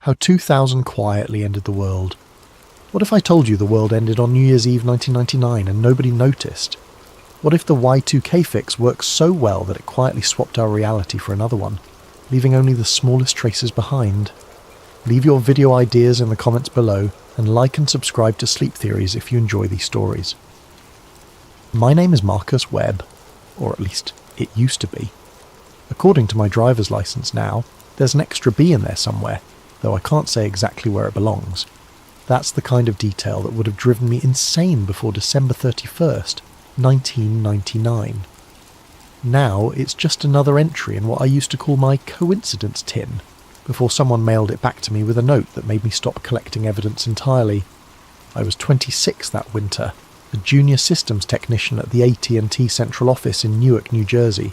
How 2000 quietly ended the world. What if I told you the world ended on New Year's Eve 1999 and nobody noticed? What if the Y2K fix works so well that it quietly swapped our reality for another one, leaving only the smallest traces behind? Leave your video ideas in the comments below, and like and subscribe to Sleep Theories if you enjoy these stories. My name is Marcus Webb, or at least it used to be. According to my driver's license now, there's an extra B in there somewhere, though I can't say exactly where it belongs. That's the kind of detail that would have driven me insane before December 31st, 1999. Now it's just another entry in what I used to call my coincidence tin, before someone mailed it back to me with a note that made me stop collecting evidence entirely. I was 26 that winter, a junior systems technician at the AT&T central office in Newark, New Jersey.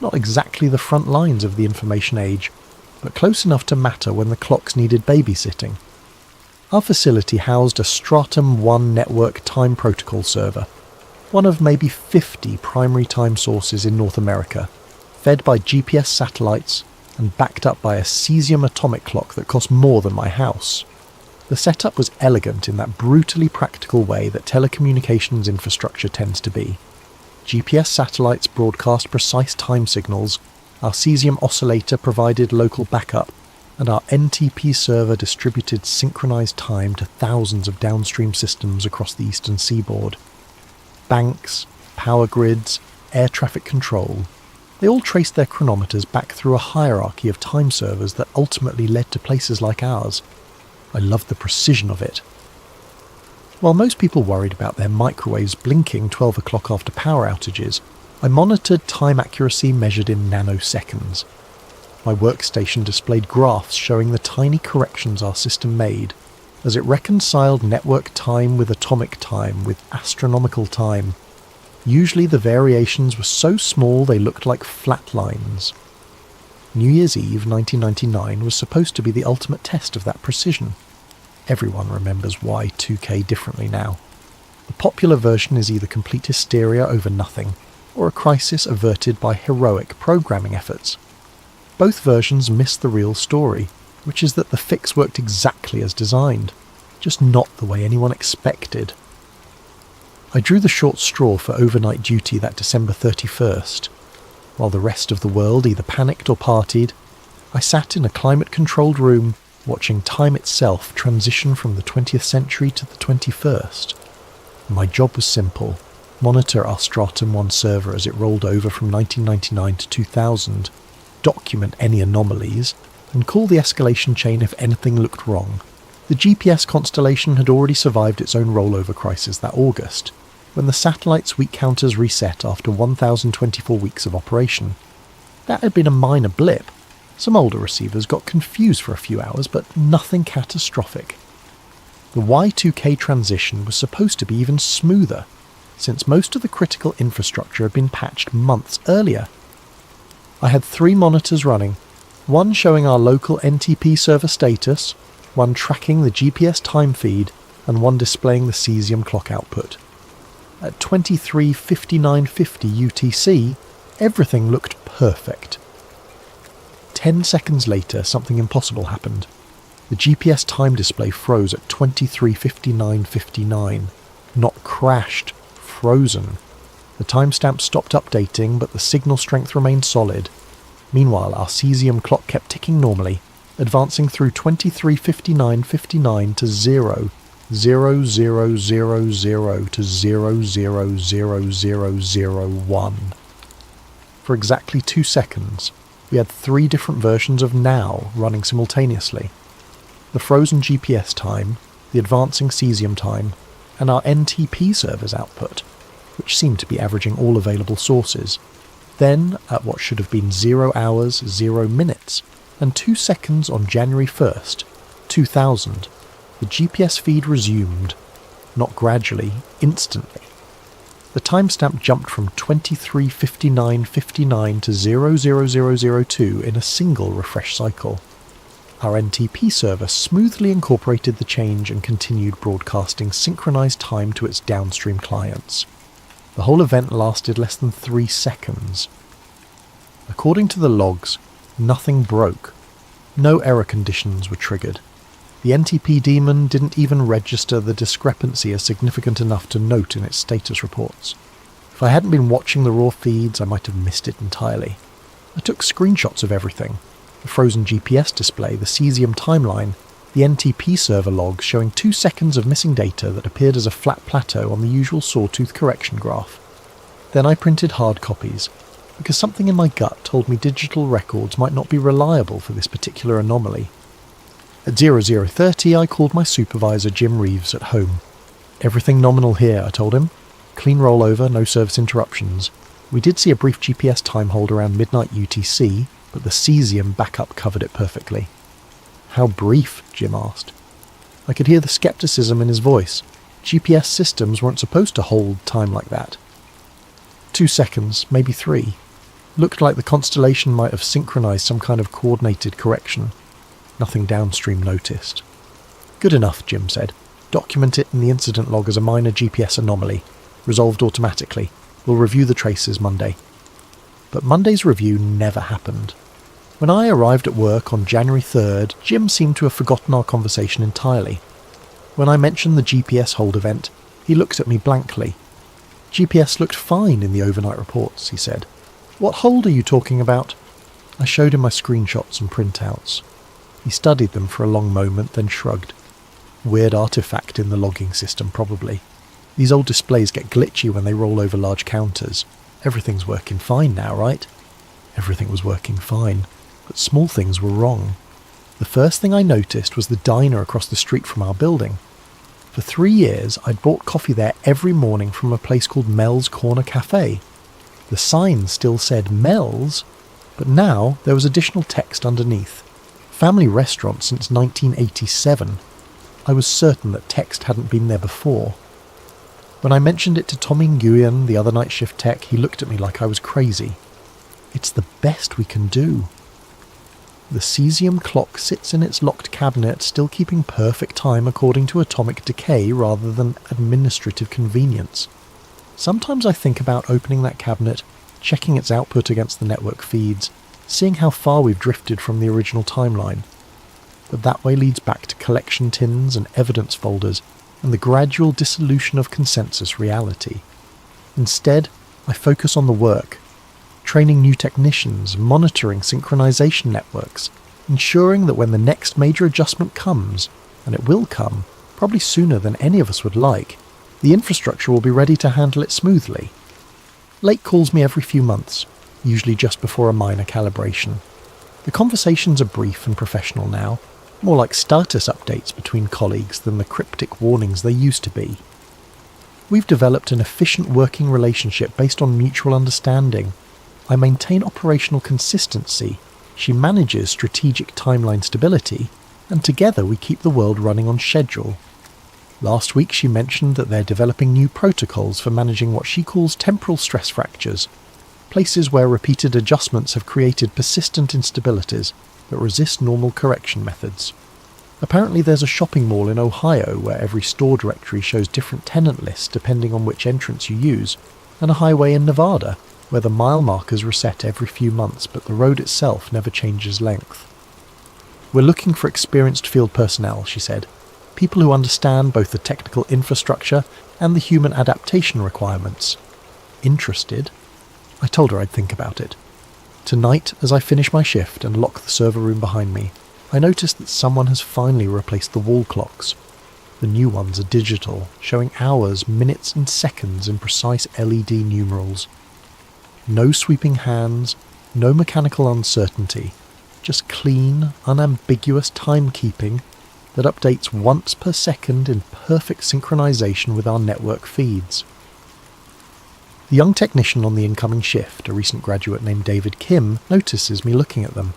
Not exactly the front lines of the information age, but close enough to matter when the clocks needed babysitting. Our facility housed a Stratum 1 network time protocol server, one of maybe 50 primary time sources in North America, fed by GPS satellites and backed up by a cesium atomic clock that cost more than my house. The setup was elegant in that brutally practical way that telecommunications infrastructure tends to be. GPS satellites broadcast precise time signals, our cesium oscillator provided local backup, and our NTP server distributed synchronized time to thousands of downstream systems across the eastern seaboard. Banks, power grids, air traffic control, they all traced their chronometers back through a hierarchy of time servers that ultimately led to places like ours. I loved the precision of it. While most people worried about their microwaves blinking 12 o'clock after power outages, I monitored time accuracy measured in nanoseconds. My workstation displayed graphs showing the tiny corrections our system made as it reconciled network time with atomic time with astronomical time. Usually the variations were so small they looked like flat lines. New Year's Eve 1999 was supposed to be the ultimate test of that precision. Everyone remembers Y2K differently now. The popular version is either complete hysteria over nothing, or a crisis averted by heroic programming efforts. Both versions miss the real story, which is that the fix worked exactly as designed, just not the way anyone expected. I drew the short straw for overnight duty that December 31st. While the rest of the world either panicked or partied, I sat in a climate-controlled room watching time itself transition from the 20th century to the 21st. My job was simple: monitor our Stratum 1 server as it rolled over from 1999 to 2000, document any anomalies, and call the escalation chain if anything looked wrong. The GPS constellation had already survived its own rollover crisis that August, when the satellite's week counters reset after 1,024 weeks of operation. That had been a minor blip. Some older receivers got confused for a few hours, but nothing catastrophic. The Y2K transition was supposed to be even smoother, since most of the critical infrastructure had been patched months earlier. I had 3 monitors running, one showing our local NTP server status, one tracking the GPS time feed, and one displaying the cesium clock output. At 23:59:50 UTC, everything looked perfect. 10 seconds later, something impossible happened. The GPS time display froze at 23:59:59. Not crashed, frozen. The timestamp stopped updating, but the signal strength remained solid. Meanwhile, our cesium clock kept ticking normally, advancing through 23:59:59 to 0, 0000 to 000001. For exactly 2 seconds, we had 3 different versions of now running simultaneously. The frozen GPS time, the advancing cesium time, and our NTP server's output, which seemed to be averaging all available sources. Then, at what should have been 0 hours, 0 minutes, and 2 seconds on January 1st, 2000, the GPS feed resumed, not gradually, instantly. The timestamp jumped from 23:59:59 to 00002 in a single refresh cycle. Our NTP server smoothly incorporated the change and continued broadcasting synchronized time to its downstream clients. The whole event lasted less than 3 seconds. According to the logs, nothing broke. No error conditions were triggered. The NTP daemon didn't even register the discrepancy as significant enough to note in its status reports. If I hadn't been watching the raw feeds, I might have missed it entirely. I took screenshots of everything. The frozen GPS display, the cesium timeline, the NTP server logs showing 2 seconds of missing data that appeared as a flat plateau on the usual sawtooth correction graph. Then I printed hard copies, because something in my gut told me digital records might not be reliable for this particular anomaly. At 0030 I called my supervisor Jim Reeves at home. "Everything nominal here," I told him. "Clean rollover, no service interruptions. We did see a brief GPS time hold around midnight UTC, but the cesium backup covered it perfectly." "How brief?" Jim asked. I could hear the skepticism in his voice. GPS systems weren't supposed to hold time like that. 2 seconds, maybe 3. Looked like the constellation might have synchronized some kind of coordinated correction. Nothing downstream noticed. "Good enough," Jim said. "Document it in the incident log as a minor GPS anomaly. Resolved automatically. We'll review the traces Monday." But Monday's review never happened. When I arrived at work on January 3rd, Jim seemed to have forgotten our conversation entirely. When I mentioned the GPS hold event, he looked at me blankly. "GPS looked fine in the overnight reports," he said. "What hold are you talking about?" I showed him my screenshots and printouts. He studied them for a long moment, then shrugged. "Weird artifact in the logging system, probably. These old displays get glitchy when they roll over large counters. Everything's working fine now, right?" Everything was working fine, but small things were wrong. The first thing I noticed was the diner across the street from our building. For 3 years, I'd bought coffee there every morning from a place called Mel's Corner Cafe. The sign still said Mel's, but now there was additional text underneath. Family restaurant since 1987. I was certain that text hadn't been there before. When I mentioned it to Tommy Nguyen, the other night shift tech, he looked at me like I was crazy. "It's the best we can do." The cesium clock sits in its locked cabinet, still keeping perfect time according to atomic decay rather than administrative convenience. Sometimes I think about opening that cabinet, checking its output against the network feeds, seeing how far we've drifted from the original timeline. But that way leads back to collection tins and evidence folders, and the gradual dissolution of consensus reality. Instead, I focus on the work, training new technicians, monitoring synchronization networks, ensuring that when the next major adjustment comes, and it will come, probably sooner than any of us would like, the infrastructure will be ready to handle it smoothly. Lake calls me every few months, usually just before a minor calibration. The conversations are brief and professional now, more like status updates between colleagues than the cryptic warnings they used to be. We've developed an efficient working relationship based on mutual understanding. I maintain operational consistency, she manages strategic timeline stability, and together we keep the world running on schedule. Last week she mentioned that they're developing new protocols for managing what she calls temporal stress fractures, places where repeated adjustments have created persistent instabilities that resist normal correction methods. Apparently there's a shopping mall in Ohio where every store directory shows different tenant lists depending on which entrance you use, and a highway in Nevada where the mile markers reset every few months but the road itself never changes length. "We're looking for experienced field personnel," she said. "People who understand both the technical infrastructure and the human adaptation requirements." Interested? I told her I'd think about it. Tonight, as I finish my shift and lock the server room behind me, I noticed that someone has finally replaced the wall clocks. The new ones are digital, showing hours, minutes and seconds in precise LED numerals. No sweeping hands, no mechanical uncertainty, just clean, unambiguous timekeeping that updates once per second in perfect synchronization with our network feeds. The young technician on the incoming shift, a recent graduate named David Kim, notices me looking at them.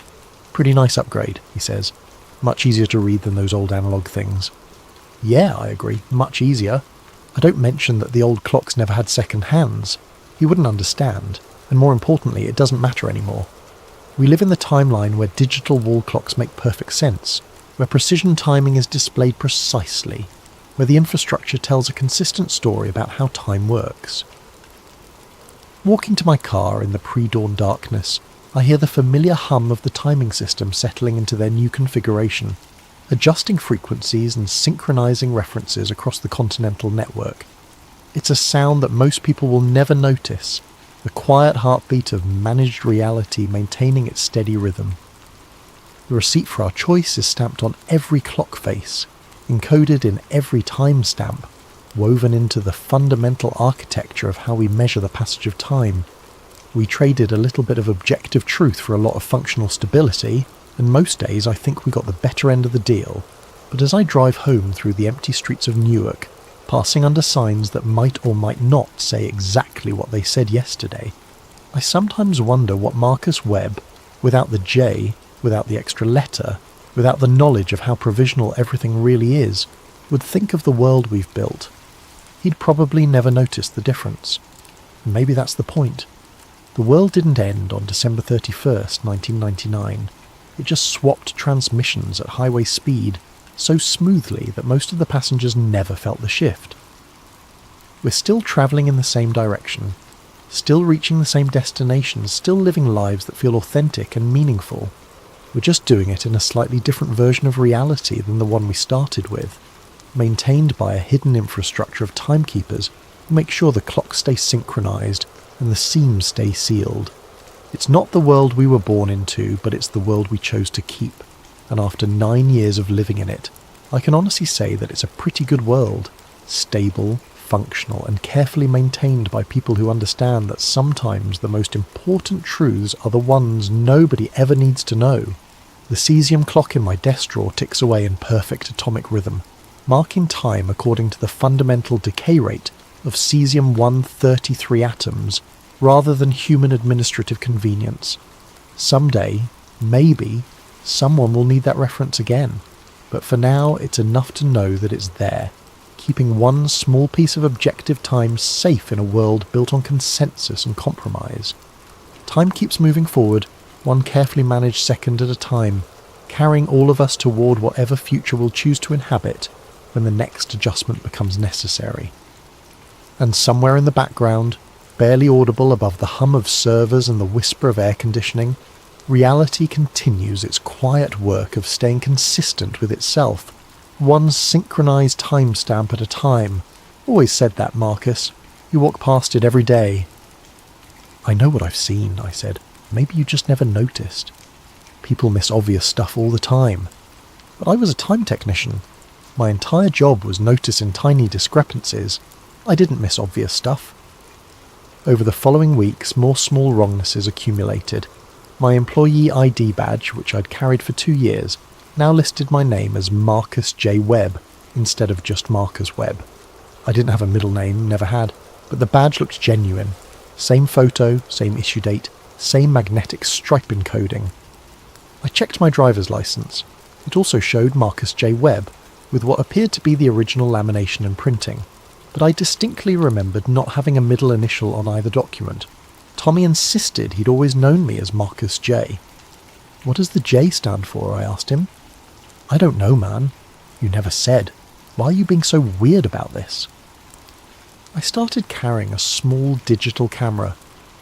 "Pretty nice upgrade," he says. "Much easier to read than those old analog things." "Yeah," I agree, "much easier." I don't mention that the old clocks never had second hands. He wouldn't understand. And more importantly, it doesn't matter anymore. We live in the timeline where digital wall clocks make perfect sense, where precision timing is displayed precisely, where the infrastructure tells a consistent story about how time works. Walking to my car in the pre-dawn darkness, I hear the familiar hum of the timing system settling into their new configuration, adjusting frequencies and synchronizing references across the continental network. It's a sound that most people will never notice, the quiet heartbeat of managed reality maintaining its steady rhythm. The receipt for our choice is stamped on every clock face, encoded in every timestamp, woven into the fundamental architecture of how we measure the passage of time. We traded a little bit of objective truth for a lot of functional stability, and most days I think we got the better end of the deal. But as I drive home through the empty streets of Newark, passing under signs that might or might not say exactly what they said yesterday, I sometimes wonder what Marcus Webb, without the J, without the extra letter, without the knowledge of how provisional everything really is, would think of the world we've built. He'd probably never noticed the difference. And maybe that's the point. The world didn't end on December 31st, 1999. It just swapped transmissions at highway speed so smoothly that most of the passengers never felt the shift. We're still travelling in the same direction, still reaching the same destinations, still living lives that feel authentic and meaningful. We're just doing it in a slightly different version of reality than the one we started with, maintained by a hidden infrastructure of timekeepers who make sure the clocks stay synchronized and the seams stay sealed. It's not the world we were born into, but it's the world we chose to keep. And after 9 years of living in it, I can honestly say that it's a pretty good world, stable, functional, and carefully maintained by people who understand that sometimes the most important truths are the ones nobody ever needs to know. The cesium clock in my desk drawer ticks away in perfect atomic rhythm, marking time according to the fundamental decay rate of cesium-133 atoms, rather than human administrative convenience. Someday, maybe, someone will need that reference again, but for now it's enough to know that it's there, keeping one small piece of objective time safe in a world built on consensus and compromise. Time keeps moving forward, one carefully managed second at a time, carrying all of us toward whatever future we'll choose to inhabit when the next adjustment becomes necessary. And somewhere in the background, barely audible above the hum of servers and the whisper of air conditioning, reality continues its quiet work of staying consistent with itself, one synchronized timestamp at a time. Always said that, Marcus. You walk past it every day. I know what I've seen, I said. Maybe you just never noticed. People miss obvious stuff all the time. But I was a time technician. My entire job was noticing tiny discrepancies. I didn't miss obvious stuff. Over the following weeks, more small wrongnesses accumulated. My employee ID badge, which I'd carried for 2 years, now listed my name as Marcus J. Webb instead of just Marcus Webb. I didn't have a middle name, never had, but the badge looked genuine. Same photo, same issue date, same magnetic stripe encoding. I checked my driver's license. It also showed Marcus J. Webb, with what appeared to be the original lamination and printing, but I distinctly remembered not having a middle initial on either document. Tommy insisted he'd always known me as Marcus J. What does the J stand for? I asked him. I don't know, man. You never said. Why are you being so weird about this? I started carrying a small digital camera,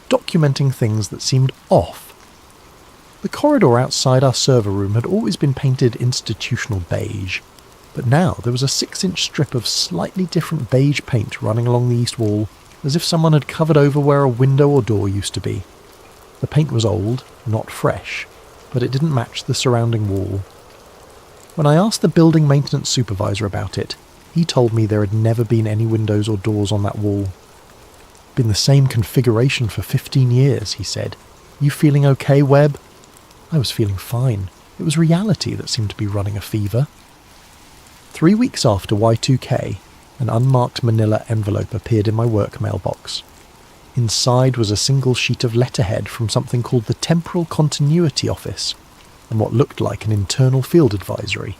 documenting things that seemed off. The corridor outside our server room had always been painted institutional beige, but now there was a 6-inch strip of slightly different beige paint running along the east wall, as if someone had covered over where a window or door used to be. The paint was old, not fresh, but it didn't match the surrounding wall. When I asked the building maintenance supervisor about it, he told me there had never been any windows or doors on that wall. Been the same configuration for 15 years, he said. You feeling okay, Webb? I was feeling fine. It was reality that seemed to be running a fever. 3 weeks after Y2K, an unmarked manila envelope appeared in my work mailbox. Inside was a single sheet of letterhead from something called the Temporal Continuity Office, and what looked like an internal field advisory.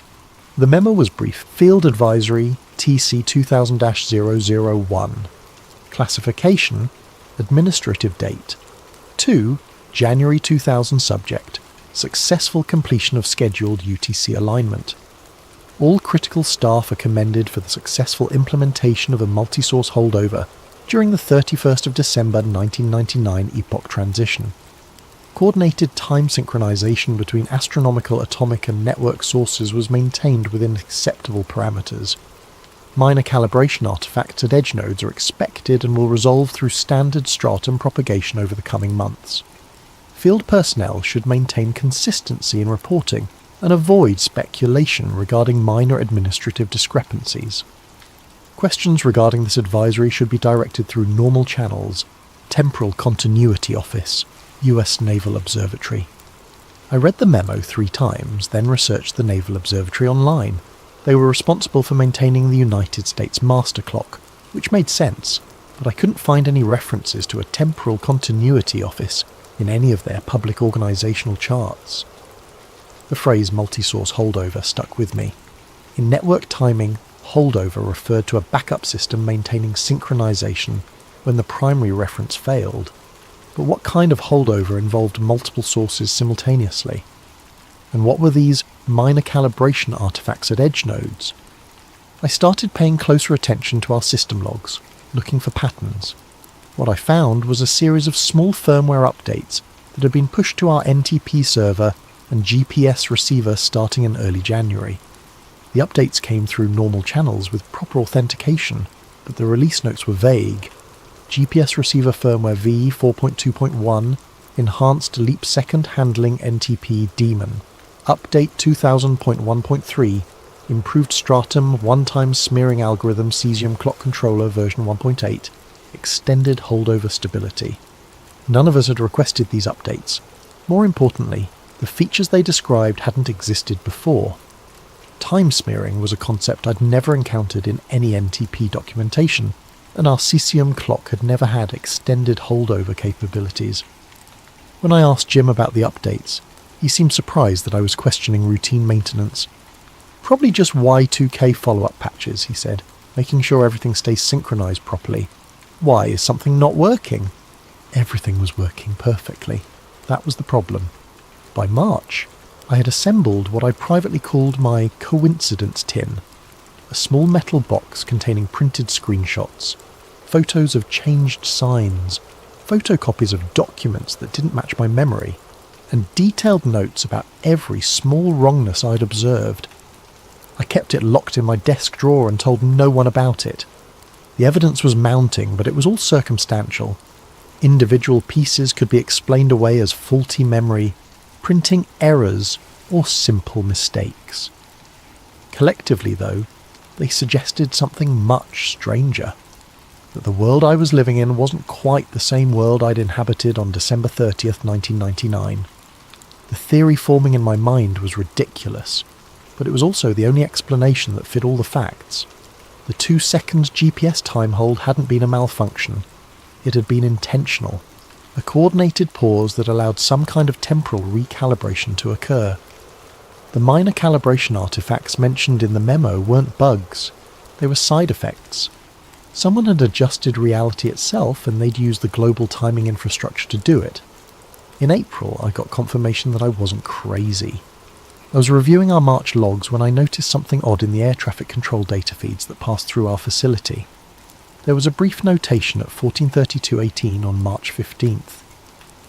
The memo was brief: Field Advisory TC 2000-001. Classification: Administrative Date. 2. January 2000 Subject: Successful completion of scheduled UTC alignment. All critical staff are commended for the successful implementation of a multi-source holdover during the 31st of December 1999 epoch transition. Coordinated time synchronization between astronomical, atomic and network sources was maintained within acceptable parameters. Minor calibration artifacts at edge nodes are expected and will resolve through standard stratum propagation over the coming months. Field personnel should maintain consistency in reporting and avoid speculation regarding minor administrative discrepancies. Questions regarding this advisory should be directed through normal channels. Temporal Continuity Office, US Naval Observatory. I read the memo 3 times, then researched the Naval Observatory online. They were responsible for maintaining the United States master clock, which made sense, but I couldn't find any references to a Temporal Continuity Office in any of their public organisational charts. The phrase multi-source holdover stuck with me. In network timing, holdover referred to a backup system maintaining synchronization when the primary reference failed. But what kind of holdover involved multiple sources simultaneously? And what were these minor calibration artifacts at edge nodes? I started paying closer attention to our system logs, looking for patterns. What I found was a series of small firmware updates that had been pushed to our NTP server and GPS receiver starting in early January. The updates came through normal channels with proper authentication, but the release notes were vague. GPS receiver firmware V 4.2.1, enhanced leap second handling NTP daemon. Update 2000.1.3, improved stratum one-time smearing algorithm cesium clock controller version 1.8, extended holdover stability. None of us had requested these updates. More importantly, the features they described hadn't existed before. Time smearing was a concept I'd never encountered in any NTP documentation, and our cesium clock had never had extended holdover capabilities. When I asked Jim about the updates, he seemed surprised that I was questioning routine maintenance. Probably just Y2K follow-up patches, he said, making sure everything stays synchronized properly. Why, is something not working? Everything was working perfectly. That was the problem. By March, I had assembled what I privately called my coincidence tin, a small metal box containing printed screenshots, photos of changed signs, photocopies of documents that didn't match my memory, and detailed notes about every small wrongness I'd observed. I kept it locked in my desk drawer and told no one about it. The evidence was mounting, but it was all circumstantial. Individual pieces could be explained away as faulty memory, printing errors, or simple mistakes. Collectively, though, they suggested something much stranger. That the world I was living in wasn't quite the same world I'd inhabited on December 30th, 1999. The theory forming in my mind was ridiculous, but it was also the only explanation that fit all the facts. The 2-second GPS time hold hadn't been a malfunction. It had been intentional, a coordinated pause that allowed some kind of temporal recalibration to occur. The minor calibration artifacts mentioned in the memo weren't bugs, they were side effects. Someone had adjusted reality itself and they'd used the global timing infrastructure to do it. In April, I got confirmation that I wasn't crazy. I was reviewing our March logs when I noticed something odd in the air traffic control data feeds that passed through our facility. There was a brief notation at 14:32:18 on March 15th.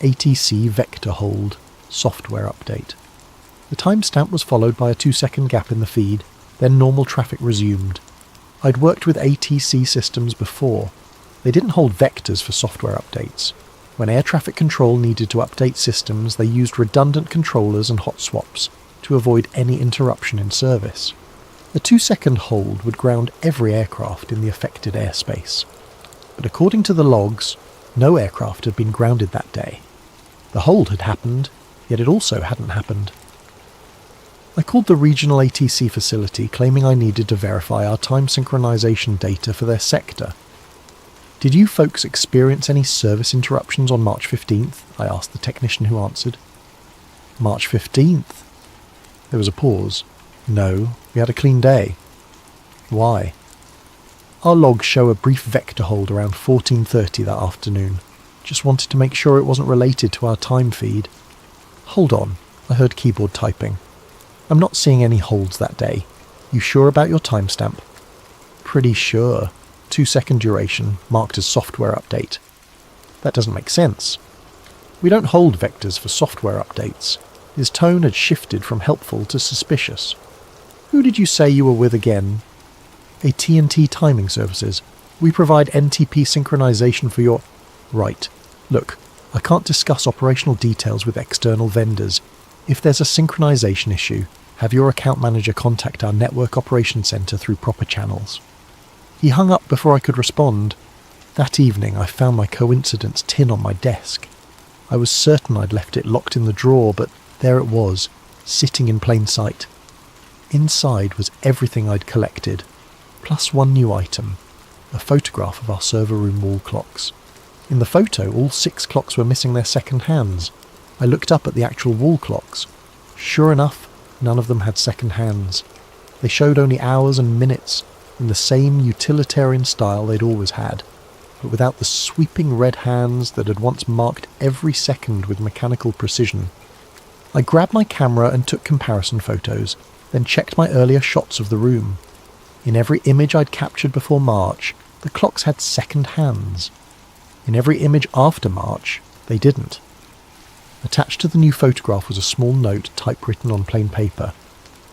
ATC vector hold, software update. The timestamp was followed by a 2-second gap in the feed, then normal traffic resumed. I'd worked with ATC systems before. They didn't hold vectors for software updates. When air traffic control needed to update systems, they used redundant controllers and hot swaps to avoid any interruption in service. A 2-second hold would ground every aircraft in the affected airspace. But according to the logs, no aircraft had been grounded that day. The hold had happened, yet it also hadn't happened. I called the regional ATC facility claiming I needed to verify our time synchronization data for their sector. "Did you folks experience any service interruptions on March 15th? I asked the technician who answered. "March 15th? There was a pause. "No, we had a clean day." "Why?" "Our logs show a brief vector hold around 14:30 that afternoon. Just wanted to make sure it wasn't related to our time feed." "Hold on," I heard keyboard typing. "I'm not seeing any holds that day. You sure about your timestamp?" "Pretty sure. 2-second duration, marked as software update." "That doesn't make sense." We don't hold vectors for software updates. His tone had shifted from helpful to suspicious. Who did you say you were with again? AT&T Timing Services. We provide NTP synchronization for your... Right. Look, I can't discuss operational details with external vendors. If there's a synchronization issue, have your account manager contact our network operations center through proper channels. He hung up before I could respond. That evening I found my coincidence tin on my desk. I was certain I'd left it locked in the drawer, but there it was, sitting in plain sight. Inside was everything I'd collected, plus one new item, a photograph of our server room wall clocks. In the photo, all 6 clocks were missing their second hands. I looked up at the actual wall clocks. Sure enough, none of them had second hands. They showed only hours and minutes, in the same utilitarian style they'd always had, but without the sweeping red hands that had once marked every second with mechanical precision. I grabbed my camera and took comparison photos, then checked my earlier shots of the room. In every image I'd captured before March, the clocks had second hands. In every image after March, they didn't. Attached to the new photograph was a small note typewritten on plain paper.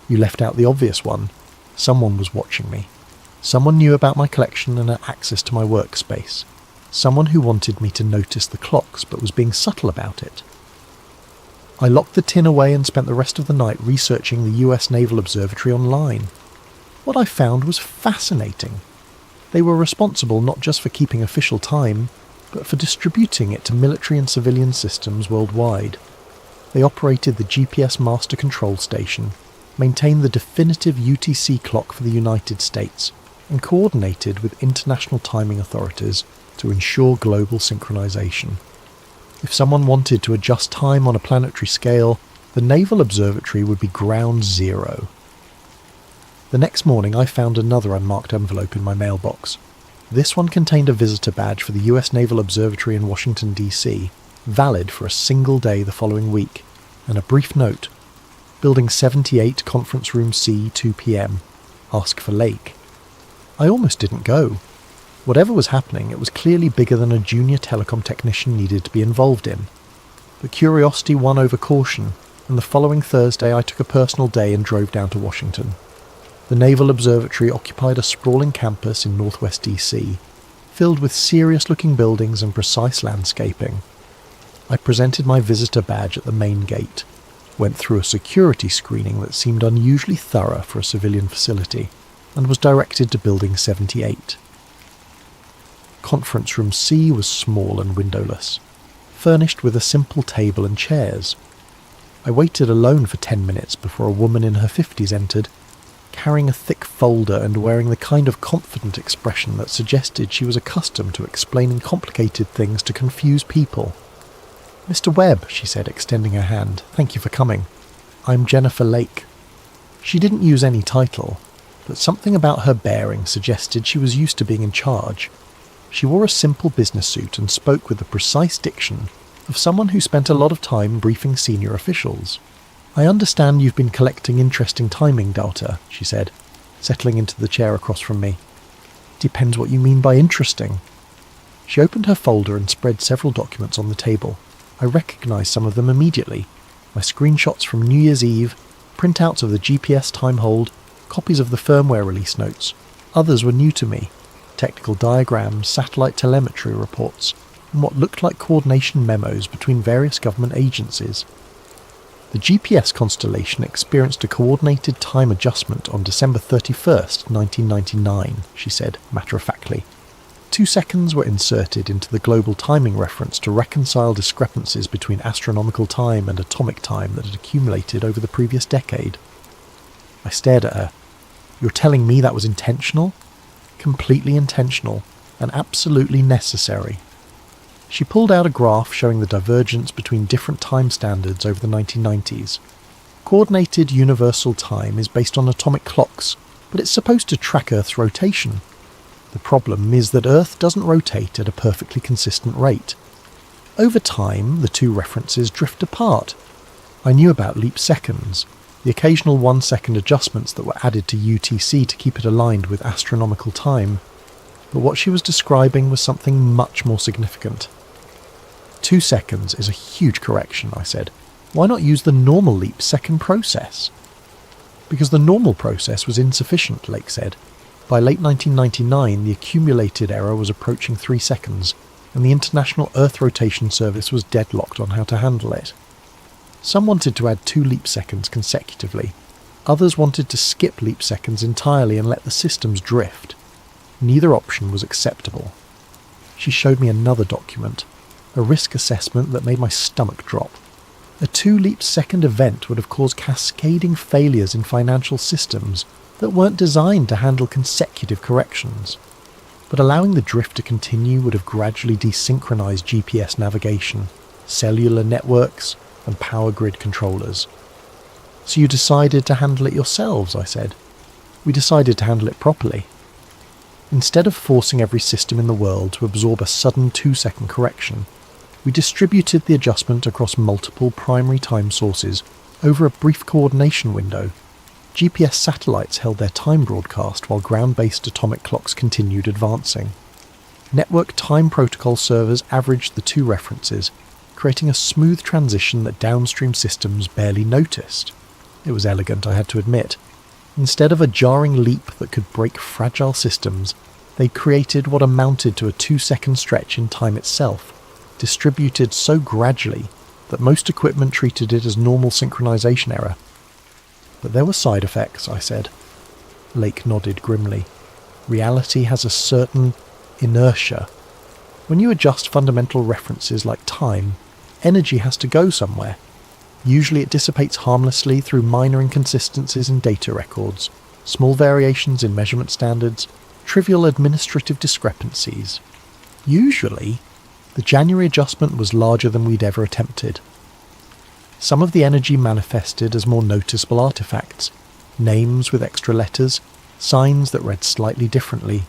You left out the obvious one. Someone was watching me. Someone knew about my collection and had access to my workspace. Someone who wanted me to notice the clocks but was being subtle about it. I locked the tin away and spent the rest of the night researching the US Naval Observatory online. What I found was fascinating. They were responsible not just for keeping official time, but for distributing it to military and civilian systems worldwide. They operated the GPS Master Control Station, maintained the definitive UTC clock for the United States, and coordinated with international timing authorities to ensure global synchronization. If someone wanted to adjust time on a planetary scale, the Naval Observatory would be ground zero. The next morning I found another unmarked envelope in my mailbox. This one contained a visitor badge for the US Naval Observatory in Washington, D.C., valid for a single day the following week, and a brief note. Building 78, Conference Room C, 2 p.m. Ask for Lake. I almost didn't go. Whatever was happening, it was clearly bigger than a junior telecom technician needed to be involved in. But curiosity won over caution, and the following Thursday I took a personal day and drove down to Washington. The Naval Observatory occupied a sprawling campus in northwest DC, filled with serious-looking buildings and precise landscaping. I presented my visitor badge at the main gate, went through a security screening that seemed unusually thorough for a civilian facility, and was directed to Building 78. Conference Room C was small and windowless, furnished with a simple table and chairs. I waited alone for 10 minutes before a woman in her 50s entered, carrying a thick folder and wearing the kind of confident expression that suggested she was accustomed to explaining complicated things to confuse people. "Mr. Webb," she said, extending her hand, "thank you for coming. I'm Jennifer Lake." She didn't use any title, but something about her bearing suggested she was used to being in charge. She wore a simple business suit and spoke with the precise diction of someone who spent a lot of time briefing senior officials. "I understand you've been collecting interesting timing data," she said, settling into the chair across from me. "Depends what you mean by interesting." She opened her folder and spread several documents on the table. I recognised some of them immediately. My screenshots from New Year's Eve, printouts of the GPS time hold, copies of the firmware release notes. Others were new to me. Technical diagrams, satellite telemetry reports, and what looked like coordination memos between various government agencies. The GPS constellation experienced a coordinated time adjustment on December 31st, 1999, she said, matter-of-factly. 2 seconds were inserted into the global timing reference to reconcile discrepancies between astronomical time and atomic time that had accumulated over the previous decade. I stared at her. "You're telling me that was intentional?" "Completely intentional, and absolutely necessary." She pulled out a graph showing the divergence between different time standards over the 1990s. Coordinated universal time is based on atomic clocks, but it's supposed to track Earth's rotation. The problem is that Earth doesn't rotate at a perfectly consistent rate. Over time, the two references drift apart. I knew about leap seconds, the occasional 1-second adjustments that were added to UTC to keep it aligned with astronomical time, but what she was describing was something much more significant. 2 seconds is a huge correction, I said. Why not use the normal leap second process? Because the normal process was insufficient, Lake said. By late 1999, the accumulated error was approaching 3 seconds, and the International Earth Rotation Service was deadlocked on how to handle it. Some wanted to add 2 leap seconds consecutively. Others wanted to skip leap seconds entirely and let the systems drift. Neither option was acceptable. She showed me another document, a risk assessment that made my stomach drop. A 2 leap second event would have caused cascading failures in financial systems that weren't designed to handle consecutive corrections. But allowing the drift to continue would have gradually desynchronized GPS navigation, cellular networks, and power grid controllers. So you decided to handle it yourselves, I said. We decided to handle it properly. Instead of forcing every system in the world to absorb a sudden 2-second correction, we distributed the adjustment across multiple primary time sources over a brief coordination window. GPS satellites held their time broadcast while ground-based atomic clocks continued advancing. Network time protocol servers averaged the 2 references, creating a smooth transition that downstream systems barely noticed. It was elegant, I had to admit. Instead of a jarring leap that could break fragile systems, they created what amounted to a 2-second stretch in time itself, distributed so gradually that most equipment treated it as normal synchronization error. But there were side effects, I said. Lake nodded grimly. Reality has a certain inertia. When you adjust fundamental references like time, energy has to go somewhere. Usually it dissipates harmlessly through minor inconsistencies in data records, small variations in measurement standards, trivial administrative discrepancies. Usually, the January adjustment was larger than we'd ever attempted. Some of the energy manifested as more noticeable artifacts, names with extra letters, signs that read slightly differently,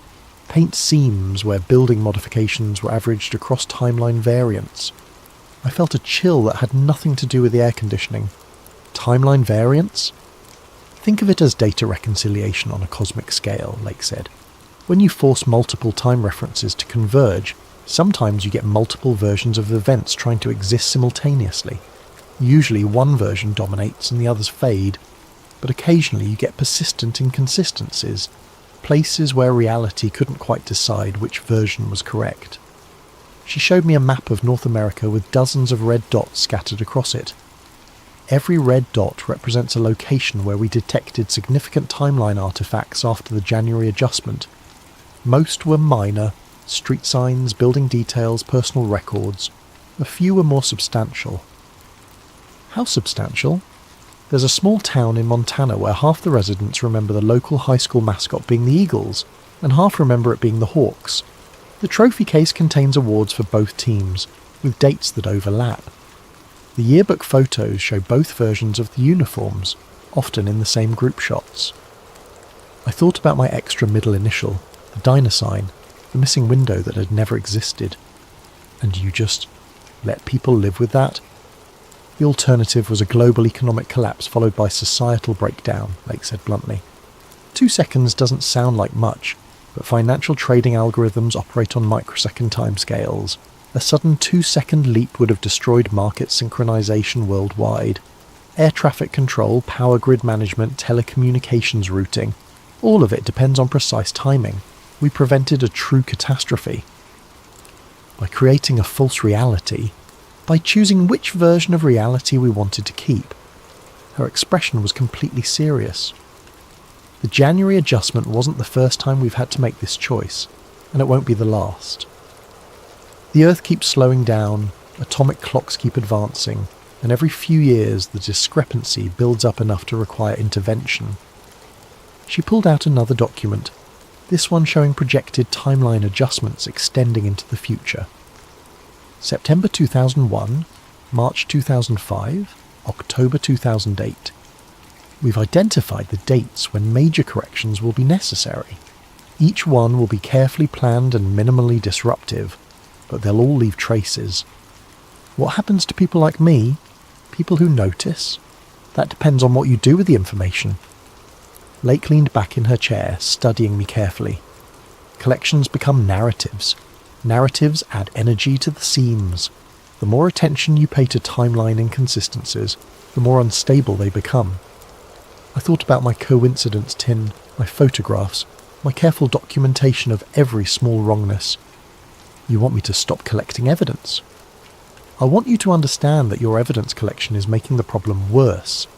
paint seams where building modifications were averaged across timeline variants. I felt a chill that had nothing to do with the air conditioning. Timeline variants? Think of it as data reconciliation on a cosmic scale, Lake said. When you force multiple time references to converge, sometimes you get multiple versions of events trying to exist simultaneously. Usually one version dominates and the others fade, but occasionally you get persistent inconsistencies, places where reality couldn't quite decide which version was correct. She showed me a map of North America with dozens of red dots scattered across it. Every red dot represents a location where we detected significant timeline artifacts after the January adjustment. Most were minor, street signs, building details, personal records. A few were more substantial. How substantial? There's a small town in Montana where half the residents remember the local high school mascot being the Eagles, and half remember it being the Hawks. The trophy case contains awards for both teams, with dates that overlap. The yearbook photos show both versions of the uniforms, often in the same group shots. I thought about my extra middle initial, the diner sign, the missing window that had never existed. And you just let people live with that? The alternative was a global economic collapse followed by societal breakdown, Lake said bluntly. 2 seconds doesn't sound like much, but financial trading algorithms operate on microsecond timescales. A sudden 2-second leap would have destroyed market synchronization worldwide. Air traffic control, power grid management, telecommunications routing, all of it depends on precise timing. We prevented a true catastrophe. By creating a false reality, by choosing which version of reality we wanted to keep. Her expression was completely serious. The January adjustment wasn't the first time we've had to make this choice, and it won't be the last. The Earth keeps slowing down, atomic clocks keep advancing, and every few years the discrepancy builds up enough to require intervention. She pulled out another document, this one showing projected timeline adjustments extending into the future. September 2001, March 2005, October 2008. We've identified the dates when major corrections will be necessary. Each one will be carefully planned and minimally disruptive, but they'll all leave traces. What happens to people like me? People who notice? That depends on what you do with the information. Lake leaned back in her chair, studying me carefully. Collections become narratives. Narratives add energy to the seams. The more attention you pay to timeline inconsistencies, the more unstable they become. I thought about my coincidence tin, my photographs, my careful documentation of every small wrongness. You want me to stop collecting evidence? I want you to understand that your evidence collection is making the problem worse.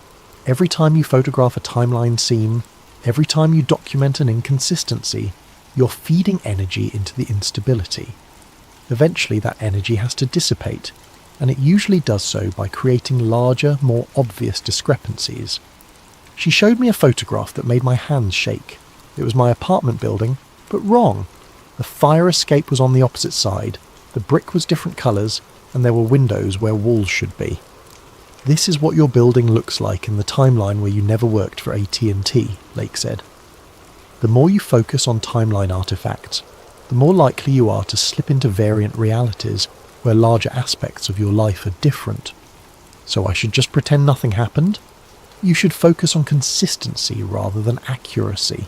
Every time you photograph a timeline seam, every time you document an inconsistency, you're feeding energy into the instability. Eventually that energy has to dissipate, and it usually does so by creating larger, more obvious discrepancies. She showed me a photograph that made my hands shake. It was my apartment building, but wrong. The fire escape was on the opposite side, the brick was different colours, and there were windows where walls should be. This is what your building looks like in the timeline where you never worked for AT&T, Lake said. The more you focus on timeline artifacts, the more likely you are to slip into variant realities where larger aspects of your life are different. So I should just pretend nothing happened? You should focus on consistency rather than accuracy.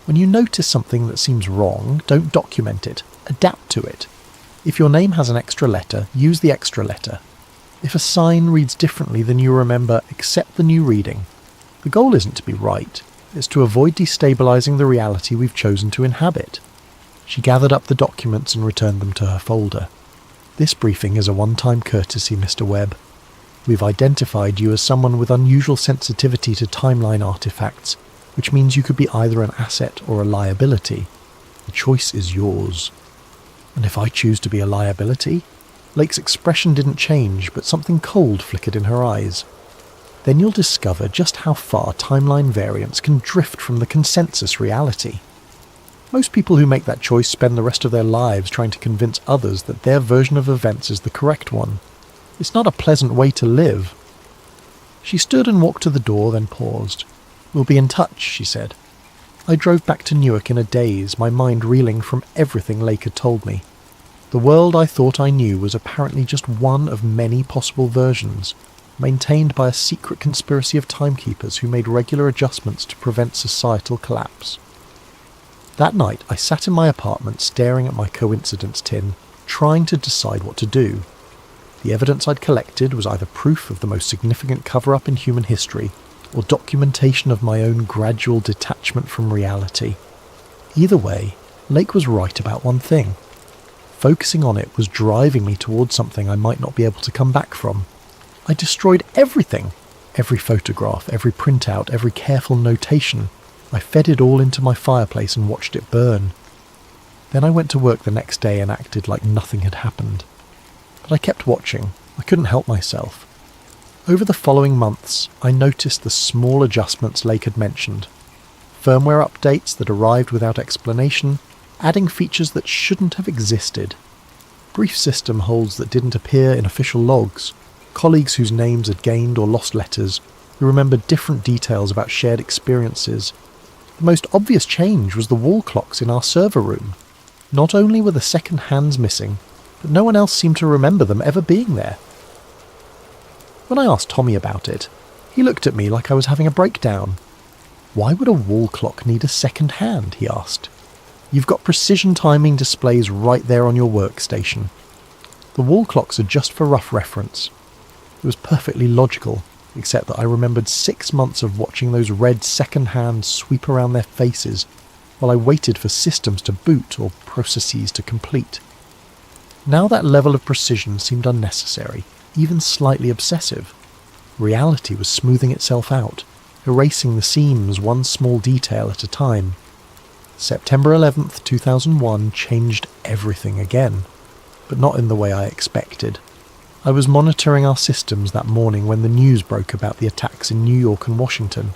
When you notice something that seems wrong, don't document it, adapt to it. If your name has an extra letter, use the extra letter. If a sign reads differently than you remember, accept the new reading. The goal isn't to be right, it's to avoid destabilizing the reality we've chosen to inhabit. She gathered up the documents and returned them to her folder. This briefing is a one-time courtesy, Mr. Webb. We've identified you as someone with unusual sensitivity to timeline artifacts, which means you could be either an asset or a liability. The choice is yours. And if I choose to be a liability? Lake's expression didn't change, but something cold flickered in her eyes. Then you'll discover just how far timeline variance can drift from the consensus reality. Most people who make that choice spend the rest of their lives trying to convince others that their version of events is the correct one. It's not a pleasant way to live. She stood and walked to the door, then paused. "We'll be in touch," she said. I drove back to Newark in a daze, my mind reeling from everything Lake had told me. The world I thought I knew was apparently just one of many possible versions, maintained by a secret conspiracy of timekeepers who made regular adjustments to prevent societal collapse. That night I sat in my apartment staring at my coincidence tin, trying to decide what to do. The evidence I'd collected was either proof of the most significant cover-up in human history, or documentation of my own gradual detachment from reality. Either way, Lake was right about one thing. Focusing on it was driving me towards something I might not be able to come back from. I destroyed everything. Every photograph, every printout, every careful notation. I fed it all into my fireplace and watched it burn. Then I went to work the next day and acted like nothing had happened. But I kept watching. I couldn't help myself. Over the following months, I noticed the small adjustments Lake had mentioned. Firmware updates that arrived without explanation, adding features that shouldn't have existed. Brief system holds that didn't appear in official logs. Colleagues whose names had gained or lost letters, who remembered different details about shared experiences. The most obvious change was the wall clocks in our server room. Not only were the second hands missing, but no one else seemed to remember them ever being there. When I asked Tommy about it, he looked at me like I was having a breakdown. "Why would a wall clock need a second hand?" he asked. "You've got precision timing displays right there on your workstation. The wall clocks are just for rough reference." It was perfectly logical, except that I remembered 6 months of watching those red second hands sweep around their faces while I waited for systems to boot or processes to complete. Now that level of precision seemed unnecessary, even slightly obsessive. Reality was smoothing itself out, erasing the seams one small detail at a time. September 11th, 2001 changed everything again, but not in the way I expected. I was monitoring our systems that morning when the news broke about the attacks in New York and Washington.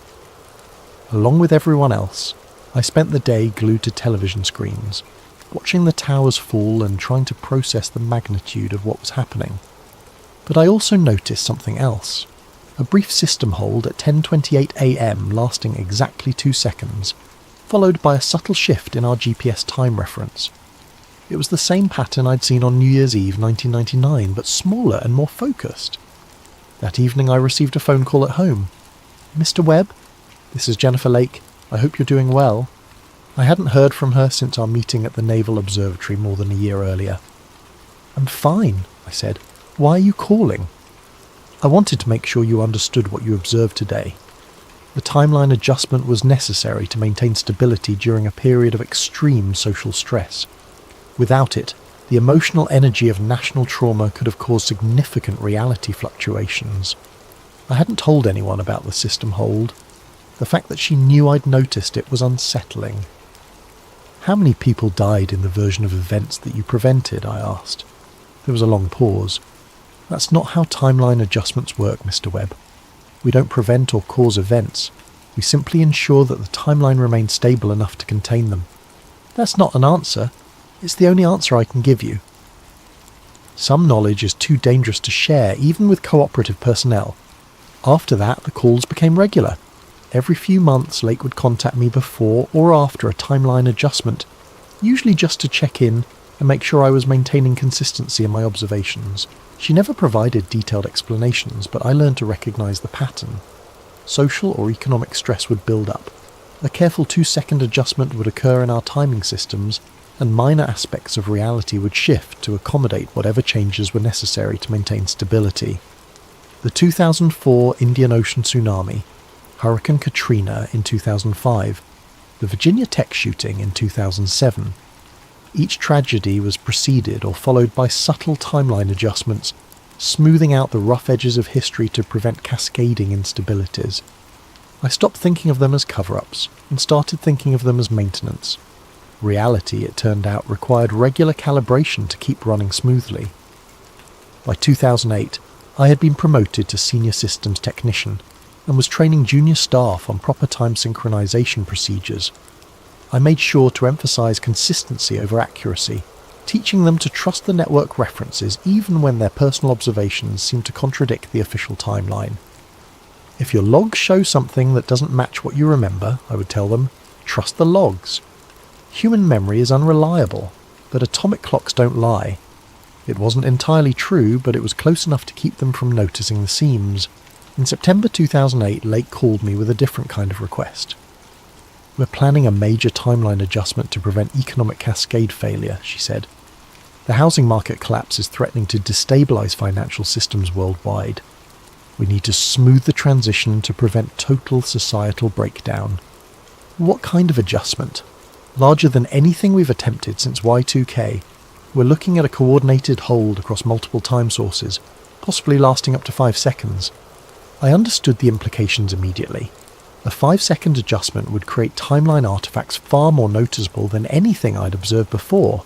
Along with everyone else, I spent the day glued to television screens, watching the towers fall and trying to process the magnitude of what was happening. But I also noticed something else. A brief system hold at 10:28 a.m. lasting exactly 2 seconds, followed by a subtle shift in our GPS time reference. It was the same pattern I'd seen on New Year's Eve 1999, but smaller and more focused. That evening I received a phone call at home. "Mr. Webb, this is Jennifer Lake. I hope you're doing well." I hadn't heard from her since our meeting at the Naval Observatory more than a year earlier. "I'm fine," I said. Why are you calling? I wanted to make sure you understood what you observed today. The timeline adjustment was necessary to maintain stability during a period of extreme social stress. Without it, the emotional energy of national trauma could have caused significant reality fluctuations. I hadn't told anyone about the system hold. The fact that she knew I'd noticed it was unsettling. How many people died in the version of events that you prevented? I asked. There was a long pause. That's not how timeline adjustments work, Mr. Webb. We don't prevent or cause events. We simply ensure that the timeline remains stable enough to contain them. That's not an answer. It's the only answer I can give you. Some knowledge is too dangerous to share, even with cooperative personnel. After that, the calls became regular. Every few months, Lake would contact me before or after a timeline adjustment, usually just to check in and make sure I was maintaining consistency in my observations. She never provided detailed explanations, but I learned to recognise the pattern. Social or economic stress would build up. A careful 2-second adjustment would occur in our timing systems, and minor aspects of reality would shift to accommodate whatever changes were necessary to maintain stability. The 2004 Indian Ocean tsunami, Hurricane Katrina in 2005, the Virginia Tech shooting in 2007. Each tragedy was preceded or followed by subtle timeline adjustments, smoothing out the rough edges of history to prevent cascading instabilities. I stopped thinking of them as cover-ups and started thinking of them as maintenance. Reality, it turned out, required regular calibration to keep running smoothly. By 2008, I had been promoted to Senior Systems Technician and was training junior staff on proper time synchronization procedures. I made sure to emphasize consistency over accuracy, teaching them to trust the network references even when their personal observations seemed to contradict the official timeline. If your logs show something that doesn't match what you remember, I would tell them, trust the logs. Human memory is unreliable, but atomic clocks don't lie. It wasn't entirely true, but it was close enough to keep them from noticing the seams. In September 2008, Lake called me with a different kind of request. We're planning a major timeline adjustment to prevent economic cascade failure, she said. The housing market collapse is threatening to destabilize financial systems worldwide. We need to smooth the transition to prevent total societal breakdown. What kind of adjustment? Larger than anything we've attempted since Y2K. We're looking at a coordinated hold across multiple time sources, possibly lasting up to 5 seconds. I understood the implications immediately. A 5-second adjustment would create timeline artifacts far more noticeable than anything I'd observed before.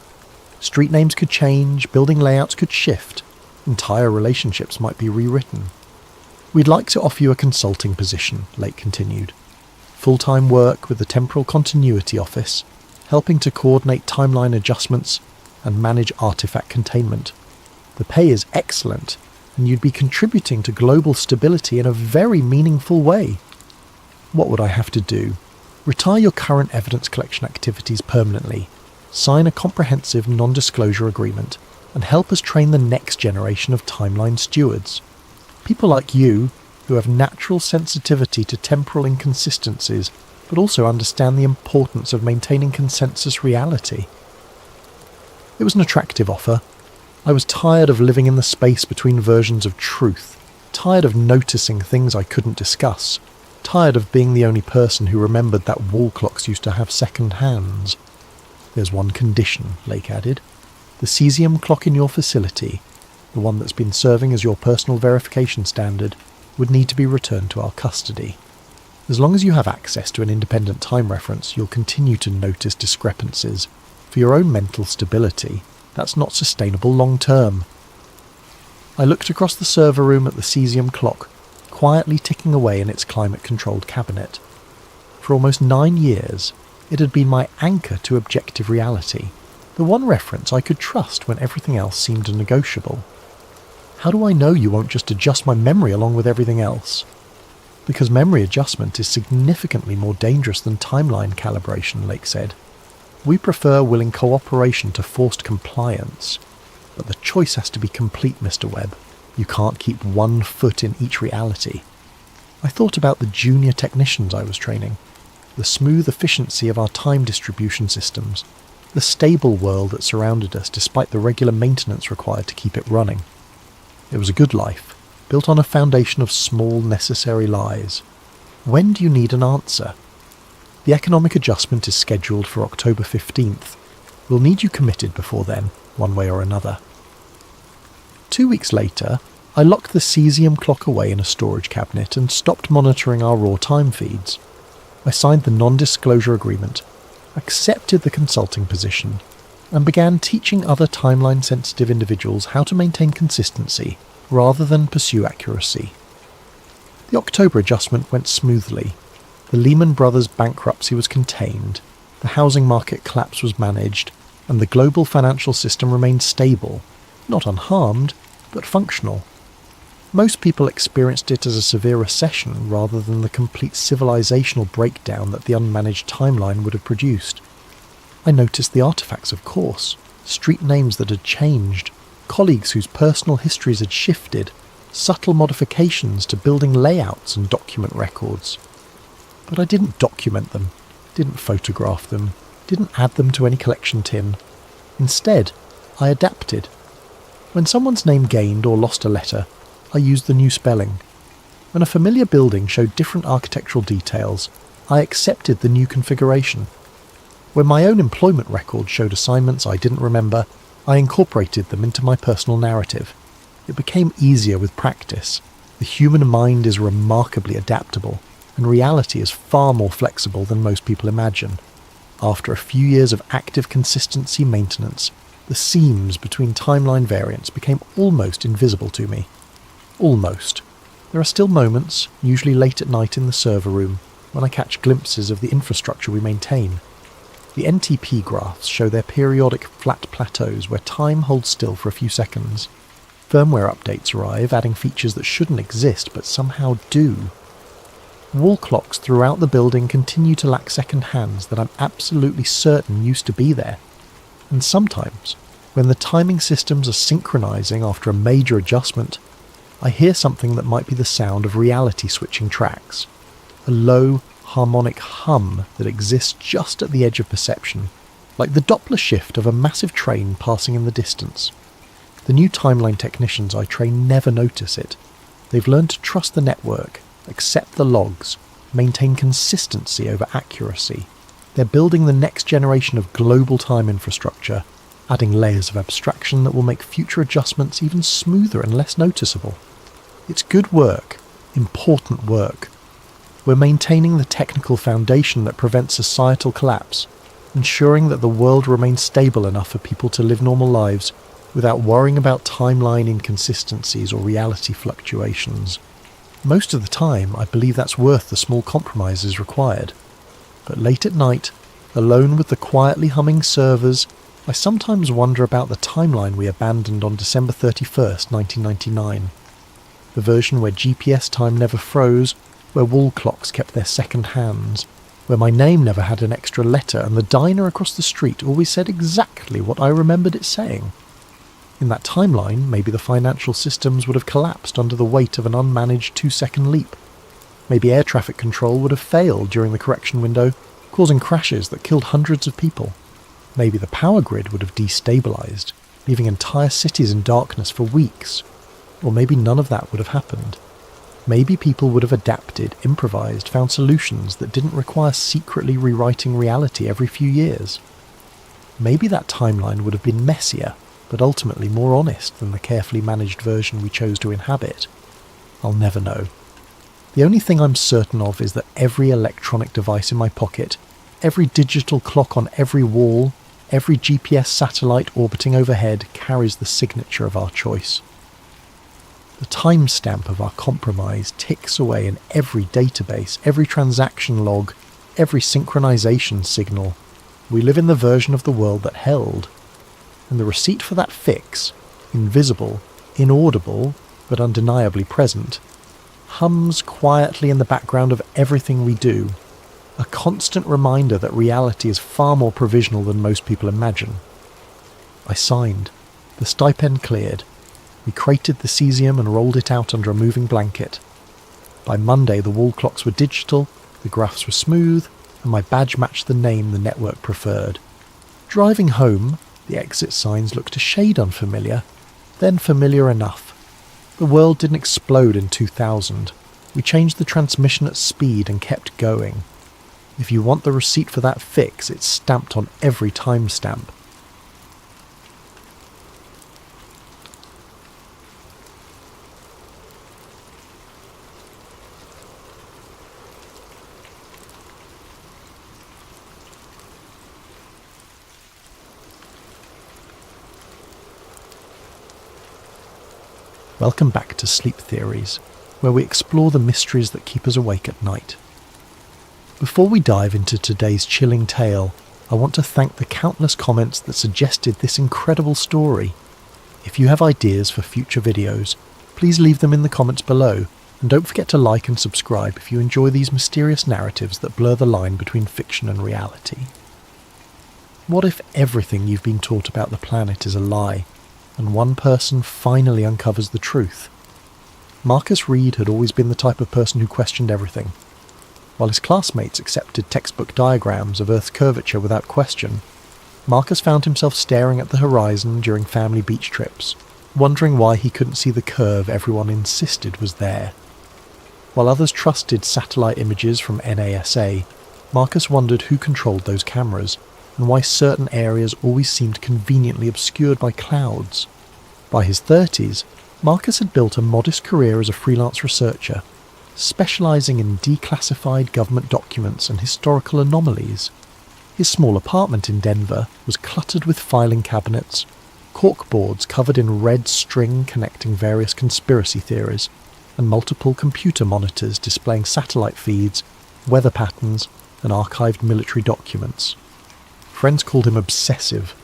Street names could change, building layouts could shift, entire relationships might be rewritten. We'd like to offer you a consulting position, Lake continued. Full-time work with the Temporal Continuity Office, helping to coordinate timeline adjustments and manage artifact containment. The pay is excellent, and you'd be contributing to global stability in a very meaningful way. What would I have to do? Retire your current evidence collection activities permanently, sign a comprehensive non-disclosure agreement, and help us train the next generation of timeline stewards. People like you, who have natural sensitivity to temporal inconsistencies, but also understand the importance of maintaining consensus reality. It was an attractive offer. I was tired of living in the space between versions of truth, tired of noticing things I couldn't discuss, tired of being the only person who remembered that wall clocks used to have second hands. There's one condition, Lake added. The cesium clock in your facility, the one that's been serving as your personal verification standard, would need to be returned to our custody. As long as you have access to an independent time reference, you'll continue to notice discrepancies. For your own mental stability, that's not sustainable long term. I looked across the server room at the cesium clock, quietly ticking away in its climate-controlled cabinet. For almost 9 years, it had been my anchor to objective reality, the one reference I could trust when everything else seemed negotiable. How do I know you won't just adjust my memory along with everything else? Because memory adjustment is significantly more dangerous than timeline calibration, Lake said. We prefer willing cooperation to forced compliance, but the choice has to be complete, Mr. Webb. You can't keep one foot in each reality. I thought about the junior technicians I was training, the smooth efficiency of our time distribution systems, the stable world that surrounded us despite the regular maintenance required to keep it running. It was a good life, built on a foundation of small, necessary lies. When do you need an answer? The economic adjustment is scheduled for October 15th. We'll need you committed before then, one way or another. 2 weeks later, I locked the cesium clock away in a storage cabinet and stopped monitoring our raw time feeds. I signed the non-disclosure agreement, accepted the consulting position, and began teaching other timeline-sensitive individuals how to maintain consistency rather than pursue accuracy. The October adjustment went smoothly. The Lehman Brothers bankruptcy was contained, the housing market collapse was managed, and the global financial system remained stable, not unharmed, but functional. Most people experienced it as a severe recession rather than the complete civilizational breakdown that the unmanaged timeline would have produced. I noticed the artifacts, of course, street names that had changed, colleagues whose personal histories had shifted, subtle modifications to building layouts and document records. But I didn't document them, didn't photograph them, didn't add them to any collection tin. Instead, I adapted. When someone's name gained or lost a letter, I used the new spelling. When a familiar building showed different architectural details, I accepted the new configuration. When my own employment record showed assignments I didn't remember, I incorporated them into my personal narrative. It became easier with practice. The human mind is remarkably adaptable, and reality is far more flexible than most people imagine. After a few years of active consistency maintenance, the seams between timeline variants became almost invisible to me. Almost. There are still moments, usually late at night in the server room, when I catch glimpses of the infrastructure we maintain. The NTP graphs show their periodic flat plateaus where time holds still for a few seconds. Firmware updates arrive, adding features that shouldn't exist but somehow do. Wall clocks throughout the building continue to lack second hands that I'm absolutely certain used to be there. And sometimes, when the timing systems are synchronizing after a major adjustment, I hear something that might be the sound of reality switching tracks. A low, harmonic hum that exists just at the edge of perception, like the Doppler shift of a massive train passing in the distance. The new timeline technicians I train never notice it. They've learned to trust the network, accept the logs, maintain consistency over accuracy. They're building the next generation of global time infrastructure, adding layers of abstraction that will make future adjustments even smoother and less noticeable. It's good work, important work. We're maintaining the technical foundation that prevents societal collapse, ensuring that the world remains stable enough for people to live normal lives without worrying about timeline inconsistencies or reality fluctuations. Most of the time, I believe that's worth the small compromises required. But late at night, alone with the quietly humming servers, I sometimes wonder about the timeline we abandoned on December 31st, 1999. The version where GPS time never froze, where wall clocks kept their second hands, where my name never had an extra letter and the diner across the street always said exactly what I remembered it saying. In that timeline, maybe the financial systems would have collapsed under the weight of an unmanaged 2-second leap. Maybe air traffic control would have failed during the correction window, causing crashes that killed hundreds of people. Maybe the power grid would have destabilized, leaving entire cities in darkness for weeks. Or maybe none of that would have happened. Maybe people would have adapted, improvised, found solutions that didn't require secretly rewriting reality every few years. Maybe that timeline would have been messier, but ultimately more honest than the carefully managed version we chose to inhabit. I'll never know. The only thing I'm certain of is that every electronic device in my pocket, every digital clock on every wall, every GPS satellite orbiting overhead carries the signature of our choice. The timestamp of our compromise ticks away in every database, every transaction log, every synchronization signal. We live in the version of the world that held. And the receipt for that fix, invisible, inaudible, but undeniably present, hums quietly in the background of everything we do, a constant reminder that reality is far more provisional than most people imagine. I signed. The stipend cleared. We crated the cesium and rolled it out under a moving blanket. By Monday the wall clocks were digital, the graphs were smooth, and my badge matched the name the network preferred. Driving home, the exit signs looked a shade unfamiliar, then familiar enough. The world didn't explode in 2000. We changed the transmission at speed and kept going. If you want the receipt for that fix, it's stamped on every timestamp. Welcome back to Sleep Theories, where we explore the mysteries that keep us awake at night. Before we dive into today's chilling tale, I want to thank the countless comments that suggested this incredible story. If you have ideas for future videos, please leave them in the comments below, and don't forget to like and subscribe if you enjoy these mysterious narratives that blur the line between fiction and reality. What if everything you've been taught about the planet is a lie, and one person finally uncovers the truth? Marcus Reed had always been the type of person who questioned everything. While his classmates accepted textbook diagrams of Earth's curvature without question, Marcus found himself staring at the horizon during family beach trips, wondering why he couldn't see the curve everyone insisted was there. While others trusted satellite images from NASA, Marcus wondered who controlled those cameras, and why certain areas always seemed conveniently obscured by clouds. By his 30s, Marcus had built a modest career as a freelance researcher, specialising in declassified government documents and historical anomalies. His small apartment in Denver was cluttered with filing cabinets, corkboards covered in red string connecting various conspiracy theories, and multiple computer monitors displaying satellite feeds, weather patterns, and archived military documents. Friends called him obsessive.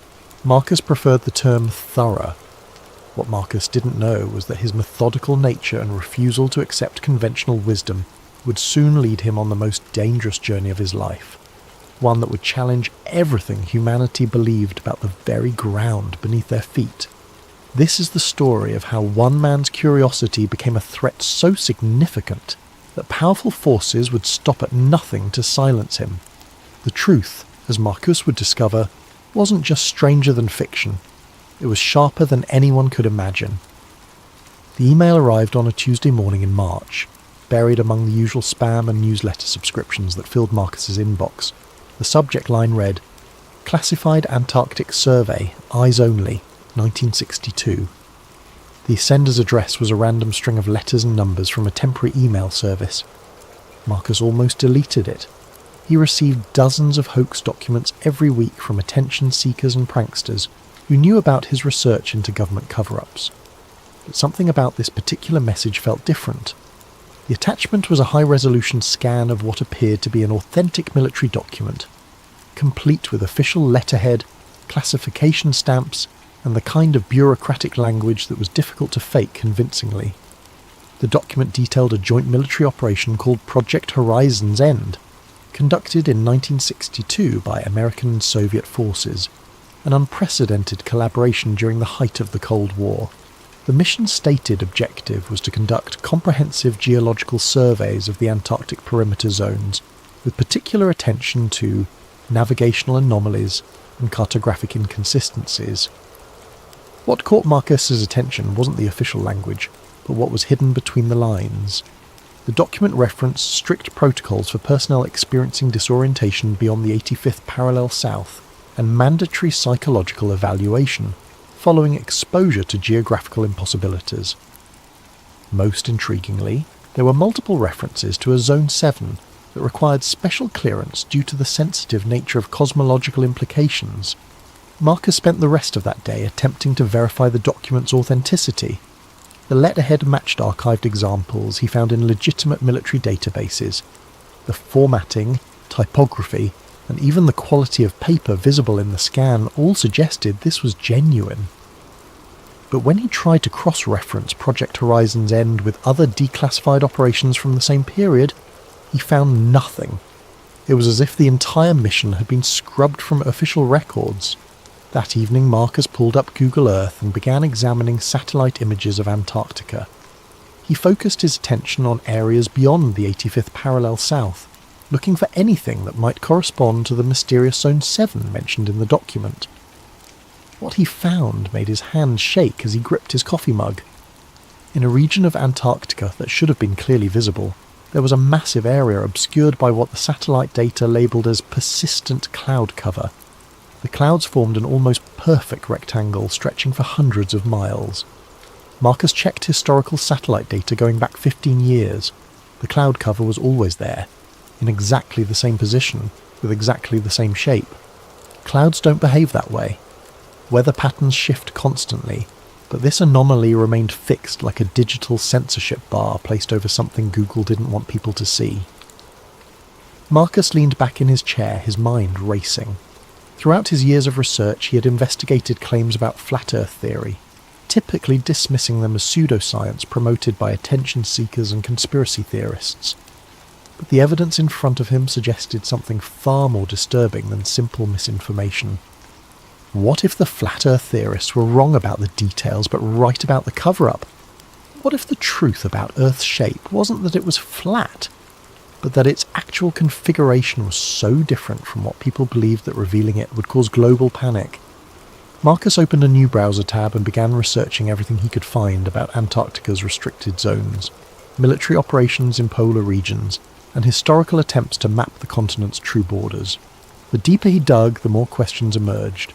Marcus preferred the term thorough. What Marcus didn't know was that his methodical nature and refusal to accept conventional wisdom would soon lead him on the most dangerous journey of his life, one that would challenge everything humanity believed about the very ground beneath their feet. This is the story of how one man's curiosity became a threat so significant that powerful forces would stop at nothing to silence him. The truth, as Marcus would discover, wasn't just stranger than fiction. It was sharper than anyone could imagine. The email arrived on a Tuesday morning in March, buried among the usual spam and newsletter subscriptions that filled Marcus's inbox. The subject line read, "Classified Antarctic Survey, Eyes Only, 1962. The sender's address was a random string of letters and numbers from a temporary email service. Marcus almost deleted it. He received dozens of hoax documents every week from attention seekers and pranksters who knew about his research into government cover-ups. But something about this particular message felt different. The attachment was a high-resolution scan of what appeared to be an authentic military document, complete with official letterhead, classification stamps, and the kind of bureaucratic language that was difficult to fake convincingly. The document detailed a joint military operation called Project Horizon's End, conducted in 1962 by American and Soviet forces, an unprecedented collaboration during the height of the Cold War. The mission's stated objective was to conduct comprehensive geological surveys of the Antarctic perimeter zones, with particular attention to navigational anomalies and cartographic inconsistencies. What caught Marcus's attention wasn't the official language, but what was hidden between the lines. The document referenced strict protocols for personnel experiencing disorientation beyond the 85th parallel south, and mandatory psychological evaluation, following exposure to geographical impossibilities. Most intriguingly, there were multiple references to a Zone 7 that required special clearance due to the sensitive nature of cosmological implications. Marcus spent the rest of that day attempting to verify the document's authenticity. The letterhead matched archived examples he found in legitimate military databases. The formatting, typography, and even the quality of paper visible in the scan all suggested this was genuine. But when he tried to cross-reference Project Horizon's End with other declassified operations from the same period, he found nothing. It was as if the entire mission had been scrubbed from official records. That evening, Marcus pulled up Google Earth and began examining satellite images of Antarctica. He focused his attention on areas beyond the 85th parallel south, looking for anything that might correspond to the mysterious Zone 7 mentioned in the document. What he found made his hand shake as he gripped his coffee mug. In a region of Antarctica that should have been clearly visible, there was a massive area obscured by what the satellite data labelled as persistent cloud cover. The clouds formed an almost perfect rectangle stretching for hundreds of miles. Marcus checked historical satellite data going back 15 years. The cloud cover was always there, in exactly the same position, with exactly the same shape. Clouds don't behave that way. Weather patterns shift constantly, but this anomaly remained fixed like a digital censorship bar placed over something Google didn't want people to see. Marcus leaned back in his chair, his mind racing. Throughout his years of research, he had investigated claims about flat Earth theory, typically dismissing them as pseudoscience promoted by attention seekers and conspiracy theorists. But the evidence in front of him suggested something far more disturbing than simple misinformation. What if the flat Earth theorists were wrong about the details but right about the cover-up? What if the truth about Earth's shape wasn't that it was flat, but that its actual configuration was so different from what people believed that revealing it would cause global panic? Marcus opened a new browser tab and began researching everything he could find about Antarctica's restricted zones, military operations in polar regions, and historical attempts to map the continent's true borders. The deeper he dug, the more questions emerged.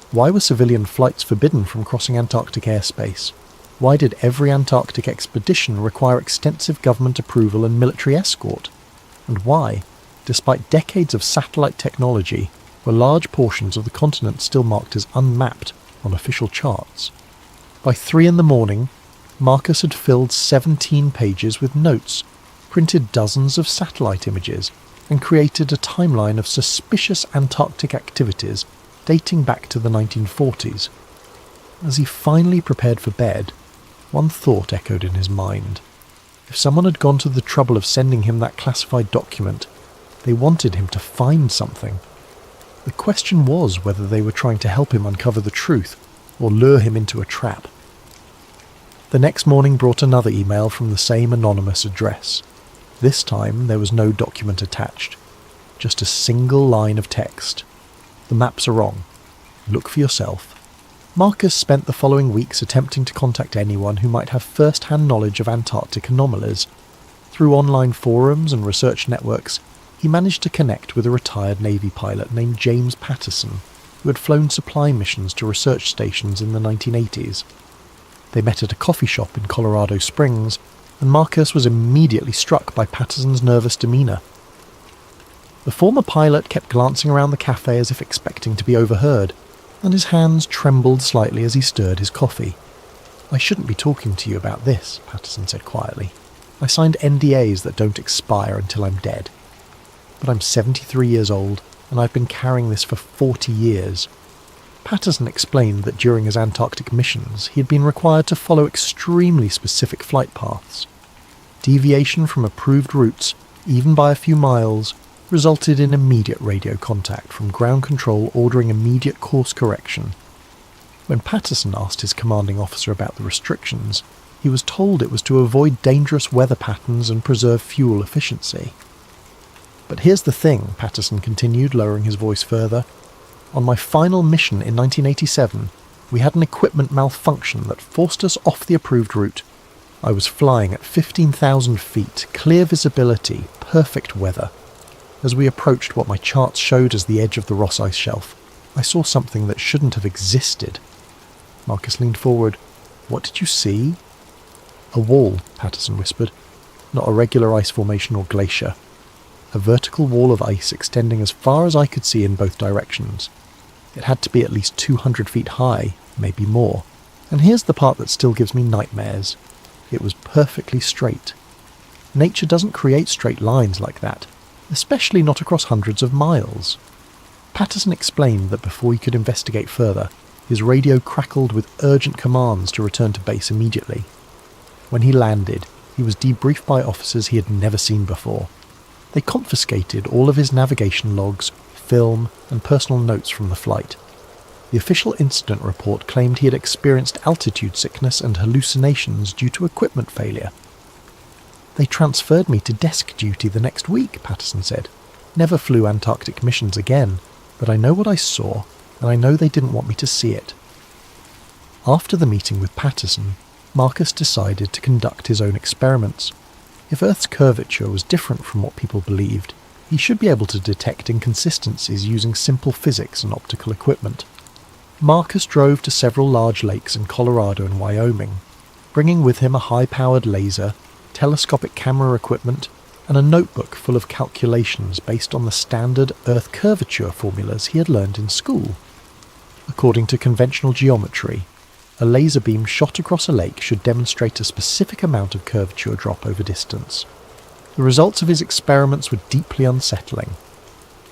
Why were civilian flights forbidden from crossing Antarctic airspace? Why did every Antarctic expedition require extensive government approval and military escort? And why, despite decades of satellite technology, were large portions of the continent still marked as unmapped on official charts? By 3 a.m, Marcus had filled 17 pages with notes, printed dozens of satellite images, and created a timeline of suspicious Antarctic activities dating back to the 1940s. As he finally prepared for bed, one thought echoed in his mind. If someone had gone to the trouble of sending him that classified document, they wanted him to find something. The question was whether they were trying to help him uncover the truth, or lure him into a trap. The next morning brought another email from the same anonymous address. This time there was no document attached, just a single line of text. The maps are wrong. Look for yourself. Marcus spent the following weeks attempting to contact anyone who might have first-hand knowledge of Antarctic anomalies. Through online forums and research networks, he managed to connect with a retired Navy pilot named James Patterson, who had flown supply missions to research stations in the 1980s. They met at a coffee shop in Colorado Springs, and Marcus was immediately struck by Patterson's nervous demeanour. The former pilot kept glancing around the cafe as if expecting to be overheard, and his hands trembled slightly as he stirred his coffee. "I shouldn't be talking to you about this," Patterson said quietly. "I signed NDAs that don't expire until I'm dead. But I'm 73 years old, and I've been carrying this for 40 years. Patterson explained that during his Antarctic missions, he had been required to follow extremely specific flight paths. Deviation from approved routes, even by a few miles, resulted in immediate radio contact from ground control ordering immediate course correction. When Patterson asked his commanding officer about the restrictions, he was told it was to avoid dangerous weather patterns and preserve fuel efficiency. But here's the thing, Patterson continued, lowering his voice further. On my final mission in 1987, we had an equipment malfunction that forced us off the approved route. I was flying at 15,000 feet, clear visibility, perfect weather. As we approached what my charts showed as the edge of the Ross Ice Shelf, I saw something that shouldn't have existed." Marcus leaned forward. "What did you see?" "A wall," Patterson whispered. "Not a regular ice formation or glacier. A vertical wall of ice extending as far as I could see in both directions. It had to be at least 200 feet high, maybe more. And here's the part that still gives me nightmares. It was perfectly straight. Nature doesn't create straight lines like that, especially not across hundreds of miles." Patterson explained that before he could investigate further, his radio crackled with urgent commands to return to base immediately. When he landed, he was debriefed by officers he had never seen before. They confiscated all of his navigation logs, film, and personal notes from the flight. The official incident report claimed he had experienced altitude sickness and hallucinations due to equipment failure. "They transferred me to desk duty the next week," Patterson said. "Never flew Antarctic missions again, but I know what I saw, and I know they didn't want me to see it." After the meeting with Patterson, Marcus decided to conduct his own experiments. If Earth's curvature was different from what people believed, he should be able to detect inconsistencies using simple physics and optical equipment. Marcus drove to several large lakes in Colorado and Wyoming, bringing with him a high-powered laser, telescopic camera equipment, and a notebook full of calculations based on the standard Earth curvature formulas he had learned in school. According to conventional geometry, a laser beam shot across a lake should demonstrate a specific amount of curvature drop over distance. The results of his experiments were deeply unsettling.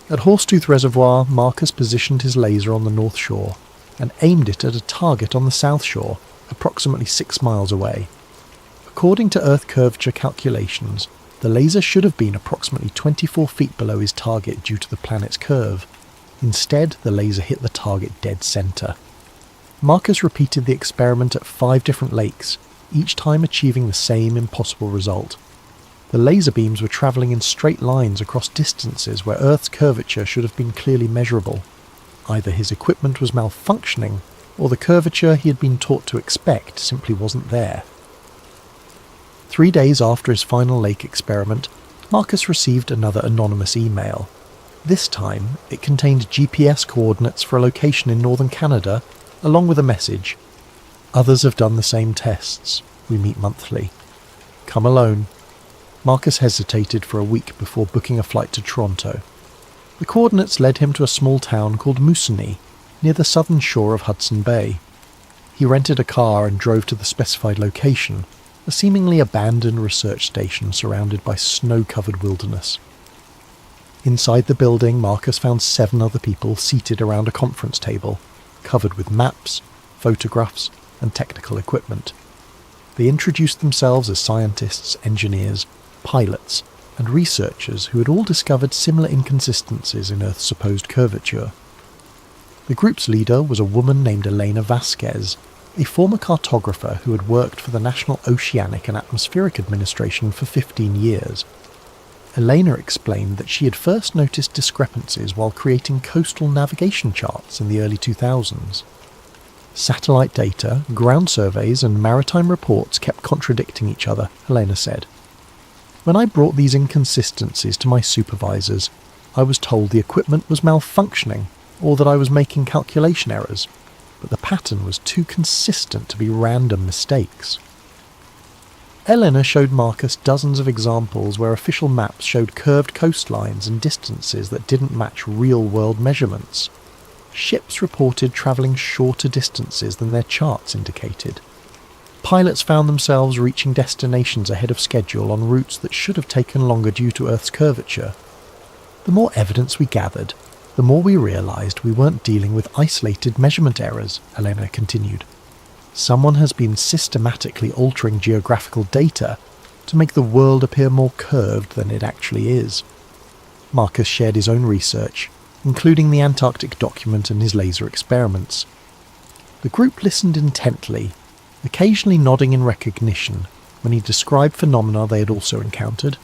At Horsetooth Reservoir, Marcus positioned his laser on the north shore and aimed it at a target on the south shore, approximately 6 miles away. According to Earth curvature calculations, the laser should have been approximately 24 feet below his target due to the planet's curve. Instead, the laser hit the target dead center. Marcus repeated the experiment at 5 different lakes, each time achieving the same impossible result. The laser beams were travelling in straight lines across distances where Earth's curvature should have been clearly measurable. Either his equipment was malfunctioning, or the curvature he had been taught to expect simply wasn't there. 3 days after his final lake experiment, Marcus received another anonymous email. This time, it contained GPS coordinates for a location in northern Canada, along with a message. Others have done the same tests. We meet monthly. Come alone. Marcus hesitated for a week before booking a flight to Toronto. The coordinates led him to a small town called Moosonee, near the southern shore of Hudson Bay. He rented a car and drove to the specified location, a seemingly abandoned research station surrounded by snow-covered wilderness. Inside the building, Marcus found 7 other people seated around a conference table, covered with maps, photographs, and technical equipment. They introduced themselves as scientists, engineers, pilots, and researchers who had all discovered similar inconsistencies in Earth's supposed curvature. The group's leader was a woman named Elena Vasquez, a former cartographer who had worked for the National Oceanic and Atmospheric Administration for 15 years. Elena explained that she had first noticed discrepancies while creating coastal navigation charts in the early 2000s. Satellite data, ground surveys, and maritime reports kept contradicting each other, Elena said. When I brought these inconsistencies to my supervisors, I was told the equipment was malfunctioning or that I was making calculation errors, but the pattern was too consistent to be random mistakes. Elena showed Marcus dozens of examples where official maps showed curved coastlines and distances that didn't match real-world measurements. Ships reported travelling shorter distances than their charts indicated. Pilots found themselves reaching destinations ahead of schedule on routes that should have taken longer due to Earth's curvature. The more evidence we gathered, the more we realised we weren't dealing with isolated measurement errors, Elena continued. Someone has been systematically altering geographical data to make the world appear more curved than it actually is. Marcus shared his own research, including the Antarctic document and his laser experiments. The group listened intently, occasionally nodding in recognition when he described phenomena they had also encountered.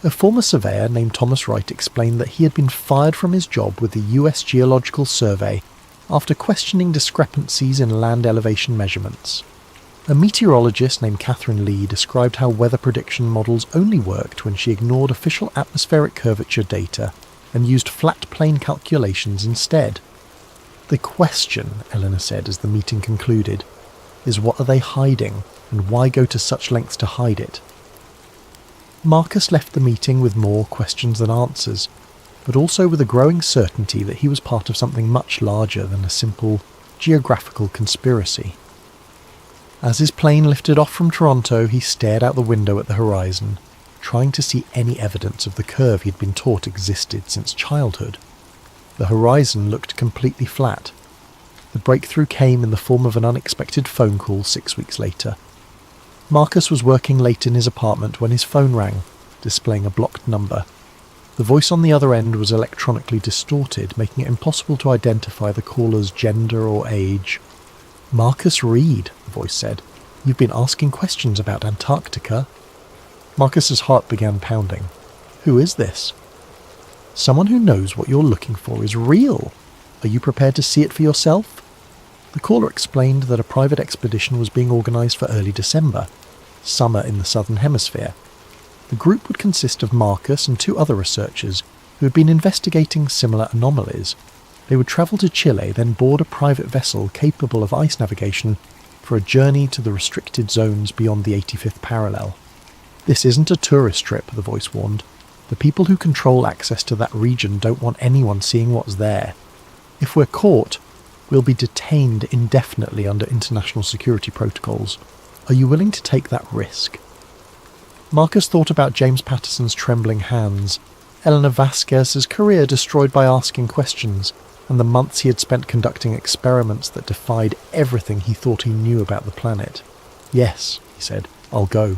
A former surveyor named Thomas Wright explained that he had been fired from his job with the US Geological Survey after questioning discrepancies in land elevation measurements. A meteorologist named Catherine Lee described how weather prediction models only worked when she ignored official atmospheric curvature data and used flat plane calculations instead. The question, Eleanor said as the meeting concluded, is what are they hiding and why go to such lengths to hide it? Marcus left the meeting with more questions than answers, but also with a growing certainty that he was part of something much larger than a simple geographical conspiracy. As his plane lifted off from Toronto, he stared out the window at the horizon, trying to see any evidence of the curve he'd been taught existed since childhood. The horizon looked completely flat. The breakthrough came in the form of an unexpected phone call 6 weeks later. Marcus was working late in his apartment when his phone rang, displaying a blocked number. The voice on the other end was electronically distorted, making it impossible to identify the caller's gender or age. "Marcus Reed," the voice said. "You've been asking questions about Antarctica." Marcus's heart began pounding. "Who is this?" "Someone who knows what you're looking for is real. Are you prepared to see it for yourself?" The caller explained that a private expedition was being organised for early December, summer in the southern hemisphere. The group would consist of Marcus and 2 other researchers who had been investigating similar anomalies. They would travel to Chile, then board a private vessel capable of ice navigation for a journey to the restricted zones beyond the 85th parallel. "This isn't a tourist trip," the voice warned. "The people who control access to that region don't want anyone seeing what's there. If we're caught, we'll be detained indefinitely under international security protocols. Are you willing to take that risk?" Marcus thought about James Patterson's trembling hands, Elena Vasquez's career destroyed by asking questions, and the months he had spent conducting experiments that defied everything he thought he knew about the planet. "Yes," he said, "I'll go."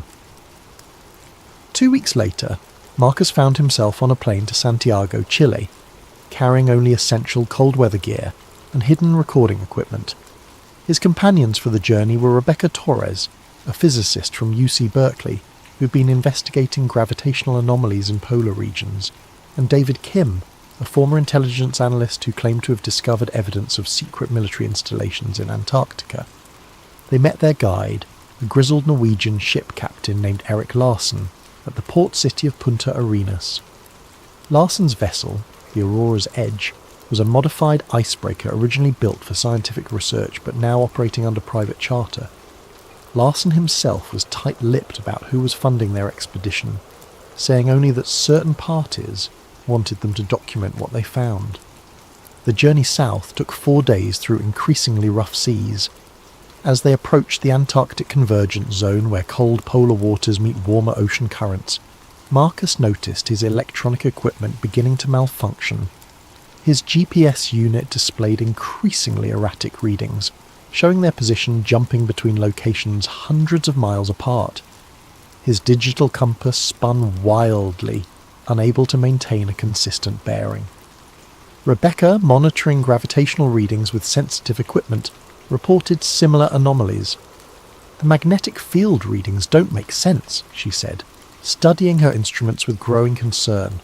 2 weeks later, Marcus found himself on a plane to Santiago, Chile, carrying only essential cold weather gear and hidden recording equipment. His companions for the journey were Rebecca Torres, a physicist from UC Berkeley who'd been investigating gravitational anomalies in polar regions, and David Kim, a former intelligence analyst who claimed to have discovered evidence of secret military installations in Antarctica. They met their guide, a grizzled Norwegian ship captain named Eric Larsen, at the port city of Punta Arenas. Larsen's vessel, the Aurora's Edge, was a modified icebreaker originally built for scientific research but now operating under private charter. Larsen himself was tight-lipped about who was funding their expedition, saying only that certain parties wanted them to document what they found. The journey south took 4 days through increasingly rough seas. As they approached the Antarctic convergence zone where cold polar waters meet warmer ocean currents, Marcus noticed his electronic equipment beginning to malfunction. His GPS unit displayed increasingly erratic readings, showing their position jumping between locations hundreds of miles apart. His digital compass spun wildly, unable to maintain a consistent bearing. Rebecca, monitoring gravitational readings with sensitive equipment, reported similar anomalies. "The magnetic field readings don't make sense," she said, studying her instruments with growing concern.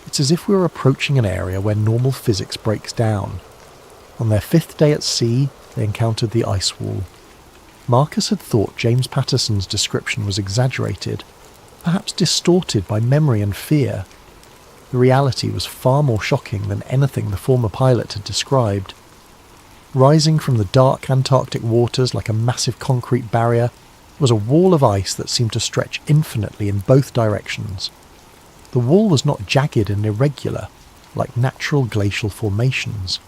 "It's as if we were approaching an area where normal physics breaks down." On their 5th day at sea, they encountered the ice wall. Marcus had thought James Patterson's description was exaggerated, perhaps distorted by memory and fear. The reality was far more shocking than anything the former pilot had described. Rising from the dark Antarctic waters like a massive concrete barrier was a wall of ice that seemed to stretch infinitely in both directions. The wall was not jagged and irregular, like natural glacial formations.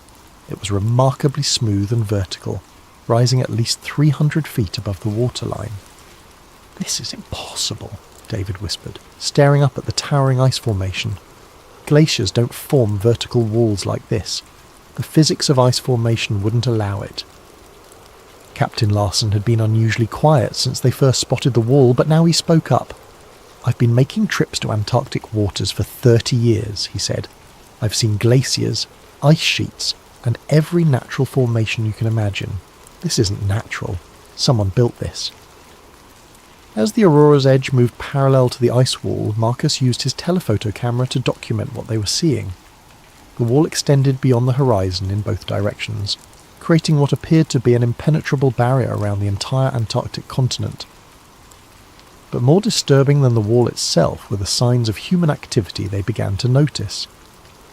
It was remarkably smooth and vertical, rising at least 300 feet above the waterline. "This is impossible," David whispered, staring up at the towering ice formation. "Glaciers don't form vertical walls like this. The physics of ice formation wouldn't allow it." Captain Larsen had been unusually quiet since they first spotted the wall, but now he spoke up. "I've been making trips to Antarctic waters for 30 years, he said. "I've seen glaciers, ice sheets, and every natural formation you can imagine. This isn't natural. Someone built this." As the Aurora's Edge moved parallel to the ice wall, Marcus used his telephoto camera to document what they were seeing. The wall extended beyond the horizon in both directions, creating what appeared to be an impenetrable barrier around the entire Antarctic continent. But more disturbing than the wall itself were the signs of human activity they began to notice.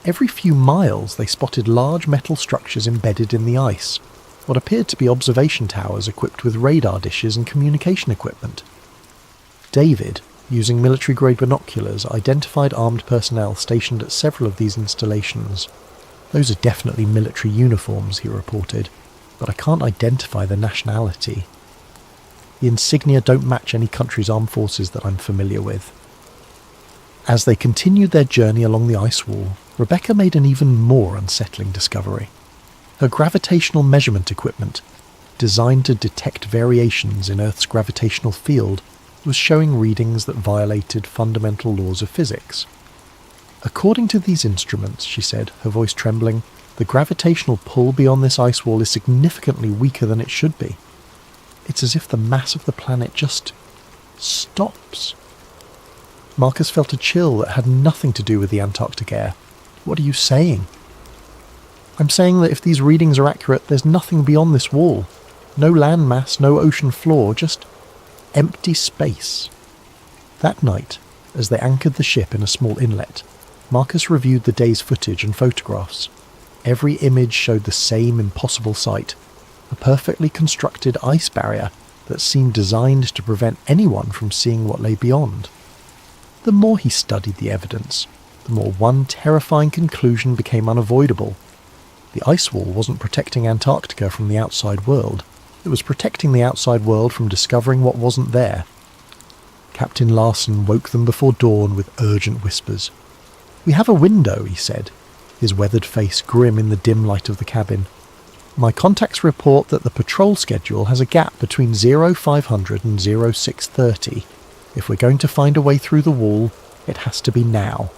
Every few miles they spotted large metal structures embedded in the ice, what appeared to be observation towers equipped with radar dishes and communication equipment. David, using military-grade binoculars, identified armed personnel stationed at several of these installations. "Those are definitely military uniforms," he reported, "but I can't identify the nationality. The insignia don't match any country's armed forces that I'm familiar with." As they continued their journey along the ice wall, Rebecca made an even more unsettling discovery. Her gravitational measurement equipment, designed to detect variations in Earth's gravitational field, was showing readings that violated fundamental laws of physics. "According to these instruments," she said, her voice trembling, "the gravitational pull beyond this ice wall is significantly weaker than it should be. It's as if the mass of the planet just stops." Marcus felt a chill that had nothing to do with the Antarctic air. "What are you saying?" I'm saying that if these readings are accurate, there's nothing beyond this wall. No landmass, no ocean floor, just empty space. That night, as they anchored the ship in a small inlet, Marcus reviewed the day's footage and photographs. Every image showed the same impossible sight, a perfectly constructed ice barrier that seemed designed to prevent anyone from seeing what lay beyond. The more he studied the evidence, the more one terrifying conclusion became unavoidable. The ice wall wasn't protecting Antarctica from the outside world. It was protecting the outside world from discovering what wasn't there. Captain Larson woke them before dawn with urgent whispers. "We have a window," he said, his weathered face grim in the dim light of the cabin. "My contacts report that the patrol schedule has a gap between 0500 and 0630. If we're going to find a way through the wall, it has to be now."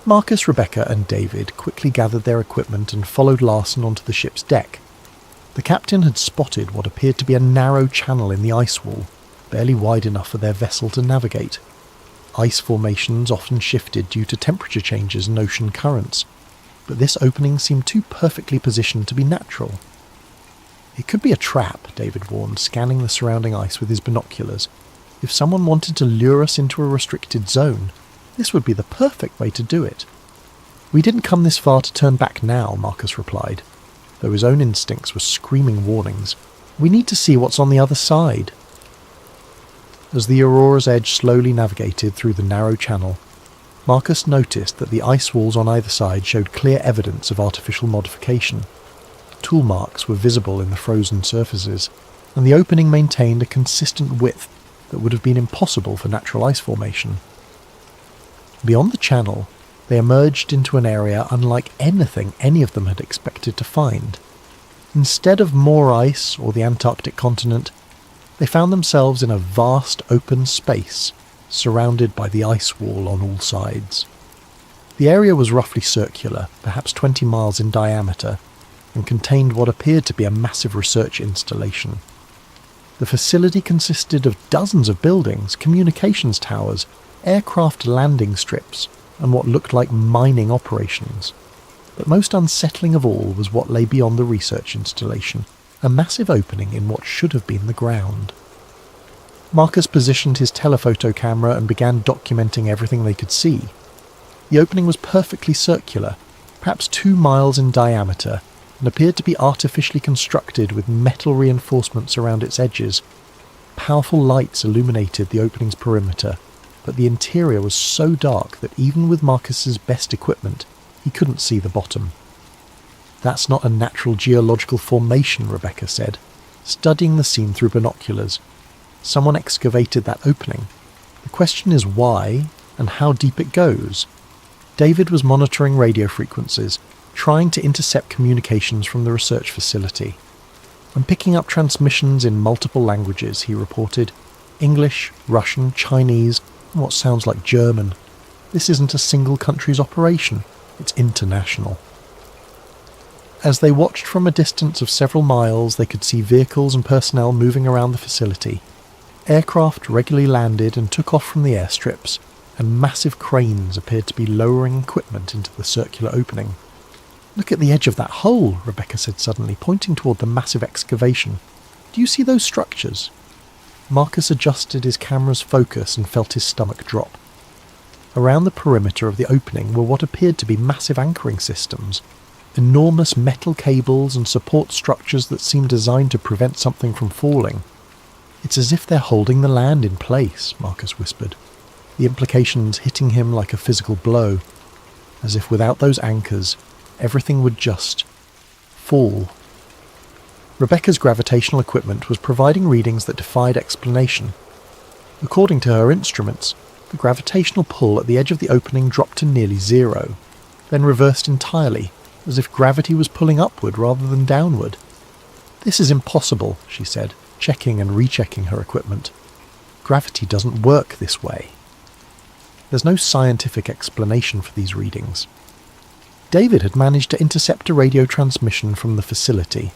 Marcus, Rebecca and David quickly gathered their equipment and followed Larson onto the ship's deck. The captain had spotted what appeared to be a narrow channel in the ice wall, barely wide enough for their vessel to navigate. Ice formations often shifted due to temperature changes and ocean currents, but this opening seemed too perfectly positioned to be natural. "It could be a trap," David warned, scanning the surrounding ice with his binoculars. "If someone wanted to lure us into a restricted zone, this would be the perfect way to do it." "We didn't come this far to turn back now," Marcus replied, though his own instincts were screaming warnings. "We need to see what's on the other side." As the Aurora's edge slowly navigated through the narrow channel, Marcus noticed that the ice walls on either side showed clear evidence of artificial modification. Tool marks were visible in the frozen surfaces, and the opening maintained a consistent width that would have been impossible for natural ice formation. Beyond the channel, they emerged into an area unlike anything any of them had expected to find. Instead of more ice or the Antarctic continent, they found themselves in a vast open space, surrounded by the ice wall on all sides. The area was roughly circular, perhaps 20 miles in diameter, and contained what appeared to be a massive research installation. The facility consisted of dozens of buildings, communications towers, aircraft landing strips, and what looked like mining operations. But most unsettling of all was what lay beyond the research installation, a massive opening in what should have been the ground. Marcus positioned his telephoto camera and began documenting everything they could see. The opening was perfectly circular, perhaps 2 miles in diameter, and appeared to be artificially constructed with metal reinforcements around its edges. Powerful lights illuminated the opening's perimeter, but the interior was so dark that even with Marcus's best equipment, he couldn't see the bottom. "That's not a natural geological formation," Rebecca said, studying the scene through binoculars. "Someone excavated that opening. The question is why and how deep it goes." David was monitoring radio frequencies, trying to intercept communications from the research facility. "I'm picking up transmissions in multiple languages," he reported. "English, Russian, Chinese, and what sounds like German. This isn't a single country's operation. It's international." As they watched from a distance of several miles, they could see vehicles and personnel moving around the facility. Aircraft regularly landed and took off from the airstrips, and massive cranes appeared to be lowering equipment into the circular opening. "Look at the edge of that hole," Rebecca said suddenly, pointing toward the massive excavation. "Do you see those structures?" Marcus adjusted his camera's focus and felt his stomach drop. Around the perimeter of the opening were what appeared to be massive anchoring systems, enormous metal cables and support structures that seemed designed to prevent something from falling. "It's as if they're holding the land in place," Marcus whispered, the implications hitting him like a physical blow, as if without those anchors, everything would just fall. Rebecca's gravitational equipment was providing readings that defied explanation. According to her instruments, the gravitational pull at the edge of the opening dropped to nearly zero, then reversed entirely, as if gravity was pulling upward rather than downward. "This is impossible," she said, checking and rechecking her equipment. "Gravity doesn't work this way." There's no scientific explanation for these readings. David had managed to intercept a radio transmission from the facility.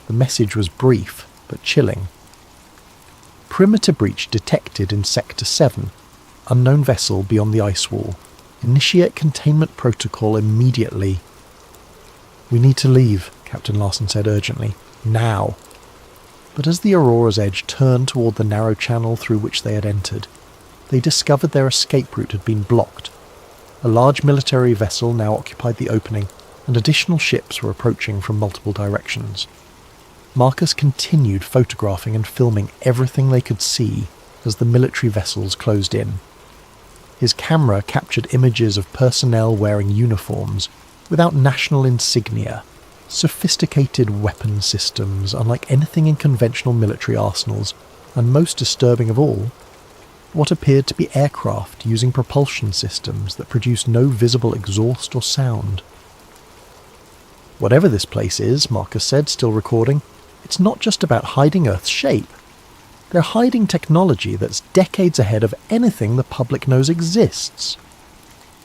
The message was brief, but chilling. "Perimeter breach detected in Sector 7. Unknown vessel beyond the ice wall. Initiate containment protocol immediately." "We need to leave," Captain Larson said urgently. "Now." But as the Aurora's edge turned toward the narrow channel through which they had entered, they discovered their escape route had been blocked. A large military vessel now occupied the opening, and additional ships were approaching from multiple directions. Marcus continued photographing and filming everything they could see as the military vessels closed in. His camera captured images of personnel wearing uniforms without national insignia, sophisticated weapon systems unlike anything in conventional military arsenals, and most disturbing of all, what appeared to be aircraft using propulsion systems that produced no visible exhaust or sound. "Whatever this place is," Marcus said, still recording, "it's not just about hiding Earth's shape. They're hiding technology that's decades ahead of anything the public knows exists."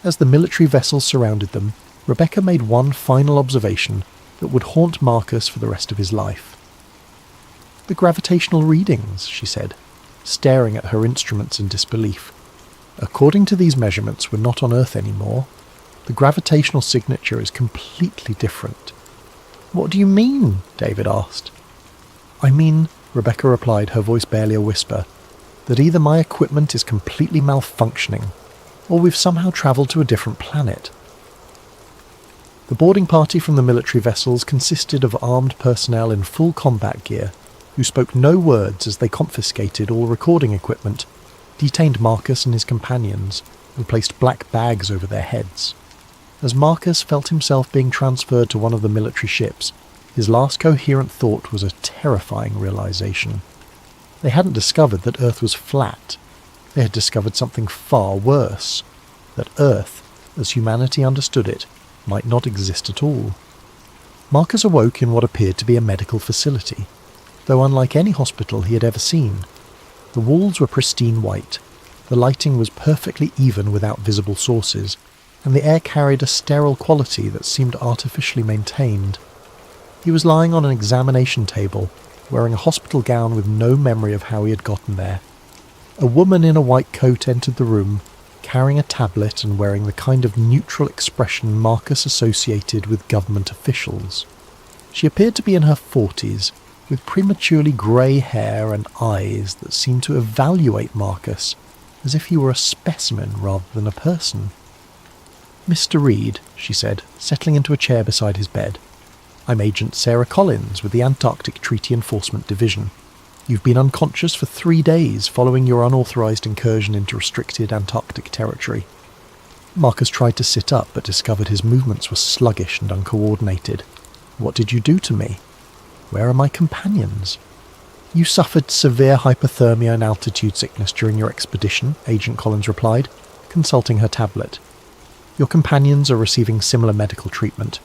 As the military vessels surrounded them, Rebecca made one final observation that would haunt Marcus for the rest of his life. "The gravitational readings," she said, staring at her instruments in disbelief. "According to these measurements, we're not on Earth anymore. The gravitational signature is completely different." "What do you mean?" David asked. "I mean," Rebecca replied, her voice barely a whisper, "that either my equipment is completely malfunctioning, or we've somehow travelled to a different planet." The boarding party from the military vessels consisted of armed personnel in full combat gear, who spoke no words as they confiscated all recording equipment, detained Marcus and his companions, and placed black bags over their heads. As Marcus felt himself being transferred to one of the military ships, his last coherent thought was a terrifying realization. They hadn't discovered that Earth was flat. They had discovered something far worse, that Earth, as humanity understood it, might not exist at all. Marcus awoke in what appeared to be a medical facility, though unlike any hospital he had ever seen. The walls were pristine white, the lighting was perfectly even without visible sources, and the air carried a sterile quality that seemed artificially maintained. He was lying on an examination table, wearing a hospital gown with no memory of how he had gotten there. A woman in a white coat entered the room, carrying a tablet and wearing the kind of neutral expression Marcus associated with government officials. She appeared to be in her 40s, with prematurely grey hair and eyes that seemed to evaluate Marcus as if he were a specimen rather than a person. "Mr. Reed," she said, settling into a chair beside his bed. "I'm Agent Sarah Collins with the Antarctic Treaty Enforcement Division. You've been unconscious for 3 days following your unauthorized incursion into restricted Antarctic territory." Marcus tried to sit up but discovered his movements were sluggish and uncoordinated. "What did you do to me? Where are my companions?" "You suffered severe hypothermia and altitude sickness during your expedition," Agent Collins replied, consulting her tablet. "Your companions are receiving similar medical treatment.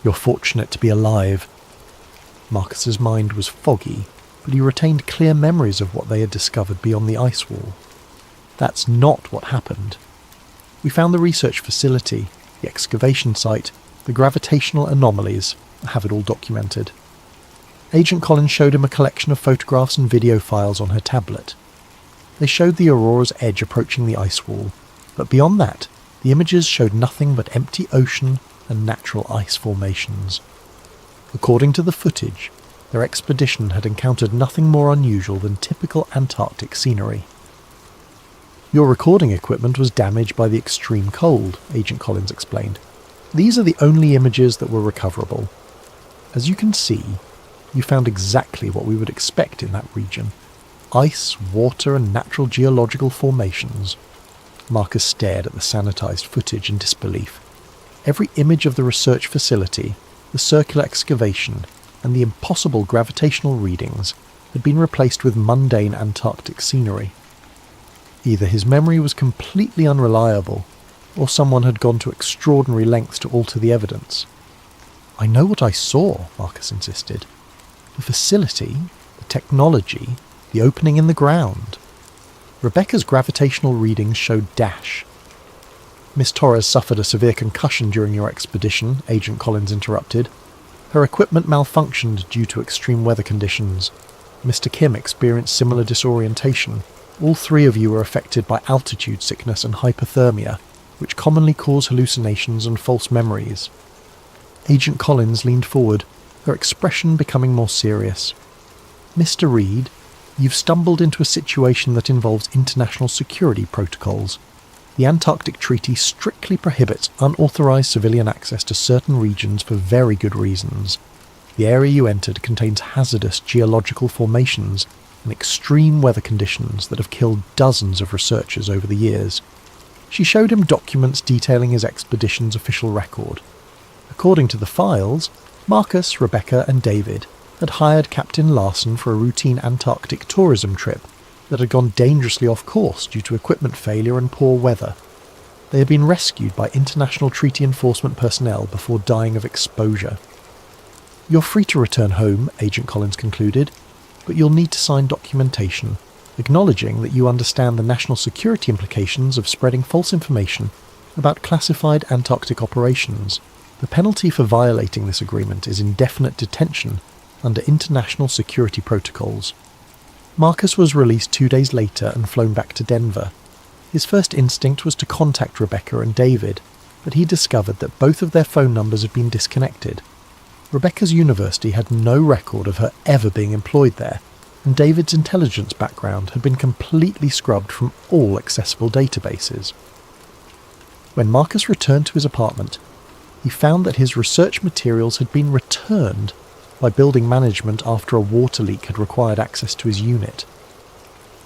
You're fortunate to be alive." Marcus's mind was foggy, but he retained clear memories of what they had discovered beyond the ice wall. "That's not what happened. We found the research facility, the excavation site, the gravitational anomalies. I have it all documented." Agent Collins showed him a collection of photographs and video files on her tablet. They showed the Aurora's edge approaching the ice wall, but beyond that, the images showed nothing but empty ocean and natural ice formations. According to the footage, their expedition had encountered nothing more unusual than typical Antarctic scenery. "Your recording equipment was damaged by the extreme cold," Agent Collins explained. "These are the only images that were recoverable. As you can see, you found exactly what we would expect in that region: ice, water, and natural geological formations." Marcus stared at the sanitized footage in disbelief. Every image of the research facility, the circular excavation, and the impossible gravitational readings had been replaced with mundane Antarctic scenery. Either his memory was completely unreliable, or someone had gone to extraordinary lengths to alter the evidence. "I know what I saw," Marcus insisted. "The facility, the technology, the opening in the ground. Rebecca's gravitational readings showed dash." "Miss Torres suffered a severe concussion during your expedition," Agent Collins interrupted. "Her equipment malfunctioned due to extreme weather conditions. Mr. Kim experienced similar disorientation. All 3 of you were affected by altitude sickness and hypothermia, which commonly cause hallucinations and false memories." Agent Collins leaned forward, her expression becoming more serious. "Mr. Reed, you've stumbled into a situation that involves international security protocols. The Antarctic Treaty strictly prohibits unauthorized civilian access to certain regions for very good reasons. The area you entered contains hazardous geological formations and extreme weather conditions that have killed dozens of researchers over the years." She showed him documents detailing his expedition's official record. According to the files, Marcus, Rebecca and David had hired Captain Larson for a routine Antarctic tourism trip that had gone dangerously off course due to equipment failure and poor weather. They had been rescued by international treaty enforcement personnel before dying of exposure. "You're free to return home," Agent Collins concluded, "but you'll need to sign documentation acknowledging that you understand the national security implications of spreading false information about classified Antarctic operations. The penalty for violating this agreement is indefinite detention under international security protocols." Marcus was released 2 days later and flown back to Denver. His first instinct was to contact Rebecca and David, but he discovered that both of their phone numbers had been disconnected. Rebecca's university had no record of her ever being employed there, and David's intelligence background had been completely scrubbed from all accessible databases. When Marcus returned to his apartment, he found that his research materials had been returned by building management after a water leak had required access to his unit.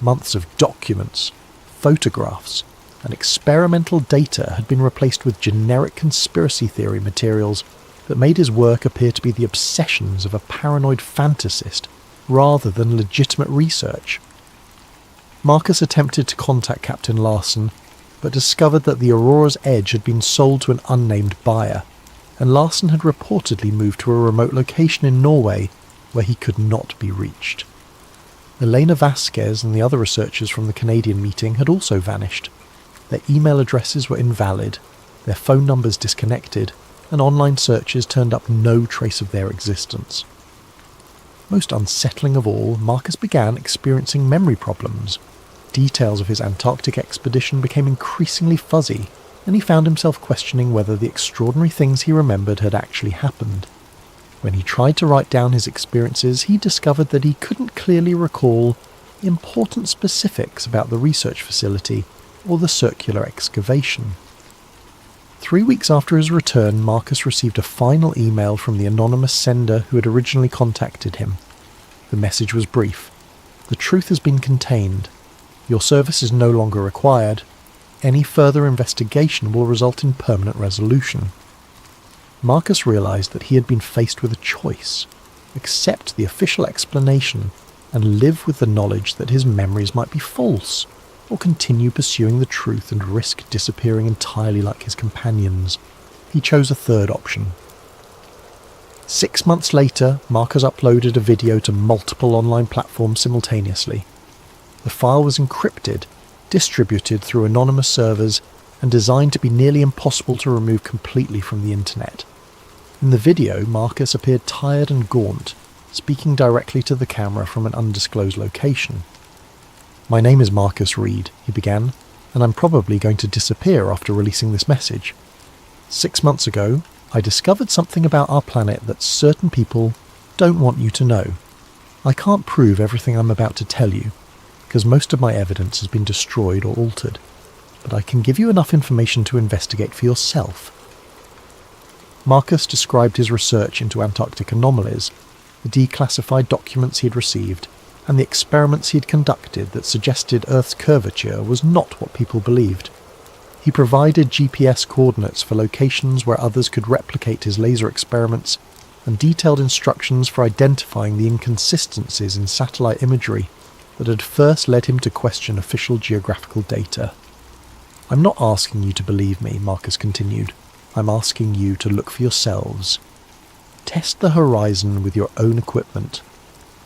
Months of documents, photographs, and experimental data had been replaced with generic conspiracy theory materials that made his work appear to be the obsessions of a paranoid fantasist rather than legitimate research. Marcus attempted to contact Captain Larson, but discovered that the Aurora's Edge had been sold to an unnamed buyer, and Larson had reportedly moved to a remote location in Norway where he could not be reached. Elena Vasquez and the other researchers from the Canadian meeting had also vanished. Their email addresses were invalid, their phone numbers disconnected, and online searches turned up no trace of their existence. Most unsettling of all, Marcus began experiencing memory problems. Details of his Antarctic expedition became increasingly fuzzy, and he found himself questioning whether the extraordinary things he remembered had actually happened. When he tried to write down his experiences, he discovered that he couldn't clearly recall important specifics about the research facility or the circular excavation. 3 weeks after his return, Marcus received a final email from the anonymous sender who had originally contacted him. The message was brief. "The truth has been contained. Your service is no longer required. Any further investigation will result in permanent resolution." Marcus realized that he had been faced with a choice: accept the official explanation and live with the knowledge that his memories might be false, or continue pursuing the truth and risk disappearing entirely like his companions. He chose a third option. 6 months later, Marcus uploaded a video to multiple online platforms simultaneously. The file was encrypted, distributed through anonymous servers, and designed to be nearly impossible to remove completely from the internet. In the video, Marcus appeared tired and gaunt, speaking directly to the camera from an undisclosed location. "My name is Marcus Reed," he began, "and I'm probably going to disappear after releasing this message. 6 months ago, I discovered something about our planet that certain people don't want you to know. I can't prove everything I'm about to tell you, because most of my evidence has been destroyed or altered, but I can give you enough information to investigate for yourself." Marcus described his research into Antarctic anomalies, the declassified documents he had received, and the experiments he had conducted that suggested Earth's curvature was not what people believed. He provided GPS coordinates for locations where others could replicate his laser experiments, and detailed instructions for identifying the inconsistencies in satellite imagery that had first led him to question official geographical data. "I'm not asking you to believe me," Marcus continued. "I'm asking you to look for yourselves. Test the horizon with your own equipment.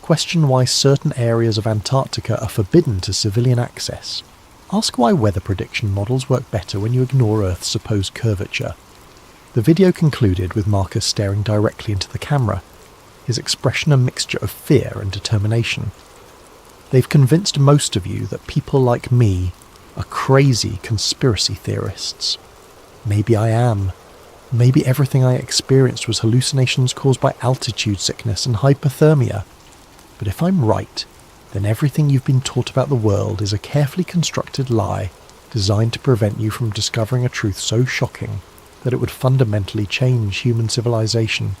Question why certain areas of Antarctica are forbidden to civilian access. Ask why weather prediction models work better when you ignore Earth's supposed curvature." The video concluded with Marcus staring directly into the camera, his expression a mixture of fear and determination. "They've convinced most of you that people like me are crazy conspiracy theorists. Maybe I am. Maybe everything I experienced was hallucinations caused by altitude sickness and hypothermia. But if I'm right, then everything you've been taught about the world is a carefully constructed lie designed to prevent you from discovering a truth so shocking that it would fundamentally change human civilization.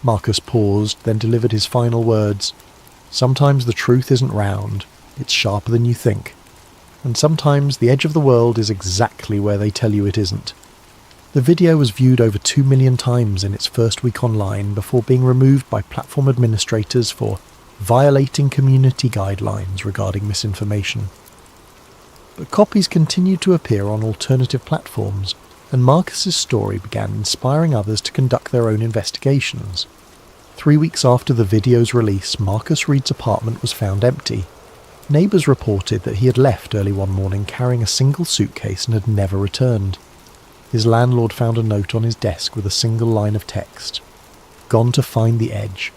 Marcus paused, then delivered his final words. Sometimes the truth isn't round, it's sharper than you think. And sometimes the edge of the world is exactly where they tell you it isn't. The video was viewed over 2 million times in its first week online before being removed by platform administrators for violating community guidelines regarding misinformation. But copies continued to appear on alternative platforms, and Marcus's story began inspiring others to conduct their own investigations. 3 weeks after the video's release, Marcus Reed's apartment was found empty. Neighbours reported that he had left early one morning carrying a single suitcase and had never returned. His landlord found a note on his desk with a single line of text. "Gone to find the edge.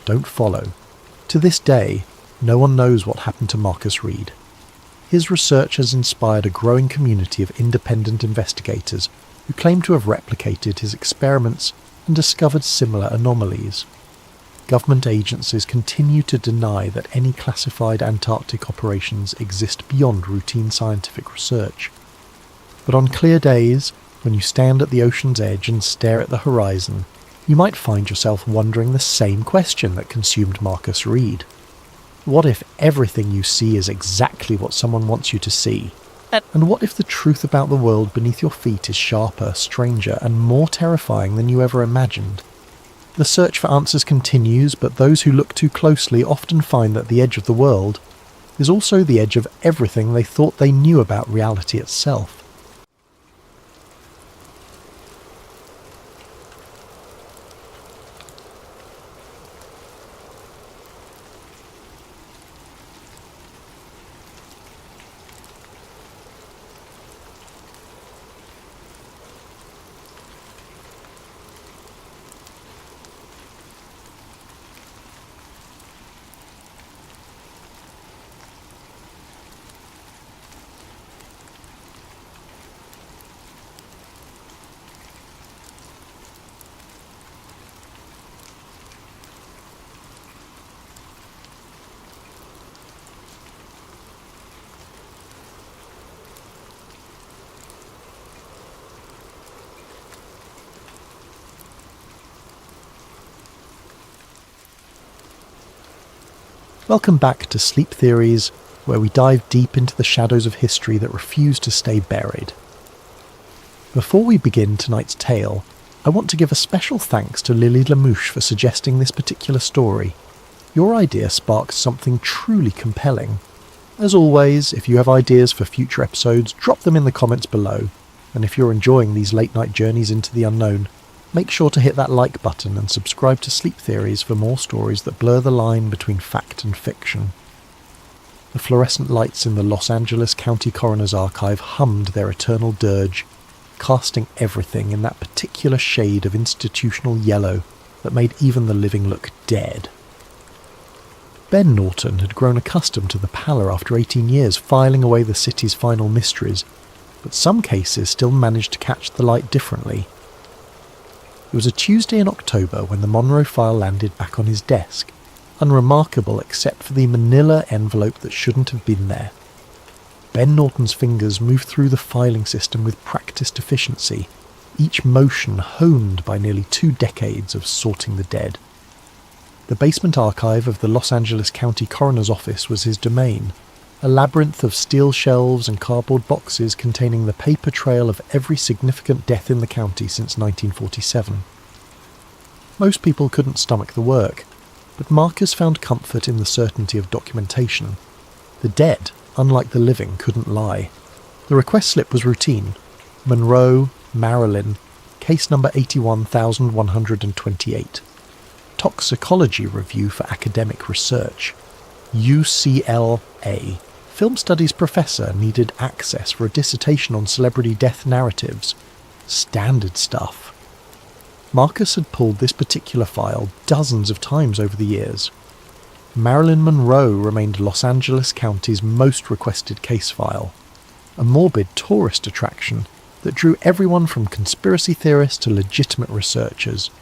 Don't follow." To this day, no one knows what happened to Marcus Reed. His research has inspired a growing community of independent investigators who claim to have replicated his experiments and discovered similar anomalies. Government agencies continue to deny that any classified Antarctic operations exist beyond routine scientific research. But on clear days, when you stand at the ocean's edge and stare at the horizon, you might find yourself wondering the same question that consumed Marcus Reed. What if everything you see is exactly what someone wants you to see? And what if the truth about the world beneath your feet is sharper, stranger, and more terrifying than you ever imagined? The search for answers continues, but those who look too closely often find that the edge of the world is also the edge of everything they thought they knew about reality itself. Welcome back to Sleep Theories, where we dive deep into the shadows of history that refuse to stay buried. Before we begin tonight's tale, I want to give a special thanks to Lily Lamouche for suggesting this particular story. Your idea sparked something truly compelling. As always, if you have ideas for future episodes, drop them in the comments below, and if you're enjoying these late-night journeys into the unknown, make sure to hit that like button and subscribe to Sleep Theories for more stories that blur the line between fact and fiction. The fluorescent lights in the Los Angeles County Coroner's Archive hummed their eternal dirge, casting everything in that particular shade of institutional yellow that made even the living look dead. Ben Norton had grown accustomed to the pallor after 18 years filing away the city's final mysteries, but some cases still managed to catch the light differently. It was a Tuesday in October when the Monroe file landed back on his desk, unremarkable except for the manila envelope that shouldn't have been there. Ben Norton's fingers moved through the filing system with practiced efficiency, each motion honed by nearly 2 decades of sorting the dead. The basement archive of the Los Angeles County Coroner's Office was his domain, a labyrinth of steel shelves and cardboard boxes containing the paper trail of every significant death in the county since 1947. Most people couldn't stomach the work, but Marcus found comfort in the certainty of documentation. The dead, unlike the living, couldn't lie. The request slip was routine. Monroe, Maryland, case number 81128. Toxicology review for academic research. UCLA. Film studies professor needed access for a dissertation on celebrity death narratives. Standard stuff. Marcus had pulled this particular file dozens of times over the years. Marilyn Monroe remained Los Angeles County's most requested case file. A morbid tourist attraction, that drew everyone from conspiracy theorists to legitimate researchers.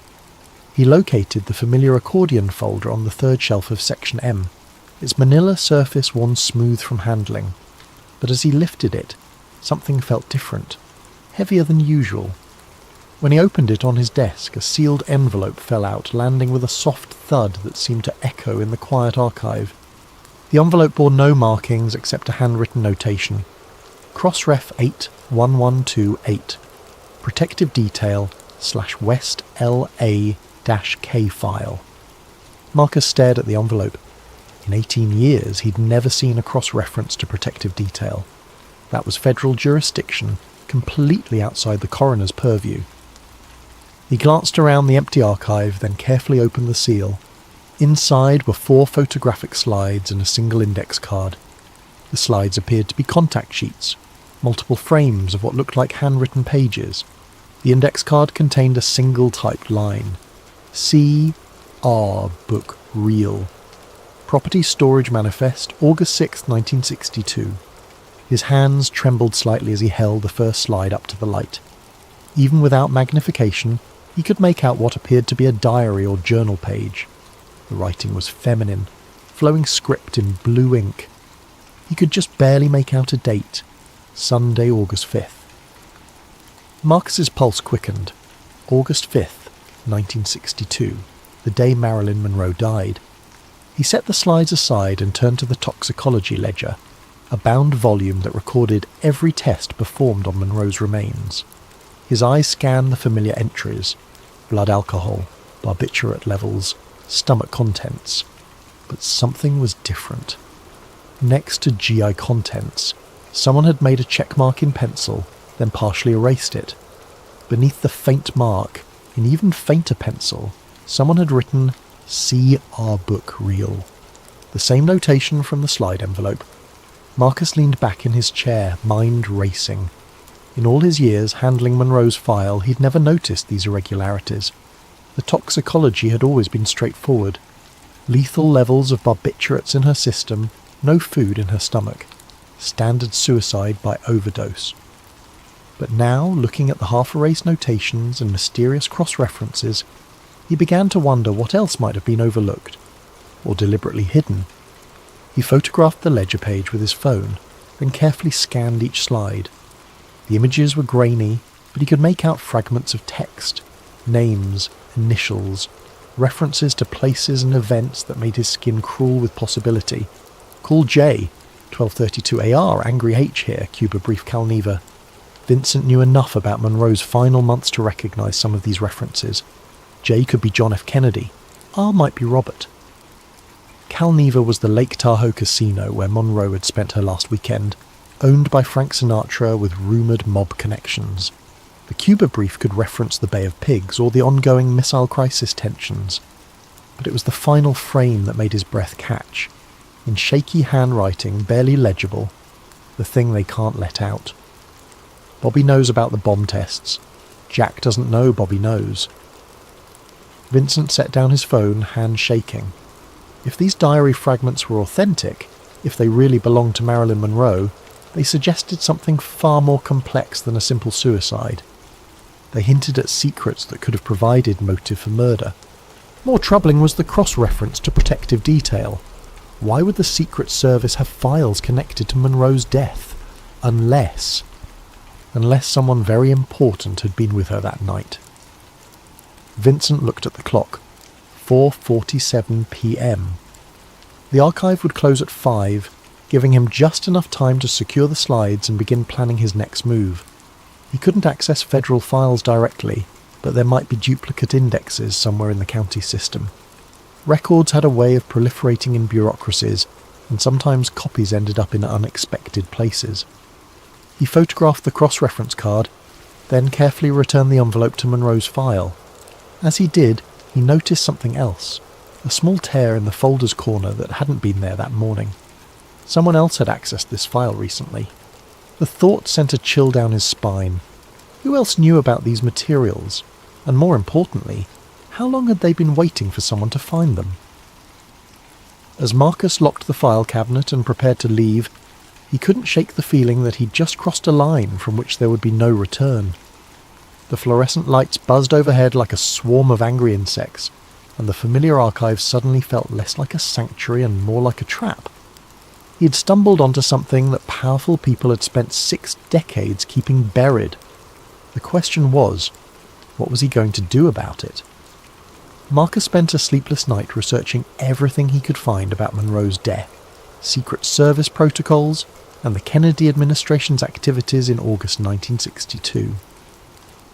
He located the familiar accordion folder on the third shelf of Section M, its manila surface worn smooth from handling. But as he lifted it, something felt different, heavier than usual. When he opened it on his desk, a sealed envelope fell out, landing with a soft thud that seemed to echo in the quiet archive. The envelope bore no markings except a handwritten notation. Crossref 81128. Protective detail /West LA-K file. Marcus stared at the envelope. In 18 years, he'd never seen a cross-reference to protective detail. That was federal jurisdiction, completely outside the coroner's purview. He glanced around the empty archive, then carefully opened the seal. Inside were 4 photographic slides and a single index card. The slides appeared to be contact sheets, multiple frames of what looked like handwritten pages. The index card contained a single typed line. C.R. Book Real. Property Storage Manifest, August 6, 1962. His hands trembled slightly as he held the first slide up to the light. Even without magnification, he could make out what appeared to be a diary or journal page. The writing was feminine, flowing script in blue ink. He could just barely make out a date, Sunday, August 5th. Marcus's pulse quickened. August 5th, 1962, the day Marilyn Monroe died. He set the slides aside and turned to the toxicology ledger, a bound volume that recorded every test performed on Monroe's remains. His eyes scanned the familiar entries: blood alcohol, barbiturate levels, stomach contents. But something was different. Next to GI contents, someone had made a check mark in pencil, then partially erased it. Beneath the faint mark, in even fainter pencil, someone had written C.R. Book Real. The same notation from the slide envelope. Marcus leaned back in his chair, mind racing. In all his years handling Monroe's file, he'd never noticed these irregularities. The toxicology had always been straightforward. Lethal levels of barbiturates in her system, no food in her stomach. Standard suicide by overdose. But now, looking at the half-erased notations and mysterious cross-references, he began to wonder what else might have been overlooked, or deliberately hidden. He photographed the ledger page with his phone, then carefully scanned each slide. The images were grainy, but he could make out fragments of text, names, initials, references to places and events that made his skin crawl with possibility. Call J, 1232 AR, Angry H here, Cuba Brief Calneva. Vincent knew enough about Monroe's final months to recognise some of these references. J could be John F. Kennedy. R might be Robert. Calneva was the Lake Tahoe casino where Monroe had spent her last weekend, owned by Frank Sinatra with rumoured mob connections. The Cuba Brief could reference the Bay of Pigs or the ongoing missile crisis tensions. But it was the final frame that made his breath catch. In shaky handwriting, barely legible, the thing they can't let out. Bobby knows about the bomb tests. Jack doesn't know Bobby knows. Vincent set down his phone, hand shaking. If these diary fragments were authentic, if they really belonged to Marilyn Monroe, they suggested something far more complex than a simple suicide. They hinted at secrets that could have provided motive for murder. More troubling was the cross-reference to protective detail. Why would the Secret Service have files connected to Monroe's death? Unless someone very important had been with her that night. Vincent looked at the clock. 4:47 p.m. The archive would close at 5, giving him just enough time to secure the slides and begin planning his next move. He couldn't access federal files directly, but there might be duplicate indexes somewhere in the county system. Records had a way of proliferating in bureaucracies, and sometimes copies ended up in unexpected places. He photographed the cross-reference card, then carefully returned the envelope to Monroe's file. As he did, he noticed something else, a small tear in the folder's corner that hadn't been there that morning. Someone else had accessed this file recently. The thought sent a chill down his spine. Who else knew about these materials? And more importantly, how long had they been waiting for someone to find them? As Marcus locked the file cabinet and prepared to leave, He couldn't shake the feeling that he'd just crossed a line from which there would be no return. The fluorescent lights buzzed overhead like a swarm of angry insects, and the familiar archive suddenly felt less like a sanctuary and more like a trap. He had stumbled onto something that powerful people had spent 6 decades keeping buried. The question was, what was he going to do about it? Marcus spent a sleepless night researching everything he could find about Monroe's death, Secret Service protocols, and the Kennedy administration's activities in August 1962.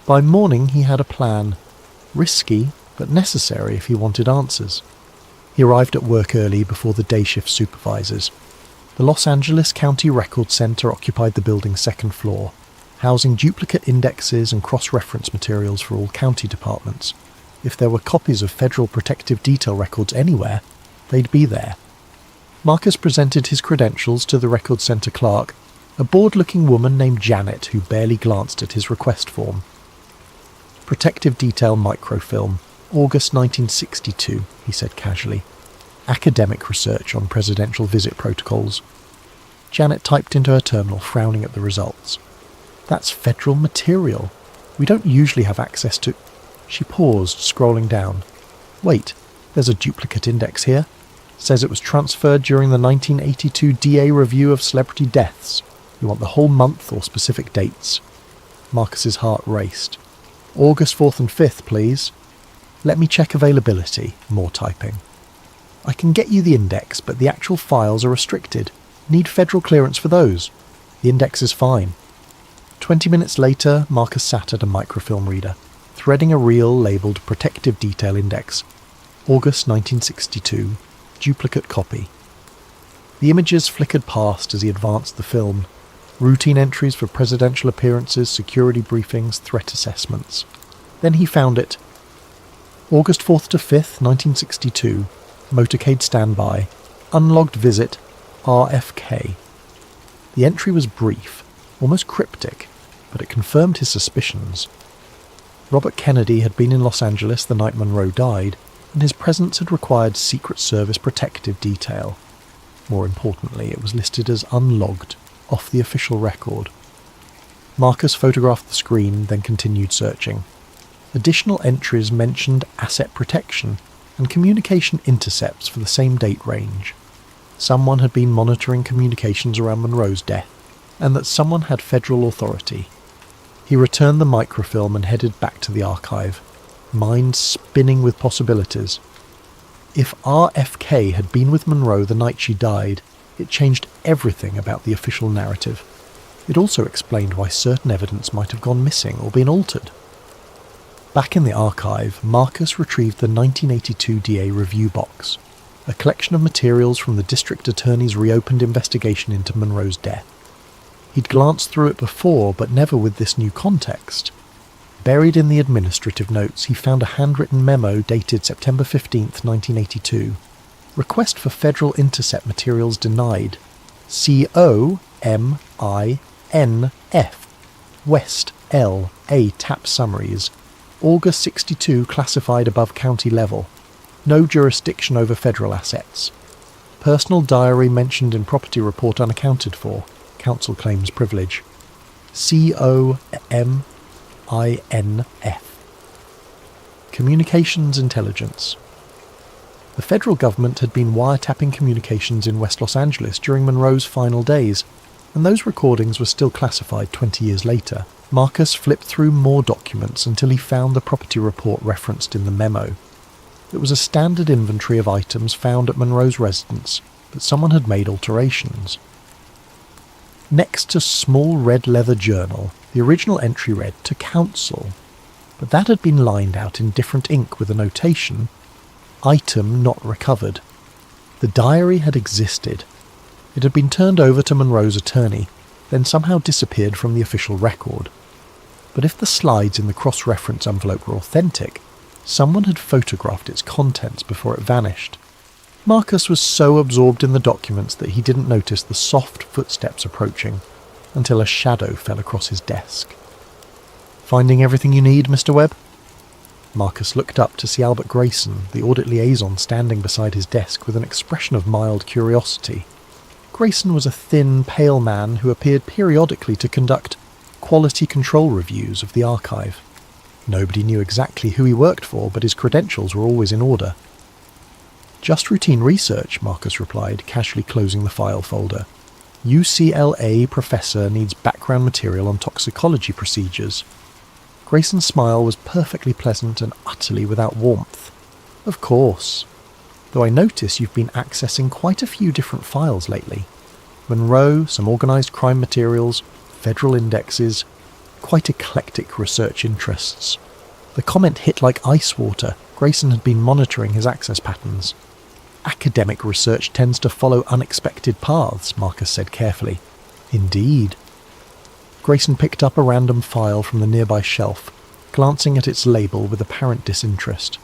By morning he had a plan, risky but necessary if he wanted answers. He arrived at work early before the day shift supervisors. The Los Angeles County Record Center occupied the building's second floor, housing duplicate indexes and cross-reference materials for all county departments. If there were copies of federal protective detail records anywhere, they'd be there. Marcus presented his credentials to the Record Center clerk, a bored-looking woman named Janet who barely glanced at his request form. Protective detail microfilm, August 1962, he said casually. Academic research on presidential visit protocols. Janet typed into her terminal, frowning at the results. That's federal material. We don't usually have access to... She paused, scrolling down. Wait, there's a duplicate index here. Says it was transferred during the 1982 DA review of celebrity deaths. You want the whole month or specific dates? Marcus's heart raced. August 4th and 5th, please. Let me check availability. More typing. I can get you the index, but the actual files are restricted. Need federal clearance for those. The index is fine. 20 minutes later, Marcus sat at a microfilm reader, threading a reel labelled Protective Detail Index. August 1962. Duplicate copy. The images flickered past as he advanced the film. Routine entries for presidential appearances, security briefings, threat assessments. Then he found it. August 4th to 5th, 1962. Motorcade standby. Unlogged visit. RFK. The entry was brief, almost cryptic, but it confirmed his suspicions. Robert Kennedy had been in Los Angeles the night Monroe died, and his presence had required Secret Service protective detail. More importantly, it was listed as unlogged, off the official record. Marcus photographed the screen, then continued searching. Additional entries mentioned asset protection and communication intercepts for the same date range. Someone had been monitoring communications around Monroe's death, and that someone had federal authority. He returned the microfilm and headed back to the archive, mind spinning with possibilities. If RFK had been with Monroe the night she died, it changed everything about the official narrative. It also explained why certain evidence might have gone missing or been altered. Back in the archive, Marcus retrieved the 1982 DA review box, a collection of materials from the district attorney's reopened investigation into Monroe's death. He'd glanced through it before, but never with this new context. Buried in the administrative notes, he found a handwritten memo dated September 15th, 1982. Request for federal intercept materials denied. COMINF. West L. A. Tap summaries. August 62 classified above county level. No jurisdiction over federal assets. Personal diary mentioned in property report unaccounted for. Council claims privilege. COMINF. Communications intelligence. The federal government had been wiretapping communications in West Los Angeles during Monroe's final days, and those recordings were still classified 20 years later. Marcus flipped through more documents until he found the property report referenced in the memo. It was a standard inventory of items found at Monroe's residence, but someone had made alterations. Next to small red leather journal, the original entry read, "To Council," but that had been lined out in different ink with a notation, "Item not recovered." The diary had existed. It had been turned over to Monroe's attorney, then somehow disappeared from the official record. But if the slides in the cross-reference envelope were authentic, someone had photographed its contents before it vanished. Marcus was so absorbed in the documents that he didn't notice the soft footsteps approaching, until a shadow fell across his desk. "Finding everything you need, Mr. Webb?" Marcus looked up to see Albert Grayson, the audit liaison, standing beside his desk with an expression of mild curiosity. Grayson was a thin, pale man who appeared periodically to conduct quality control reviews of the archive. Nobody knew exactly who he worked for, but his credentials were always in order. "Just routine research," Marcus replied, casually closing the file folder. "UCLA professor needs background material on toxicology procedures." Grayson's smile was perfectly pleasant and utterly without warmth. "Of course. Though I notice you've been accessing quite a few different files lately. Monroe, some organised crime materials, federal indexes, quite eclectic research interests." The comment hit like ice water. Grayson had been monitoring his access patterns. "Academic research tends to follow unexpected paths," Marcus said carefully. "Indeed." Grayson picked up a random file from the nearby shelf, glancing at its label with apparent disinterest.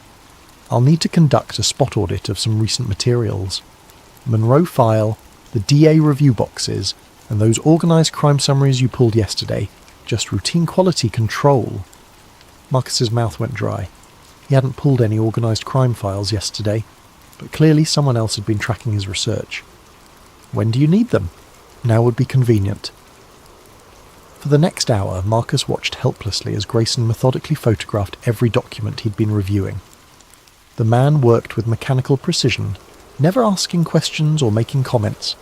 "I'll need to conduct a spot audit of some recent materials. Monroe file, the DA review boxes, and those organised crime summaries you pulled yesterday. Just routine quality control." Marcus's mouth went dry. He hadn't pulled any organised crime files yesterday, but clearly someone else had been tracking his research. "When do you need them?" "Now would be convenient." For the next hour, Marcus watched helplessly as Grayson methodically photographed every document he'd been reviewing. The man worked with mechanical precision, never asking questions or making comments,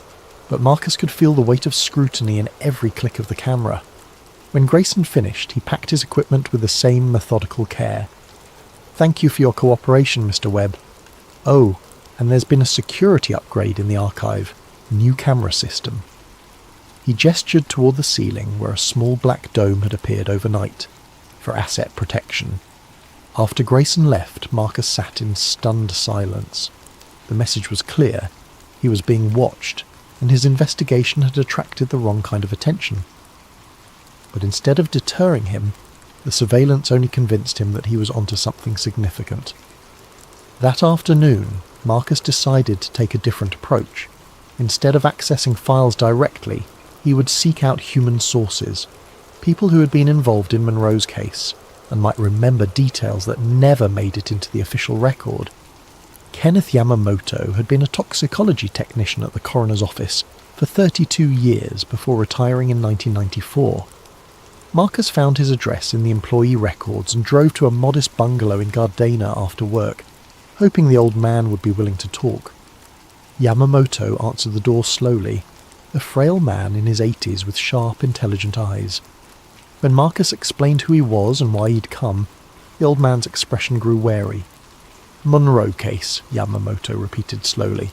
but Marcus could feel the weight of scrutiny in every click of the camera. When Grayson finished, he packed his equipment with the same methodical care. "Thank you for your cooperation, Mr. Webb. Oh, and there's been a security upgrade in the archive. New camera system." He gestured toward the ceiling where a small black dome had appeared overnight, for asset protection. After Grayson left, Marcus sat in stunned silence. The message was clear. He was being watched, and his investigation had attracted the wrong kind of attention. But instead of deterring him, the surveillance only convinced him that he was onto something significant. That afternoon, Marcus decided to take a different approach. Instead of accessing files directly, he would seek out human sources, people who had been involved in Monroe's case, and might remember details that never made it into the official record. Kenneth Yamamoto had been a toxicology technician at the coroner's office for 32 years before retiring in 1994. Marcus found his address in the employee records and drove to a modest bungalow in Gardena after work, hoping the old man would be willing to talk. Yamamoto answered the door slowly, a frail man in his 80s with sharp, intelligent eyes. When Marcus explained who he was and why he'd come, the old man's expression grew wary. "Monroe case," Yamamoto repeated slowly.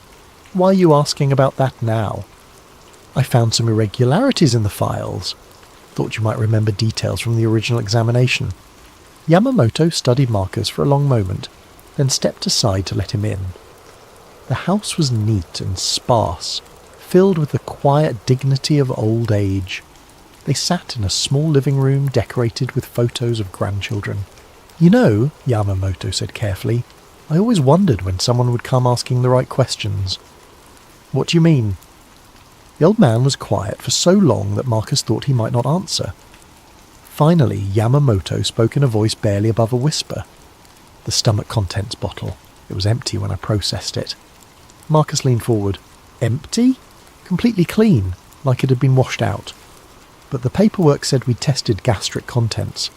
"Why are you asking about that now?" "I found some irregularities in the files. Thought you might remember details from the original examination." Yamamoto studied Marcus for a long moment, then stepped aside to let him in. The house was neat and sparse, filled with the quiet dignity of old age. They sat in a small living room decorated with photos of grandchildren. "You know," Yamamoto said carefully, "I always wondered when someone would come asking the right questions." "What do you mean?" The old man was quiet for so long that Marcus thought he might not answer. Finally, Yamamoto spoke in a voice barely above a whisper. "The stomach contents bottle. It was empty when I processed it." Marcus leaned forward. "Empty?" "Completely clean, like it had been washed out. But the paperwork said we'd tested gastric contents.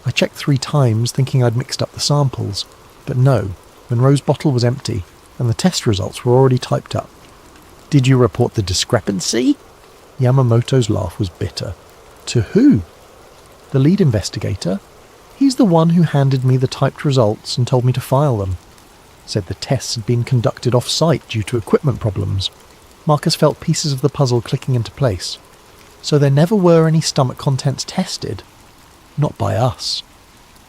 I checked 3 times, thinking I'd mixed up the samples. But no, Monroe's bottle was empty, and the test results were already typed up." "Did you report the discrepancy?" Yamamoto's laugh was bitter. "To who?" "The lead investigator. He's the one who handed me the typed results and told me to file them. Said the tests had been conducted off-site due to equipment problems." Marcus felt pieces of the puzzle clicking into place. "So there never were any stomach contents tested?" "Not by us.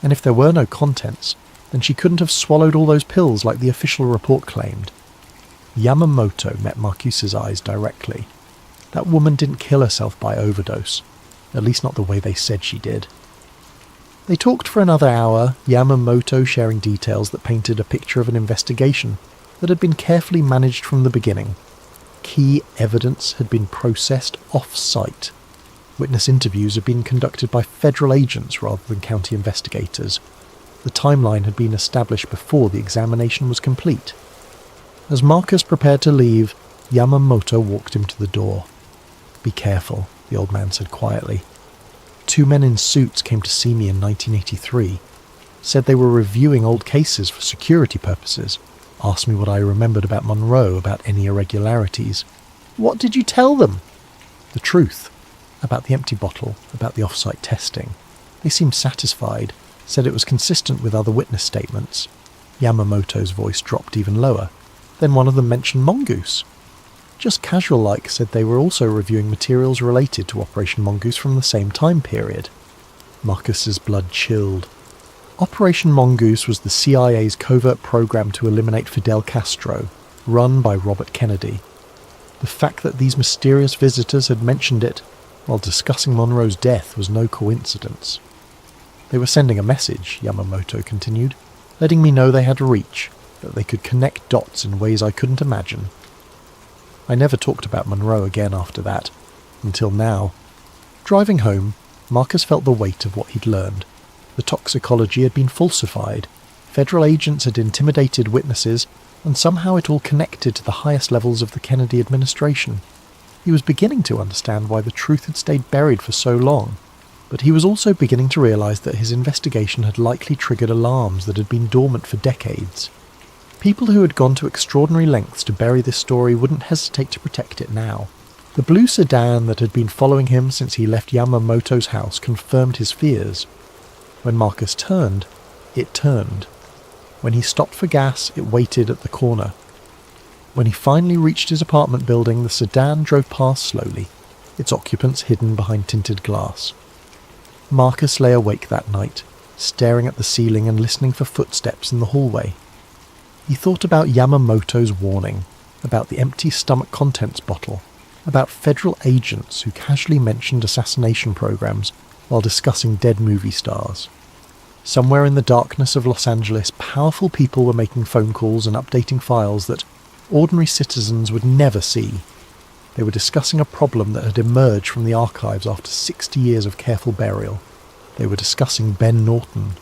And if there were no contents, then she couldn't have swallowed all those pills like the official report claimed." Yamamoto met Marcuse's eyes directly. That woman didn't kill herself by overdose, at least not the way they said she did. They talked for another hour, Yamamoto sharing details that painted a picture of an investigation that had been carefully managed from the beginning. Key evidence had been processed off-site. Witness interviews had been conducted by federal agents rather than county investigators. The timeline had been established before the examination was complete. As Marcus prepared to leave, Yamamoto walked him to the door. "Be careful," the old man said quietly. "Two men in suits came to see me in 1983. Said they were reviewing old cases for security purposes. Asked me what I remembered about Monroe, about any irregularities." "What did you tell them?" "The truth. About the empty bottle, about the off-site testing. They seemed satisfied, said it was consistent with other witness statements." Yamamoto's voice dropped even lower. "Then one of them mentioned Mongoose." "Just casual-like, said they were also reviewing materials related to Operation Mongoose from the same time period." Marcus's blood chilled. Operation Mongoose was the CIA's covert program to eliminate Fidel Castro, run by Robert Kennedy. The fact that these mysterious visitors had mentioned it while discussing Monroe's death was no coincidence. "They were sending a message," Yamamoto continued, "letting me know they had reach, that they could connect dots in ways I couldn't imagine." I never talked about Monroe again after that, until now. Driving home, Marcus felt the weight of what he'd learned. The toxicology had been falsified, federal agents had intimidated witnesses, and somehow it all connected to the highest levels of the Kennedy administration. He was beginning to understand why the truth had stayed buried for so long, but he was also beginning to realise that his investigation had likely triggered alarms that had been dormant for decades. People who had gone to extraordinary lengths to bury this story wouldn't hesitate to protect it now. The blue sedan that had been following him since he left Yamamoto's house confirmed his fears. When Marcus turned, it turned. When he stopped for gas, it waited at the corner. When he finally reached his apartment building, the sedan drove past slowly, its occupants hidden behind tinted glass. Marcus lay awake that night, staring at the ceiling and listening for footsteps in the hallway. He thought about Yamamoto's warning, about the empty stomach contents bottle, about federal agents who casually mentioned assassination programs while discussing dead movie stars. Somewhere in the darkness of Los Angeles, powerful people were making phone calls and updating files that ordinary citizens would never see. They were discussing a problem that had emerged from the archives after 60 years of careful burial. They were discussing Ben Norton.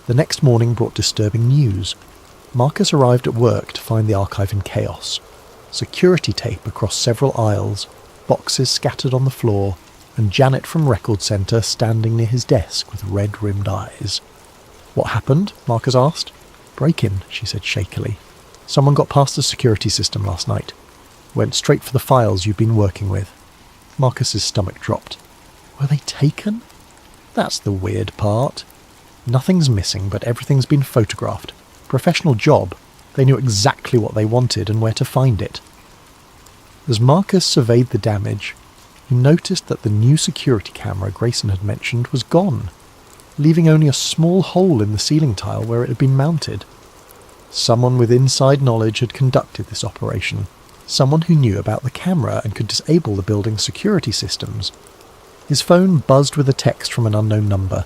The next morning brought disturbing news. Marcus arrived at work to find the archive in chaos. Security tape across several aisles, boxes scattered on the floor, and Janet from Record Centre standing near his desk with red-rimmed eyes. "What happened?" Marcus asked. "Break-in," she said shakily. "Someone got past the security system last night. Went straight for the files you've been working with." Marcus's stomach dropped. "Were they taken?" "That's the weird part. Nothing's missing, but everything's been photographed. Professional job. They knew exactly what they wanted and where to find it." As Marcus surveyed the damage, he noticed that the new security camera Grayson had mentioned was gone, leaving only a small hole in the ceiling tile where it had been mounted. Someone with inside knowledge had conducted this operation, someone who knew about the camera and could disable the building's security systems. His phone buzzed with a text from an unknown number.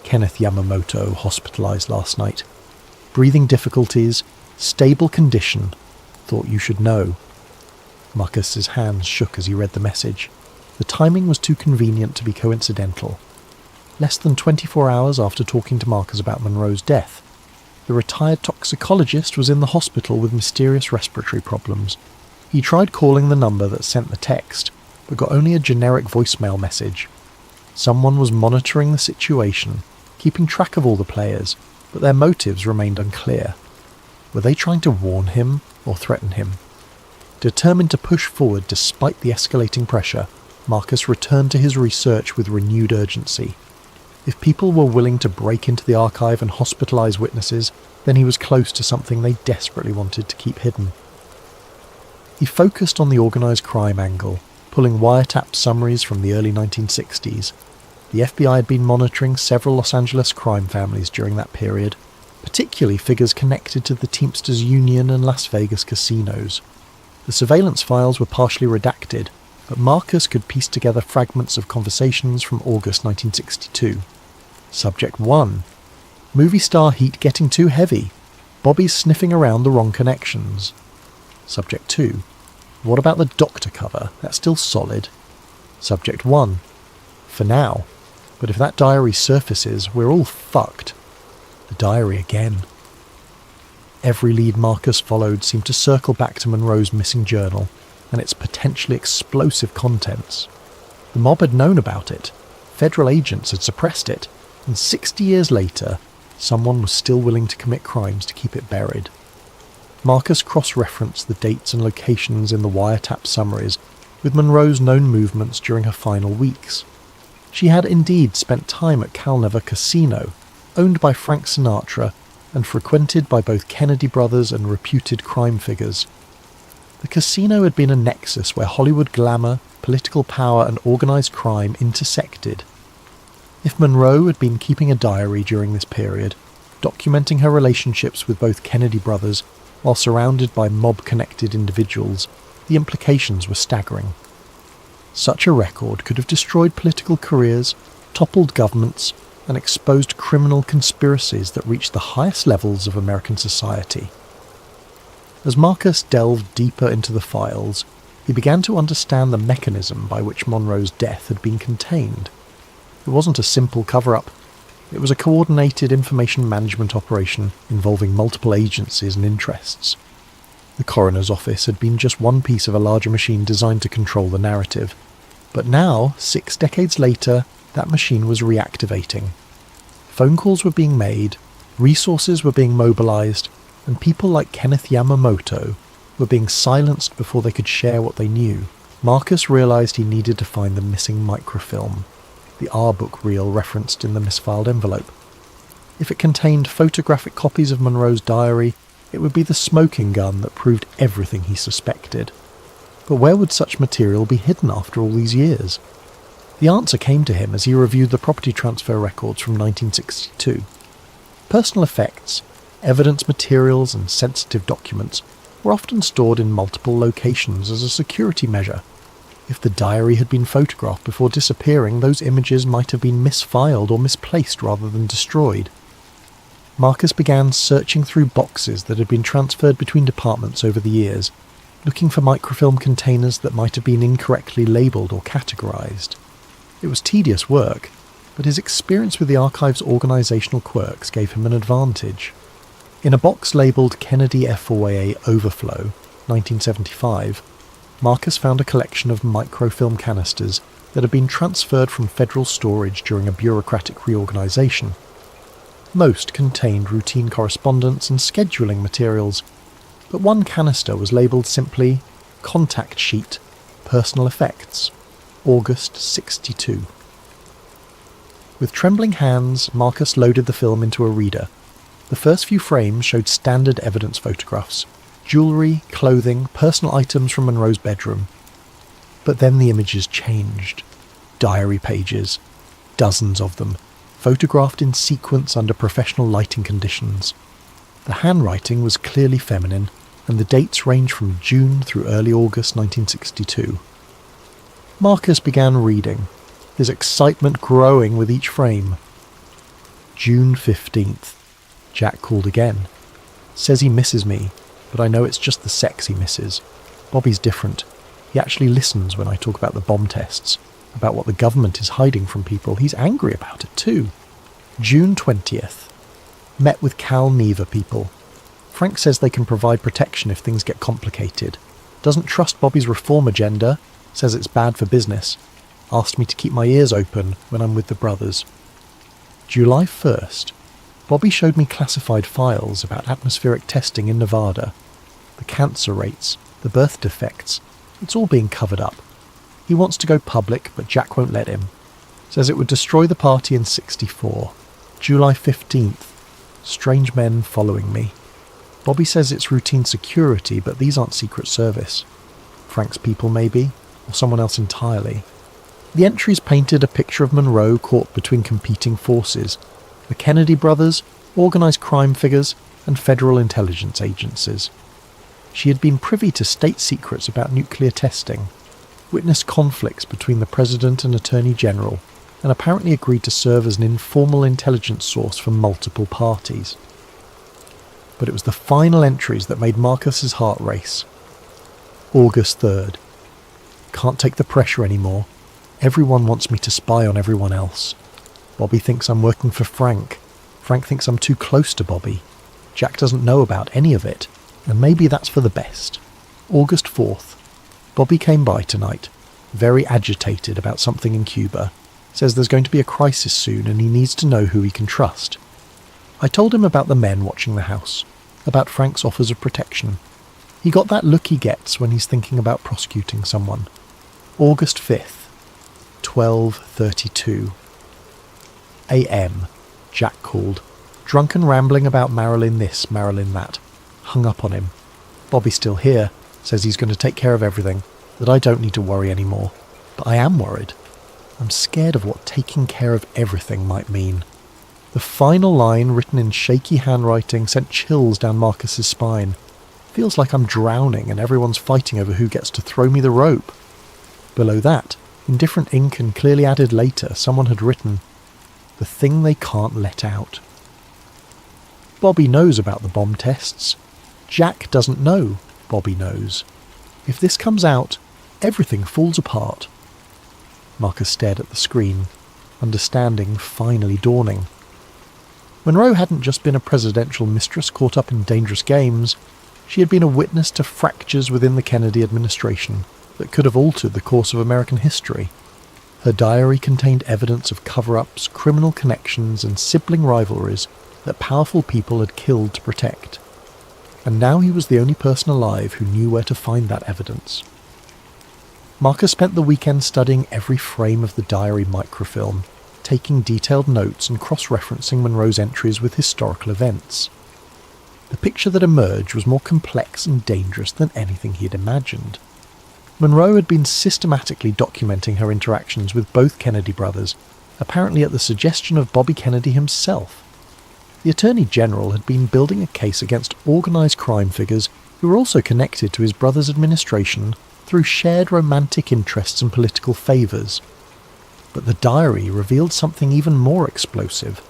"Kenneth Yamamoto, hospitalized last night. Breathing difficulties, stable condition. Thought you should know." Marcus's hands shook as he read the message. The timing was too convenient to be coincidental. Less than 24 hours after talking to Marcus about Monroe's death, the retired toxicologist was in the hospital with mysterious respiratory problems. He tried calling the number that sent the text, but got only a generic voicemail message. Someone was monitoring the situation, keeping track of all the players, but their motives remained unclear. Were they trying to warn him or threaten him? Determined to push forward despite the escalating pressure, Marcus returned to his research with renewed urgency. If people were willing to break into the archive and hospitalize witnesses, then he was close to something they desperately wanted to keep hidden. He focused on the organized crime angle, pulling wiretapped summaries from the early 1960s. The FBI had been monitoring several Los Angeles crime families during that period, particularly figures connected to the Teamsters Union and Las Vegas casinos. The surveillance files were partially redacted, but Marcus could piece together fragments of conversations from August 1962. Subject 1. Movie star heat getting too heavy. Bobby's sniffing around the wrong connections. Subject 2. What about the doctor cover? That's still solid. Subject 1. For now. But if that diary surfaces, we're all fucked. The diary again. Every lead Marcus followed seemed to circle back to Monroe's missing journal and its potentially explosive contents. The mob had known about it, federal agents had suppressed it, and 60 years later, someone was still willing to commit crimes to keep it buried. Marcus cross-referenced the dates and locations in the wiretap summaries with Monroe's known movements during her final weeks. She had indeed spent time at Calnever Casino, owned by Frank Sinatra and frequented by both Kennedy brothers and reputed crime figures. The casino had been a nexus where Hollywood glamour, political power and organised crime intersected. If Monroe had been keeping a diary during this period, documenting her relationships with both Kennedy brothers while surrounded by mob-connected individuals, the implications were staggering. Such a record could have destroyed political careers, toppled governments, and exposed criminal conspiracies that reached the highest levels of American society. As Marcus delved deeper into the files, he began to understand the mechanism by which Monroe's death had been contained. It wasn't a simple cover-up. It was a coordinated information management operation involving multiple agencies and interests. The coroner's office had been just one piece of a larger machine designed to control the narrative. But now, 6 decades later, that machine was reactivating. Phone calls were being made, resources were being mobilized, and people like Kenneth Yamamoto were being silenced before they could share what they knew. Marcus realized he needed to find the missing microfilm, the R-book reel referenced in the misfiled envelope. If it contained photographic copies of Monroe's diary, it would be the smoking gun that proved everything he suspected. But where would such material be hidden after all these years? The answer came to him as he reviewed the property transfer records from 1962. Personal effects, evidence materials and sensitive documents were often stored in multiple locations as a security measure. If the diary had been photographed before disappearing, those images might have been misfiled or misplaced rather than destroyed. Marcus began searching through boxes that had been transferred between departments over the years, looking for microfilm containers that might have been incorrectly labelled or categorised. It was tedious work, but his experience with the archive's organisational quirks gave him an advantage. In a box labelled Kennedy F4AA Overflow, 1975, Marcus found a collection of microfilm canisters that had been transferred from federal storage during a bureaucratic reorganisation. Most contained routine correspondence and scheduling materials, but one canister was labelled simply Contact Sheet, Personal Effects, August 62. With trembling hands, Marcus loaded the film into a reader. The first few frames showed standard evidence photographs, jewellery, clothing, personal items from Monroe's bedroom. But then the images changed. Diary pages, dozens of them, photographed in sequence under professional lighting conditions. The handwriting was clearly feminine, and the dates ranged from June through early August 1962. Marcus began reading, his excitement growing with each frame. June 15th. Jack called again. Says he misses me, but I know it's just the sex he misses. Bobby's different. He actually listens when I talk about the bomb tests, about what the government is hiding from people. He's angry about it too. June 20th. Met with Cal Neva people. Frank says they can provide protection if things get complicated. Doesn't trust Bobby's reform agenda. Says it's bad for business. Asked me to keep my ears open when I'm with the brothers. July 1st. Bobby showed me classified files about atmospheric testing in Nevada. The cancer rates, the birth defects. It's all being covered up. He wants to go public, but Jack won't let him. Says it would destroy the party in '64. July 15th. Strange men following me. Bobby says it's routine security, but these aren't Secret Service. Frank's people, maybe, or someone else entirely. The entries painted a picture of Monroe caught between competing forces. The Kennedy brothers, organised crime figures, and federal intelligence agencies. She had been privy to state secrets about nuclear testing, witnessed conflicts between the President and Attorney General, and apparently agreed to serve as an informal intelligence source for multiple parties. But it was the final entries that made Marcus's heart race. August 3rd. Can't take the pressure anymore. Everyone wants me to spy on everyone else. Bobby thinks I'm working for Frank. Frank thinks I'm too close to Bobby. Jack doesn't know about any of it, and maybe that's for the best. August 4th. Bobby came by tonight, very agitated about something in Cuba. Says there's going to be a crisis soon and he needs to know who he can trust. I told him about the men watching the house, about Frank's offers of protection. He got that look he gets when he's thinking about prosecuting someone. August 5th, 12:32 a.m. Jack called, drunk and rambling about Marilyn this, Marilyn that. Hung up on him. Bobby's still here, says he's going to take care of everything, that I don't need to worry anymore. But I am worried. I'm scared of what taking care of everything might mean. The final line, written in shaky handwriting, sent chills down Marcus's spine. Feels like I'm drowning and everyone's fighting over who gets to throw me the rope. Below that, in different ink and clearly added later, someone had written, "The thing they can't let out." Bobby knows about the bomb tests. Jack doesn't know Bobby knows. If this comes out, everything falls apart. Marcus stared at the screen, understanding finally dawning. Monroe hadn't just been a presidential mistress caught up in dangerous games, she had been a witness to fractures within the Kennedy administration that could have altered the course of American history. Her diary contained evidence of cover-ups, criminal connections and sibling rivalries that powerful people had killed to protect. And now he was the only person alive who knew where to find that evidence. Marcus spent the weekend studying every frame of the diary microfilm, taking detailed notes and cross-referencing Monroe's entries with historical events. The picture that emerged was more complex and dangerous than anything he had imagined. Monroe had been systematically documenting her interactions with both Kennedy brothers, apparently at the suggestion of Bobby Kennedy himself. The Attorney General had been building a case against organised crime figures who were also connected to his brother's administration through shared romantic interests and political favours. But the diary revealed something even more explosive.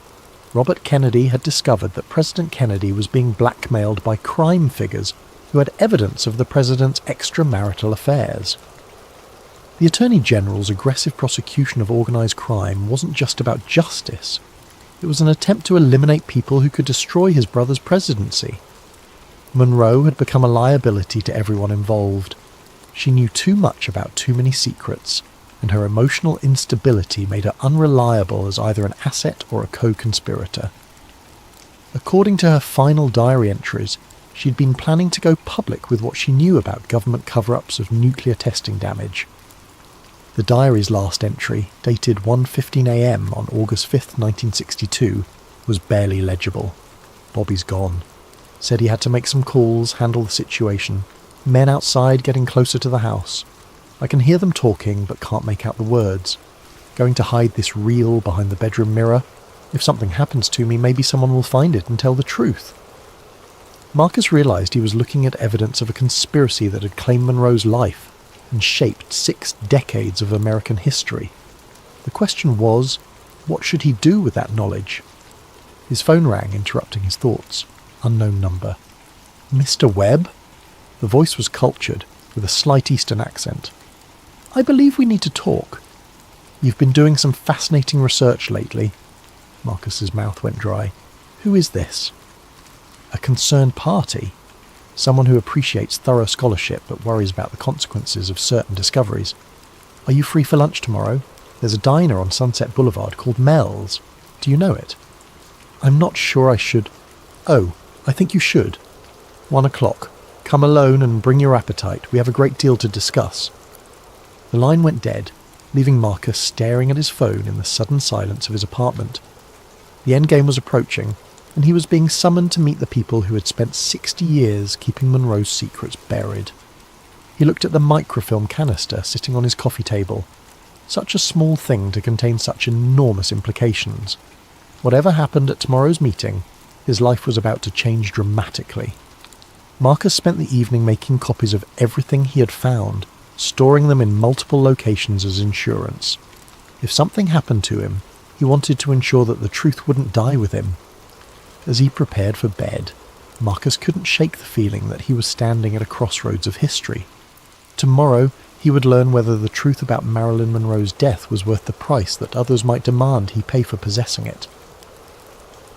Robert Kennedy had discovered that President Kennedy was being blackmailed by crime figures who had evidence of the president's extramarital affairs. The Attorney General's aggressive prosecution of organised crime wasn't just about justice. It was an attempt to eliminate people who could destroy his brother's presidency. Monroe had become a liability to everyone involved. She knew too much about too many secrets, and her emotional instability made her unreliable as either an asset or a co-conspirator. According to her final diary entries, she'd been planning to go public with what she knew about government cover-ups of nuclear testing damage. The diary's last entry, dated 1:15 a.m. on August 5th, 1962, was barely legible. Bobby's gone. Said he had to make some calls, handle the situation. Men outside getting closer to the house. I can hear them talking but can't make out the words. Going to hide this reel behind the bedroom mirror. If something happens to me, maybe someone will find it and tell the truth. Marcus realised he was looking at evidence of a conspiracy that had claimed Monroe's life and shaped 6 decades of American history. The question was, what should he do with that knowledge? His phone rang, interrupting his thoughts. Unknown number. Mr. Webb? The voice was cultured, with a slight Eastern accent. I believe we need to talk. You've been doing some fascinating research lately. Marcus's mouth went dry. Who is this? A concerned party? Someone who appreciates thorough scholarship but worries about the consequences of certain discoveries. Are you free for lunch tomorrow? There's a diner on Sunset Boulevard called Mel's. Do you know it? I'm not sure I should. Oh, I think you should. 1 o'clock. Come alone and bring your appetite. We have a great deal to discuss. The line went dead, leaving Marcus staring at his phone in the sudden silence of his apartment. The endgame was approaching, and he was being summoned to meet the people who had spent 60 years keeping Monroe's secrets buried. He looked at the microfilm canister sitting on his coffee table. Such a small thing to contain such enormous implications. Whatever happened at tomorrow's meeting, his life was about to change dramatically. Marcus spent the evening making copies of everything he had found, storing them in multiple locations as insurance. If something happened to him, he wanted to ensure that the truth wouldn't die with him. As he prepared for bed, Marcus couldn't shake the feeling that he was standing at a crossroads of history. Tomorrow, he would learn whether the truth about Marilyn Monroe's death was worth the price that others might demand he pay for possessing it.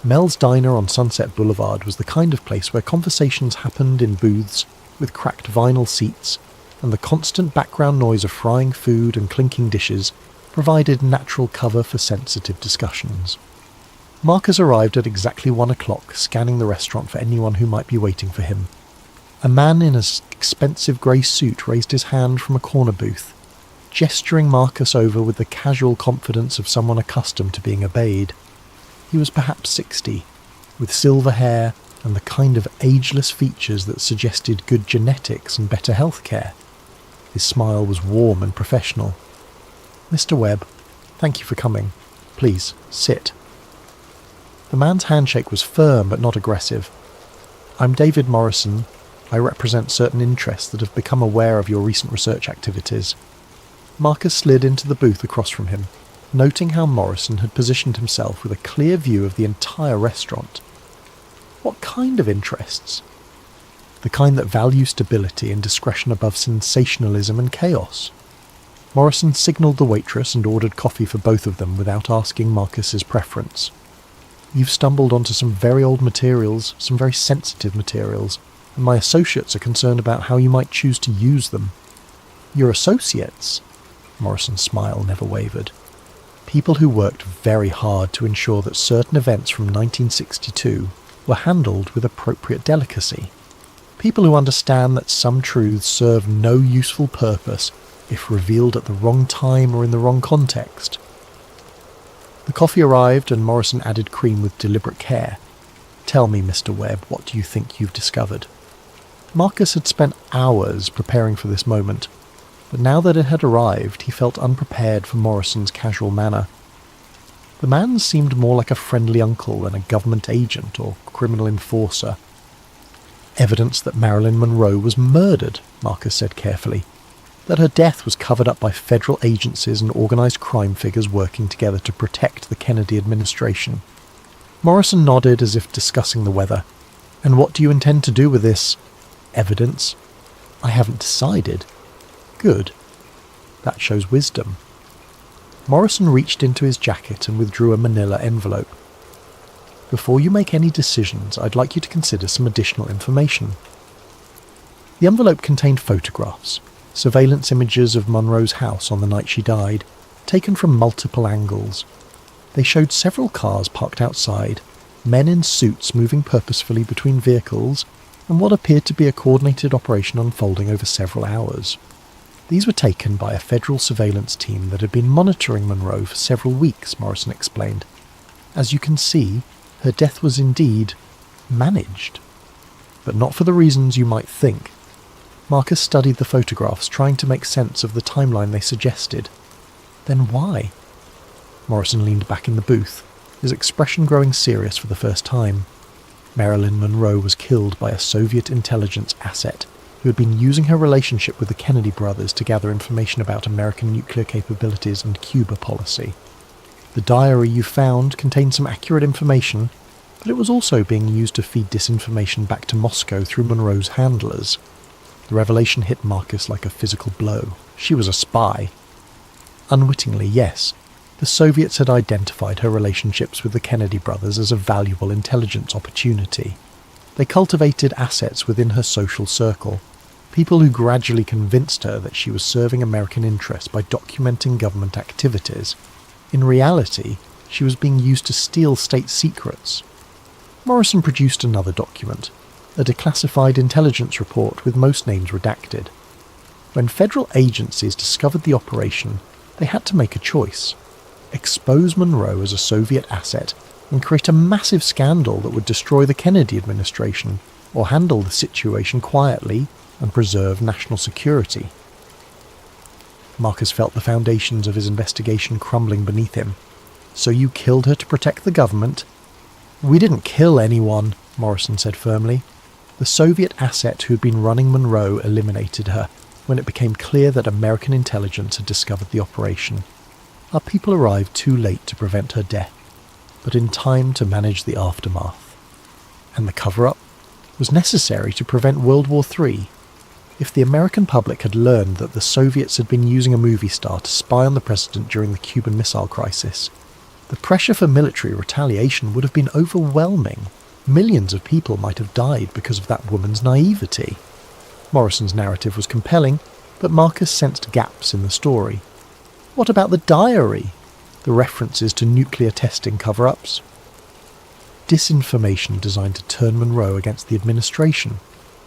Mel's Diner on Sunset Boulevard was the kind of place where conversations happened in booths with cracked vinyl seats, and the constant background noise of frying food and clinking dishes provided natural cover for sensitive discussions. Marcus arrived at exactly 1 o'clock, scanning the restaurant for anyone who might be waiting for him. A man in an expensive grey suit raised his hand from a corner booth, gesturing Marcus over with the casual confidence of someone accustomed to being obeyed. He was perhaps 60, with silver hair and the kind of ageless features that suggested good genetics and better health care. His smile was warm and professional. "Mr. Webb, thank you for coming. Please, sit." The man's handshake was firm but not aggressive. "I'm David Morrison. I represent certain interests that have become aware of your recent research activities." Marcus slid into the booth across from him, noting how Morrison had positioned himself with a clear view of the entire restaurant. What kind of interests? The kind that value stability and discretion above sensationalism and chaos. Morrison signalled the waitress and ordered coffee for both of them without asking Marcus's preference. "You've stumbled onto some very old materials, some very sensitive materials, and my associates are concerned about how you might choose to use them." "Your associates?" Morrison's smile never wavered. "People who worked very hard to ensure that certain events from 1962 were handled with appropriate delicacy. People who understand that some truths serve no useful purpose if revealed at the wrong time or in the wrong context." The coffee arrived and Morrison added cream with deliberate care. "Tell me, Mr. Webb, what do you think you've discovered?" Marcus had spent hours preparing for this moment, but now that it had arrived, he felt unprepared for Morrison's casual manner. The man seemed more like a friendly uncle than a government agent or criminal enforcer. "Evidence that Marilyn Monroe was murdered," Marcus said carefully. "That her death was covered up by federal agencies and organised crime figures working together to protect the Kennedy administration." Morrison nodded as if discussing the weather. "And what do you intend to do with this evidence?" "I haven't decided." "Good. That shows wisdom." Morrison reached into his jacket and withdrew a manila envelope. "Before you make any decisions, I'd like you to consider some additional information." The envelope contained photographs, surveillance images of Monroe's house on the night she died, taken from multiple angles. They showed several cars parked outside, men in suits moving purposefully between vehicles, and what appeared to be a coordinated operation unfolding over several hours. These were taken by a federal surveillance team that had been monitoring Monroe for several weeks, Morrison explained. As you can see, her death was indeed managed. But not for the reasons you might think. Marcus studied the photographs, trying to make sense of the timeline they suggested. Then why? Morrison leaned back in the booth, his expression growing serious for the first time. Marilyn Monroe was killed by a Soviet intelligence asset who had been using her relationship with the Kennedy brothers to gather information about American nuclear capabilities and Cuba policy. The diary you found contained some accurate information, but it was also being used to feed disinformation back to Moscow through Monroe's handlers. The revelation hit Marcus like a physical blow. She was a spy. Unwittingly, yes, the Soviets had identified her relationships with the Kennedy brothers as a valuable intelligence opportunity. They cultivated assets within her social circle, people who gradually convinced her that she was serving American interests by documenting government activities. In reality, she was being used to steal state secrets. Morrison produced another document, a declassified intelligence report with most names redacted. When federal agencies discovered the operation, they had to make a choice: expose Monroe as a Soviet asset and create a massive scandal that would destroy the Kennedy administration, or handle the situation quietly and preserve national security. Marcus felt the foundations of his investigation crumbling beneath him. "So you killed her to protect the government?" "We didn't kill anyone," Morrison said firmly. "The Soviet asset who had been running Monroe eliminated her when it became clear that American intelligence had discovered the operation. Our people arrived too late to prevent her death, but in time to manage the aftermath. And the cover-up was necessary to prevent World War III. If the American public had learned that the Soviets had been using a movie star to spy on the president during the Cuban Missile Crisis, The pressure for military retaliation would have been overwhelming. Millions of people might have died because of that woman's naivety. Morrison's narrative was compelling, but Marcus sensed gaps in the story. What about the diary? The references to nuclear testing cover-ups? Disinformation designed to turn Monroe against the administration.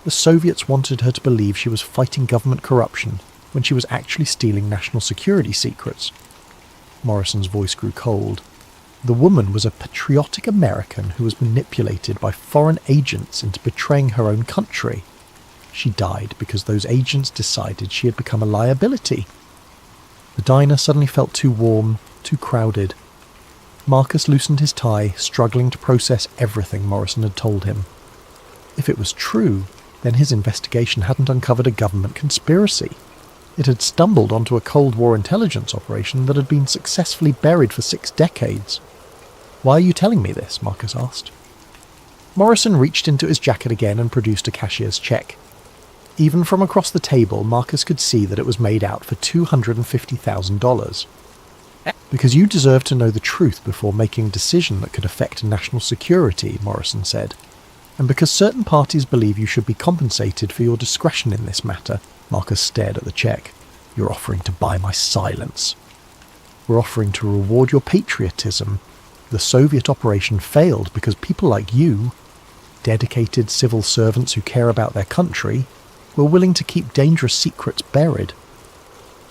The Soviets wanted her to believe she was fighting government corruption when she was actually stealing national security secrets. Morrison's voice grew cold. The woman was a patriotic American who was manipulated by foreign agents into betraying her own country. She died because those agents decided she had become a liability. The diner suddenly felt too warm, too crowded. Marcus loosened his tie, struggling to process everything Morrison had told him. If it was true, then his investigation hadn't uncovered a government conspiracy. It had stumbled onto a Cold War intelligence operation that had been successfully buried for 6 decades. "Why are you telling me this?" Marcus asked. Morrison reached into his jacket again and produced a cashier's check. Even from across the table, Marcus could see that it was made out for $250,000. "Because you deserve to know the truth before making a decision that could affect national security," Morrison said. "And because certain parties believe you should be compensated for your discretion in this matter." Marcus stared at the check. "You're offering to buy my silence." "We're offering to reward your patriotism. The Soviet operation failed because people like you, dedicated civil servants who care about their country, were willing to keep dangerous secrets buried."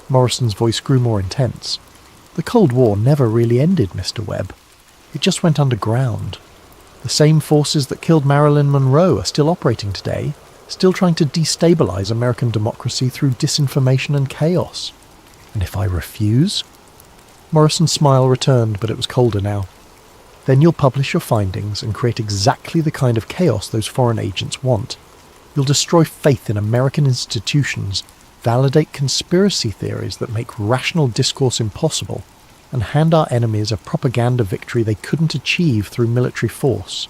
Morrison's voice grew more intense. "The Cold War never really ended, Mr. Webb. It just went underground. The same forces that killed Marilyn Monroe are still operating today, still trying to destabilize American democracy through disinformation and chaos. And if I refuse?" Morrison's smile returned, but it was colder now. "Then you'll publish your findings and create exactly the kind of chaos those foreign agents want. You'll destroy faith in American institutions, validate conspiracy theories that make rational discourse impossible, and hand our enemies a propaganda victory they couldn't achieve through military force."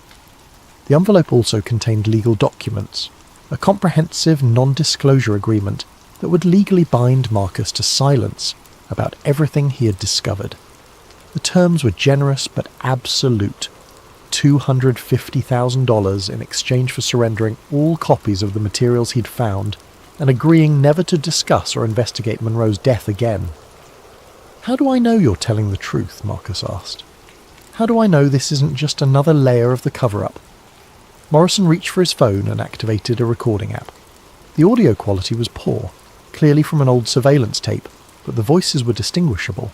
The envelope also contained legal documents, a comprehensive non-disclosure agreement that would legally bind Marcus to silence about everything he had discovered. The terms were generous but absolute. $250,000 in exchange for surrendering all copies of the materials he'd found and agreeing never to discuss or investigate Monroe's death again. "How do I know you're telling the truth?" Marcus asked. "How do I know this isn't just another layer of the cover-up?" Morrison reached for his phone and activated a recording app. The audio quality was poor, clearly from an old surveillance tape, but the voices were distinguishable.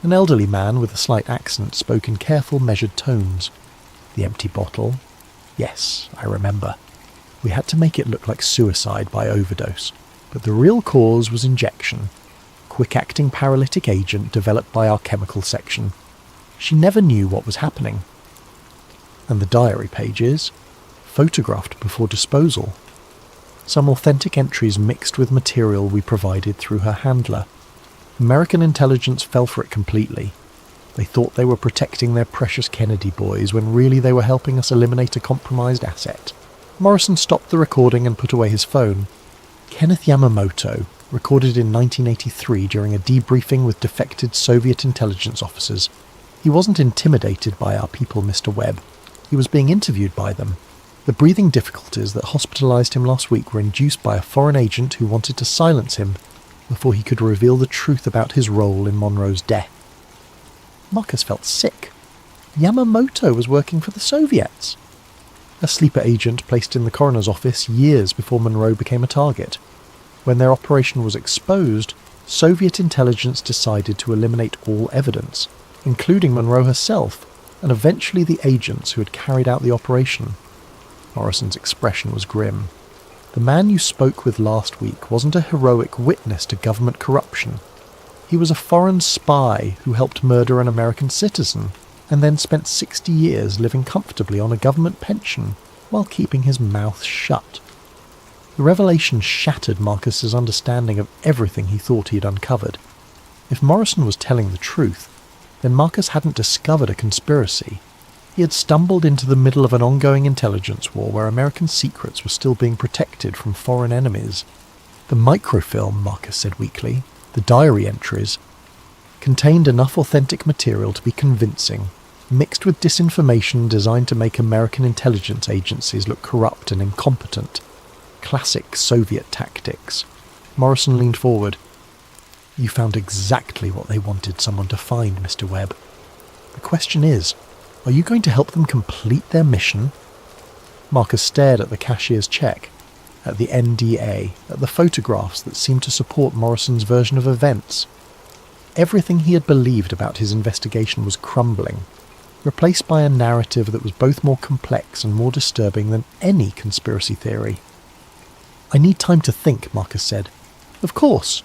An elderly man with a slight accent spoke in careful, measured tones. "The empty bottle? Yes, I remember. We had to make it look like suicide by overdose, but the real cause was injection. Quick-acting paralytic agent developed by our chemical section. She never knew what was happening." And the diary pages? Photographed before disposal. Some authentic entries mixed with material we provided through her handler. American intelligence fell for it completely. They thought they were protecting their precious Kennedy boys when really they were helping us eliminate a compromised asset. Morrison stopped the recording and put away his phone. Kenneth Yamamoto, recorded in 1983 during a debriefing with defected Soviet intelligence officers. He wasn't intimidated by our people, Mr. Webb. He was being interviewed by them. The breathing difficulties that hospitalized him last week were induced by a foreign agent who wanted to silence him before he could reveal the truth about his role in Monroe's death. Marcus felt sick. Yamamoto was working for the Soviets. A sleeper agent placed in the coroner's office years before Monroe became a target. When their operation was exposed, Soviet intelligence decided to eliminate all evidence, including Monroe herself, and eventually the agents who had carried out the operation. Morrison's expression was grim. "The man you spoke with last week wasn't a heroic witness to government corruption. He was a foreign spy who helped murder an American citizen, and then spent 60 years living comfortably on a government pension while keeping his mouth shut." The revelation shattered Marcus's understanding of everything he thought he had uncovered. If Morrison was telling the truth, then Marcus hadn't discovered a conspiracy. He had stumbled into the middle of an ongoing intelligence war where American secrets were still being protected from foreign enemies. The microfilm, Marcus said weakly, the diary entries. contained enough authentic material to be convincing, mixed with disinformation designed to make American intelligence agencies look corrupt and incompetent. Classic Soviet tactics. Morrison leaned forward. "You found exactly what they wanted someone to find, Mr. Webb. The question is, are you going to help them complete their mission?" Marcus stared at the cashier's check, at the NDA, at the photographs that seemed to support Morrison's version of events. Everything he had believed about his investigation was crumbling, replaced by a narrative that was both more complex and more disturbing than any conspiracy theory. "I need time to think," Marcus said. "Of course."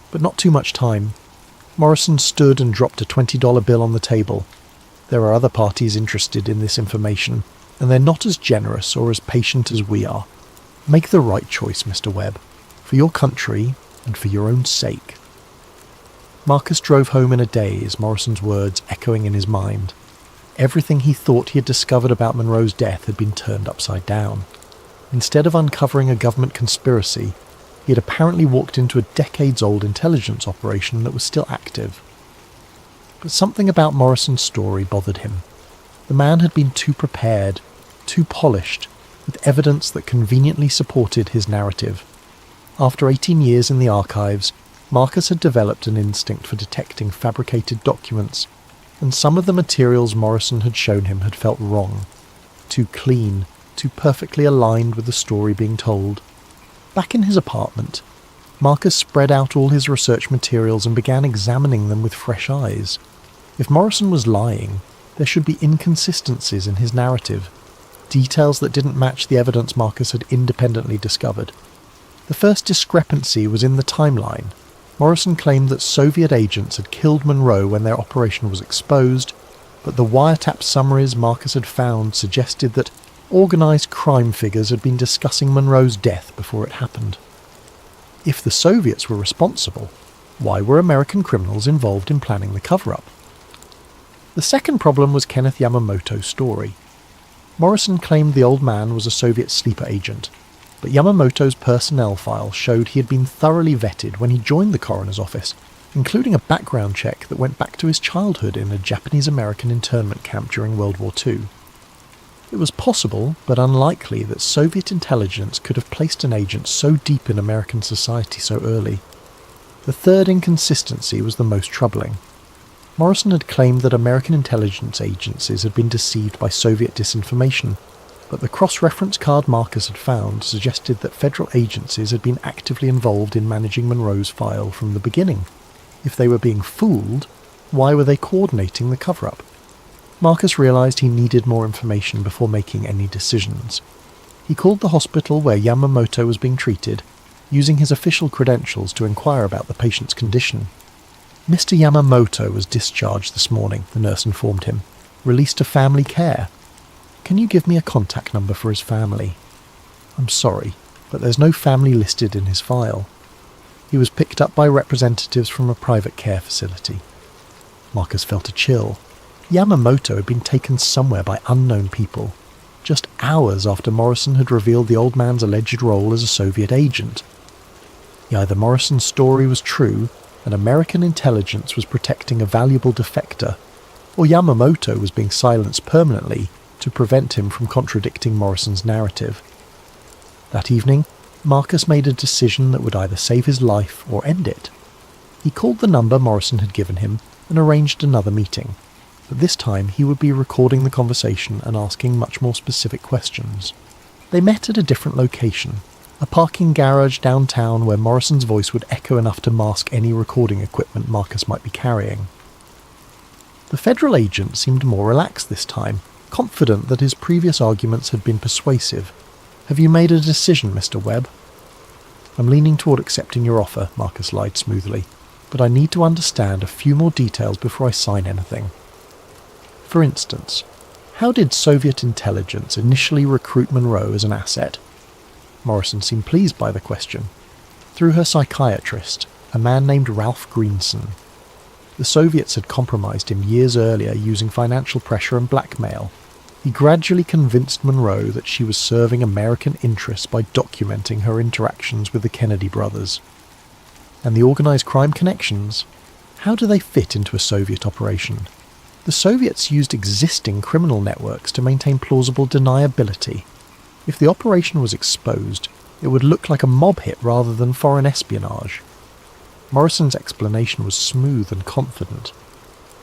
But not too much time. Morrison stood and dropped a $20 bill on the table. There are other parties interested in this information, and they're not as generous or as patient as we are. Make the right choice, Mr. Webb, for your country and for your own sake. Marcus drove home in a daze, Morrison's words echoing in his mind. Everything he thought he had discovered about Monroe's death had been turned upside down. Instead of uncovering a government conspiracy, he had apparently walked into a decades-old intelligence operation that was still active. But something about Morrison's story bothered him. The man had been too prepared, too polished, with evidence that conveniently supported his narrative. After 18 years in the archives, Marcus had developed an instinct for detecting fabricated documents, and some of the materials Morrison had shown him had felt wrong, too clean, too perfectly aligned with the story being told. Back in his apartment, Marcus spread out all his research materials and began examining them with fresh eyes. If Morrison was lying, there should be inconsistencies in his narrative, details that didn't match the evidence Marcus had independently discovered. The first discrepancy was in the timeline. Morrison claimed that Soviet agents had killed Monroe when their operation was exposed, but the wiretap summaries Marcus had found suggested that organised crime figures had been discussing Monroe's death before it happened. If the Soviets were responsible, why were American criminals involved in planning the cover-up? The second problem was Kenneth Yamamoto's story. Morrison claimed the old man was a Soviet sleeper agent, but Yamamoto's personnel file showed he had been thoroughly vetted when he joined the coroner's office, including a background check that went back to his childhood in a Japanese-American internment camp during World War II. It was possible, but unlikely, that Soviet intelligence could have placed an agent so deep in American society so early. The third inconsistency was the most troubling. Morrison had claimed that American intelligence agencies had been deceived by Soviet disinformation, but the cross-reference card Marcus had found suggested that federal agencies had been actively involved in managing Monroe's file from the beginning. If they were being fooled, why were they coordinating the cover-up? Marcus realised he needed more information before making any decisions. He called the hospital where Yamamoto was being treated, using his official credentials to inquire about the patient's condition. "Mr. Yamamoto was discharged this morning," the nurse informed him, "released to family care. Can you give me a contact number for his family?" "I'm sorry, but there's no family listed in his file. He was picked up by representatives from a private care facility." Marcus felt a chill. Yamamoto had been taken somewhere by unknown people, just hours after Morrison had revealed the old man's alleged role as a Soviet agent. Either Morrison's story was true, and American intelligence was protecting a valuable defector, or Yamamoto was being silenced permanently to prevent him from contradicting Morrison's narrative. That evening, Marcus made a decision that would either save his life or end it. He called the number Morrison had given him and arranged another meeting, but this time he would be recording the conversation and asking much more specific questions. They met at a different location, a parking garage downtown where Morrison's voice would echo enough to mask any recording equipment Marcus might be carrying. The federal agent seemed more relaxed this time, confident that his previous arguments had been persuasive. "Have you made a decision, Mr. Webb?" "I'm leaning toward accepting your offer," Marcus lied smoothly, "but I need to understand a few more details before I sign anything. For instance, how did Soviet intelligence initially recruit Monroe as an asset?" Morrison seemed pleased by the question. "Through her psychiatrist, a man named Ralph Greenson. The Soviets had compromised him years earlier using financial pressure and blackmail. He gradually convinced Monroe that she was serving American interests by documenting her interactions with the Kennedy brothers. And the organised crime connections? How do they fit into a Soviet operation? The Soviets used existing criminal networks to maintain plausible deniability. If the operation was exposed, it would look like a mob hit rather than foreign espionage. Morrison's explanation was smooth and confident.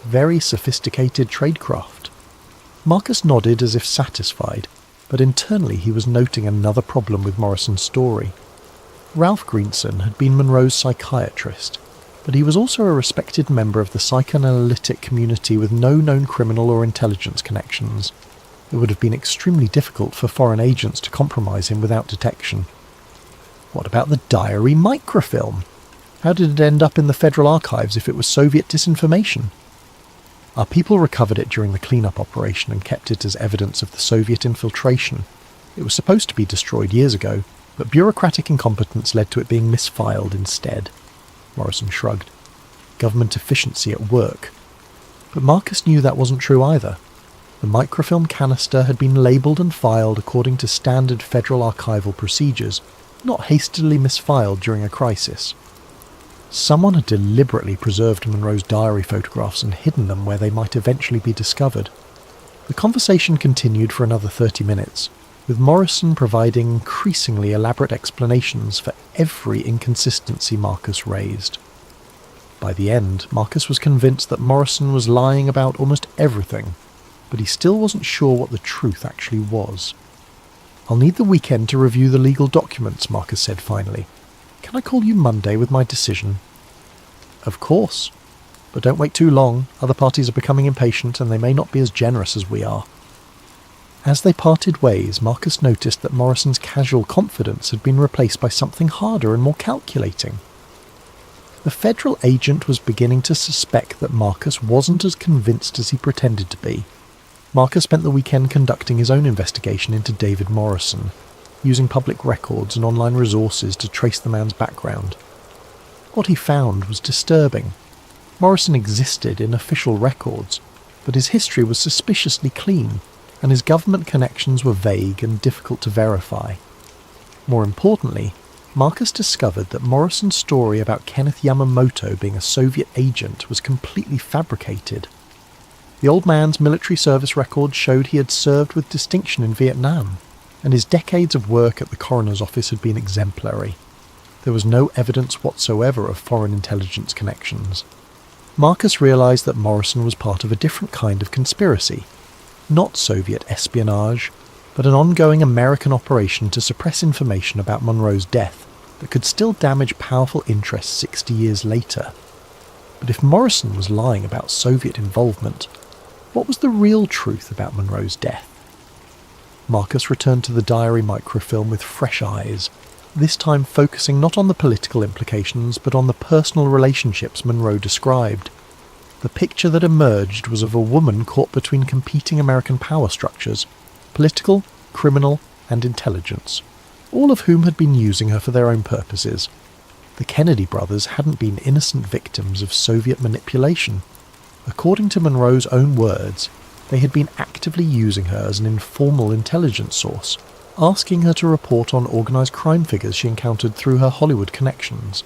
Very sophisticated tradecraft. Marcus nodded as if satisfied, but internally he was noting another problem with Morrison's story. Ralph Greenson had been Monroe's psychiatrist, but he was also a respected member of the psychoanalytic community with no known criminal or intelligence connections. It would have been extremely difficult for foreign agents to compromise him without detection. What about the diary microfilm? How did it end up in the Federal Archives if it was Soviet disinformation? Our people recovered it during the cleanup operation and kept it as evidence of the Soviet infiltration. It was supposed to be destroyed years ago, but bureaucratic incompetence led to it being misfiled instead. Morrison shrugged. Government efficiency at work. But Marcus knew that wasn't true either. The microfilm canister had been labelled and filed according to standard federal archival procedures, not hastily misfiled during a crisis. Someone had deliberately preserved Monroe's diary photographs and hidden them where they might eventually be discovered. The conversation continued for another 30 minutes, with Morrison providing increasingly elaborate explanations for every inconsistency Marcus raised. By the end, Marcus was convinced that Morrison was lying about almost everything, but he still wasn't sure what the truth actually was. "I'll need the weekend to review the legal documents," Marcus said finally. "Can I call you Monday with my decision?" "Of course. But don't wait too long. Other parties are becoming impatient and they may not be as generous as we are." As they parted ways, Marcus noticed that Morrison's casual confidence had been replaced by something harder and more calculating. The federal agent was beginning to suspect that Marcus wasn't as convinced as he pretended to be. Marcus spent the weekend conducting his own investigation into David Morrison, using public records and online resources to trace the man's background. What he found was disturbing. Morrison existed in official records, but his history was suspiciously clean, and his government connections were vague and difficult to verify. More importantly, Marcus discovered that Morrison's story about Kenneth Yamamoto being a Soviet agent was completely fabricated. The old man's military service record showed he had served with distinction in Vietnam, and his decades of work at the coroner's office had been exemplary. There was no evidence whatsoever of foreign intelligence connections. Marcus realised that Morrison was part of a different kind of conspiracy. Not Soviet espionage, but an ongoing American operation to suppress information about Monroe's death that could still damage powerful interests 60 years later. But if Morrison was lying about Soviet involvement, what was the real truth about Monroe's death? Marcus returned to the diary microfilm with fresh eyes, this time focusing not on the political implications but on the personal relationships Monroe described. The picture that emerged was of a woman caught between competing American power structures, political, criminal, and intelligence, all of whom had been using her for their own purposes. The Kennedy brothers hadn't been innocent victims of Soviet manipulation. According to Monroe's own words, they had been actively using her as an informal intelligence source, asking her to report on organised crime figures she encountered through her Hollywood connections.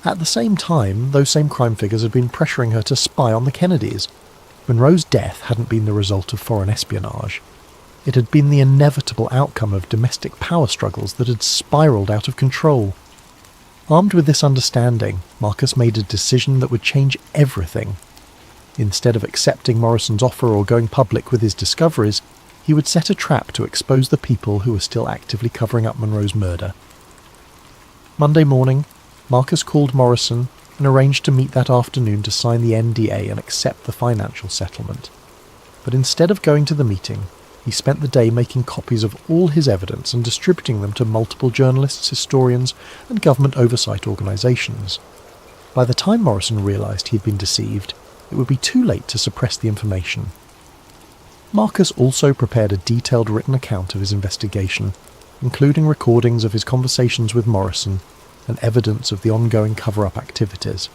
At the same time, those same crime figures had been pressuring her to spy on the Kennedys. Monroe's death hadn't been the result of foreign espionage. It had been the inevitable outcome of domestic power struggles that had spiralled out of control. Armed with this understanding, Marcus made a decision that would change everything. Instead of accepting Morrison's offer or going public with his discoveries, he would set a trap to expose the people who were still actively covering up Monroe's murder. Monday morning, Marcus called Morrison and arranged to meet that afternoon to sign the NDA and accept the financial settlement. But instead of going to the meeting, he spent the day making copies of all his evidence and distributing them to multiple journalists, historians, and government oversight organisations. By the time Morrison realised he had been deceived, it would be too late to suppress the information. Marcus also prepared a detailed written account of his investigation, including recordings of his conversations with Morrison and evidence of the ongoing cover-up activities.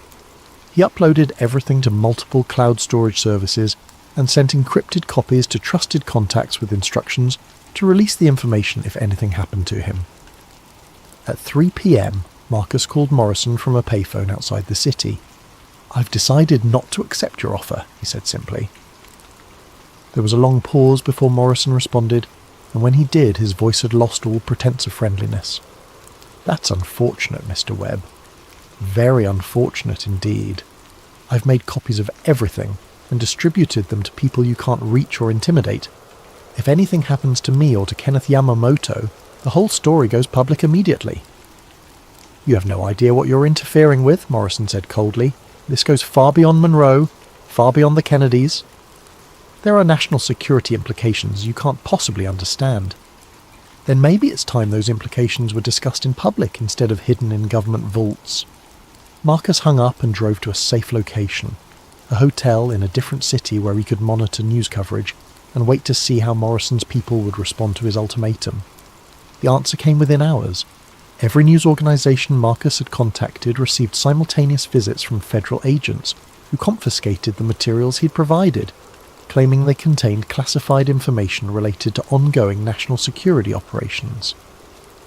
He uploaded everything to multiple cloud storage services and sent encrypted copies to trusted contacts with instructions to release the information if anything happened to him. At 3 p.m, Marcus called Morrison from a payphone outside the city. "I've decided not to accept your offer," he said simply. There was a long pause before Morrison responded, and when he did, his voice had lost all pretense of friendliness. "That's unfortunate, Mr. Webb. Very unfortunate indeed. I've made copies of everything and distributed them to people you can't reach or intimidate. If anything happens to me or to Kenneth Yamamoto, the whole story goes public immediately." "You have no idea what you're interfering with," Morrison said coldly. "This goes far beyond Monroe, far beyond the Kennedys. There are national security implications you can't possibly understand. Then maybe it's time those implications were discussed in public instead of hidden in government vaults." Marcus hung up and drove to a safe location, a hotel in a different city where he could monitor news coverage and wait to see how Morrison's people would respond to his ultimatum. The answer came within hours. Every news organisation Marcus had contacted received simultaneous visits from federal agents who confiscated the materials he'd provided, claiming they contained classified information related to ongoing national security operations.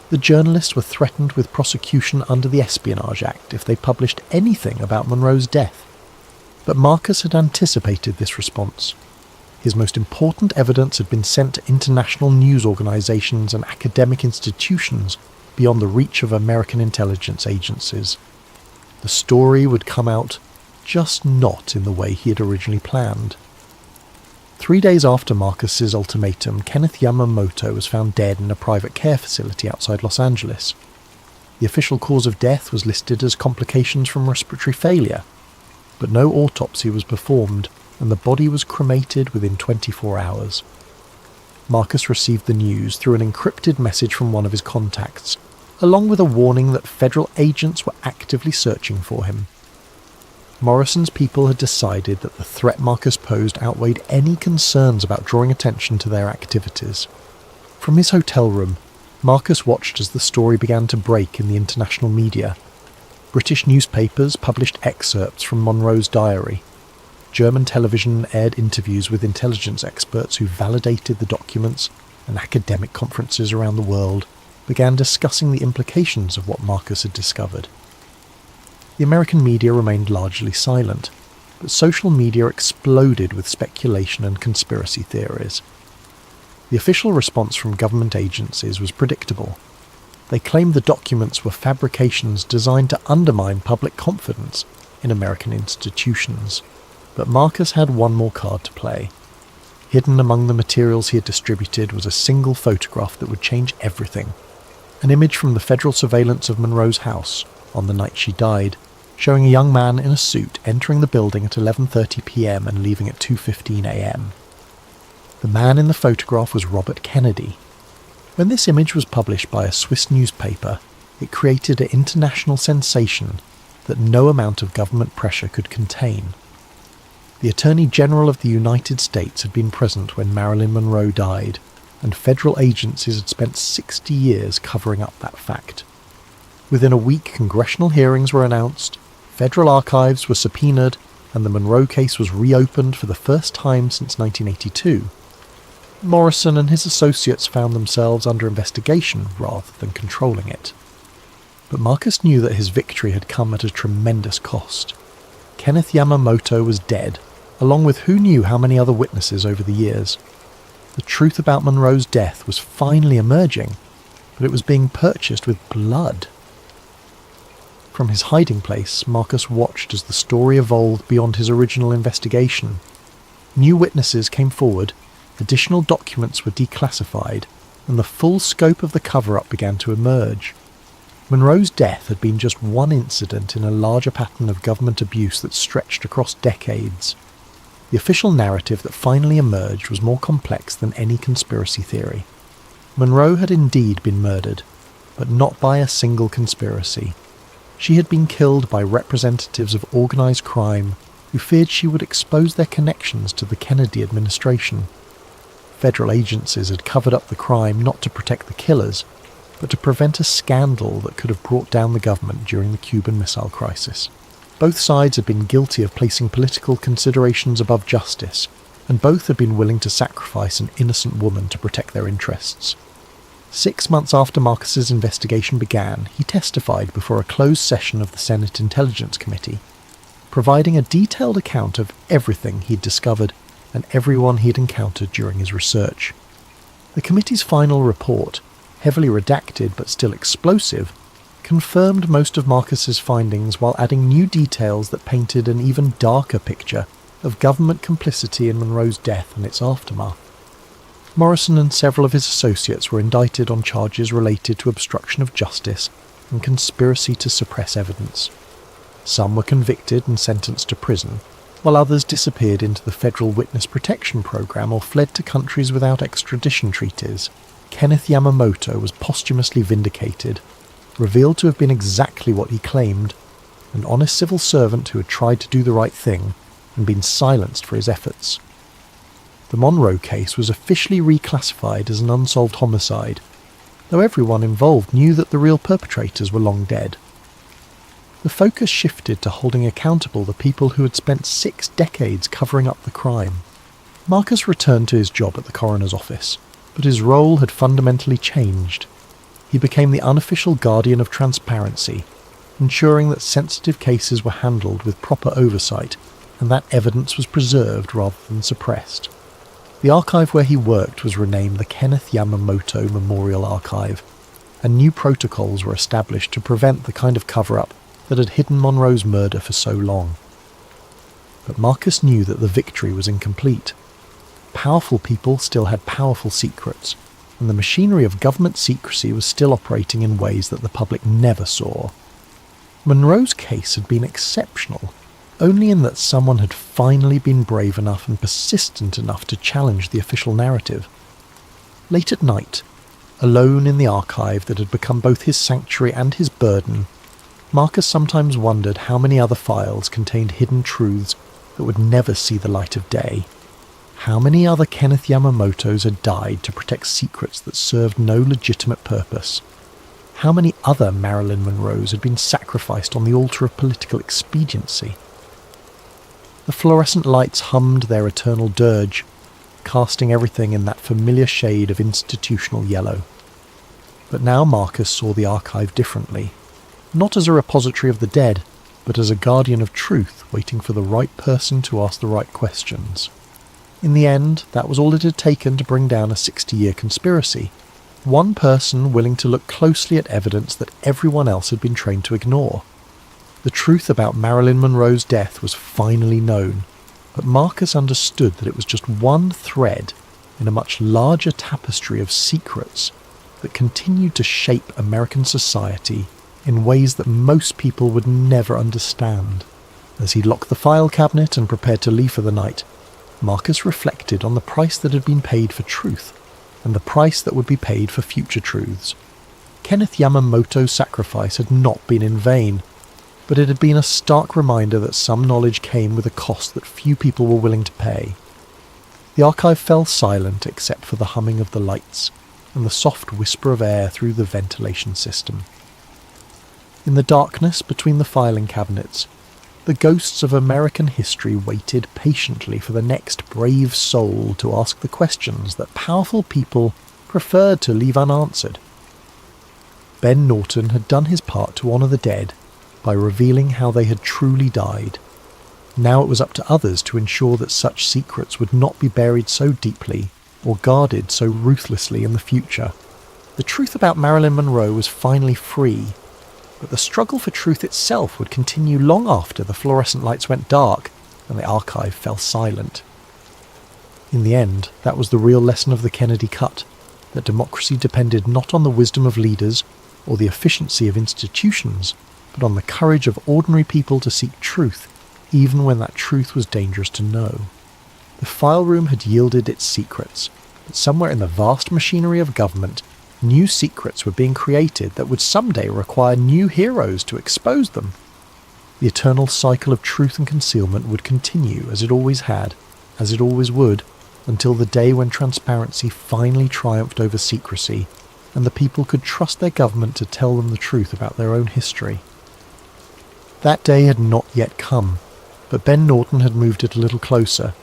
The journalists were threatened with prosecution under the Espionage Act if they published anything about Monroe's death. But Marcus had anticipated this response. His most important evidence had been sent to international news organisations and academic institutions beyond the reach of American intelligence agencies. The story would come out, just not in the way he had originally planned. 3 days after Marcus's ultimatum, Kenneth Yamamoto was found dead in a private care facility outside Los Angeles. The official cause of death was listed as complications from respiratory failure, but no autopsy was performed, and the body was cremated within 24 hours. Marcus received the news through an encrypted message from one of his contacts, along with a warning that federal agents were actively searching for him. Morrison's people had decided that the threat Marcus posed outweighed any concerns about drawing attention to their activities. From his hotel room, Marcus watched as the story began to break in the international media. British newspapers published excerpts from Monroe's diary. German television aired interviews with intelligence experts who validated the documents, and academic conferences around the world began discussing the implications of what Marcus had discovered. The American media remained largely silent, but social media exploded with speculation and conspiracy theories. The official response from government agencies was predictable. They claimed the documents were fabrications designed to undermine public confidence in American institutions. But Marcus had one more card to play. Hidden among the materials he had distributed was a single photograph that would change everything. An image from the federal surveillance of Monroe's house on the night she died, showing a young man in a suit entering the building at 11:30 p.m. and leaving at 2:15 a.m. The man in the photograph was Robert Kennedy. When this image was published by a Swiss newspaper, it created an international sensation that no amount of government pressure could contain. The Attorney General of the United States had been present when Marilyn Monroe died, and federal agencies had spent 60 years covering up that fact. Within a week, congressional hearings were announced, federal archives were subpoenaed, and the Monroe case was reopened for the first time since 1982. Morrison and his associates found themselves under investigation rather than controlling it. But Marcus knew that his victory had come at a tremendous cost. Kenneth Yamamoto was dead, along with who knew how many other witnesses over the years. The truth about Monroe's death was finally emerging, but it was being purchased with blood. From his hiding place, Marcus watched as the story evolved beyond his original investigation. New witnesses came forward, additional documents were declassified, and the full scope of the cover-up began to emerge. Monroe's death had been just one incident in a larger pattern of government abuse that stretched across decades. The official narrative that finally emerged was more complex than any conspiracy theory. Monroe had indeed been murdered, but not by a single conspiracy. She had been killed by representatives of organised crime who feared she would expose their connections to the Kennedy administration. Federal agencies had covered up the crime not to protect the killers, but to prevent a scandal that could have brought down the government during the Cuban Missile Crisis. Both sides had been guilty of placing political considerations above justice, and both had been willing to sacrifice an innocent woman to protect their interests. 6 months after Marcus's investigation began, he testified before a closed session of the Senate Intelligence Committee. providing a detailed account of everything he'd discovered and everyone he'd encountered during his research. The committee's final report, heavily redacted but still explosive, confirmed most of Marcus's findings while adding new details that painted an even darker picture of government complicity in Monroe's death and its aftermath. Morrison and several of his associates were indicted on charges related to obstruction of justice and conspiracy to suppress evidence. Some were convicted and sentenced to prison, while others disappeared into the Federal Witness Protection Program or fled to countries without extradition treaties. Kenneth Yamamoto was posthumously vindicated, revealed to have been exactly what he claimed, an honest civil servant who had tried to do the right thing and been silenced for his efforts. The Monroe case was officially reclassified as an unsolved homicide, though everyone involved knew that the real perpetrators were long dead. The focus shifted to holding accountable the people who had spent 6 decades covering up the crime. Marcus returned to his job at the coroner's office, but his role had fundamentally changed. He became the unofficial guardian of transparency, ensuring that sensitive cases were handled with proper oversight and that evidence was preserved rather than suppressed. The archive where he worked was renamed the Kenneth Yamamoto Memorial Archive, and new protocols were established to prevent the kind of cover-up that had hidden Monroe's murder for so long. But Marcus knew that the victory was incomplete. Powerful people still had powerful secrets, and the machinery of government secrecy was still operating in ways that the public never saw. Monroe's case had been exceptional, only in that someone had finally been brave enough and persistent enough to challenge the official narrative. Late at night, alone in the archive that had become both his sanctuary and his burden, Marcus sometimes wondered how many other files contained hidden truths that would never see the light of day. How many other Kenneth Yamamotos had died to protect secrets that served no legitimate purpose? How many other Marilyn Monroes had been sacrificed on the altar of political expediency? The fluorescent lights hummed their eternal dirge, casting everything in that familiar shade of institutional yellow. But now Marcus saw the archive differently, not as a repository of the dead, but as a guardian of truth waiting for the right person to ask the right questions. In the end, that was all it had taken to bring down a 60-year conspiracy. One person willing to look closely at evidence that everyone else had been trained to ignore. The truth about Marilyn Monroe's death was finally known, but Marcus understood that it was just one thread in a much larger tapestry of secrets that continued to shape American society in ways that most people would never understand. As he locked the file cabinet and prepared to leave for the night, Marcus reflected on the price that had been paid for truth, and the price that would be paid for future truths. Kenneth Yamamoto's sacrifice had not been in vain, but it had been a stark reminder that some knowledge came with a cost that few people were willing to pay. The archive fell silent except for the humming of the lights and the soft whisper of air through the ventilation system. In the darkness between the filing cabinets, the ghosts of American history waited patiently for the next brave soul to ask the questions that powerful people preferred to leave unanswered. Ben Norton had done his part to honour the dead by revealing how they had truly died. Now it was up to others to ensure that such secrets would not be buried so deeply or guarded so ruthlessly in the future. The truth about Marilyn Monroe was finally free, but the struggle for truth itself would continue long after the fluorescent lights went dark and the archive fell silent. In the end, that was the real lesson of the Kennedy cut, that democracy depended not on the wisdom of leaders or the efficiency of institutions, but on the courage of ordinary people to seek truth, even when that truth was dangerous to know. The file room had yielded its secrets, but somewhere in the vast machinery of government, new secrets were being created that would someday require new heroes to expose them. The eternal cycle of truth and concealment would continue as it always had, as it always would, until the day when transparency finally triumphed over secrecy, and the people could trust their government to tell them the truth about their own history. That day had not yet come, but Ben Norton had moved it a little closer,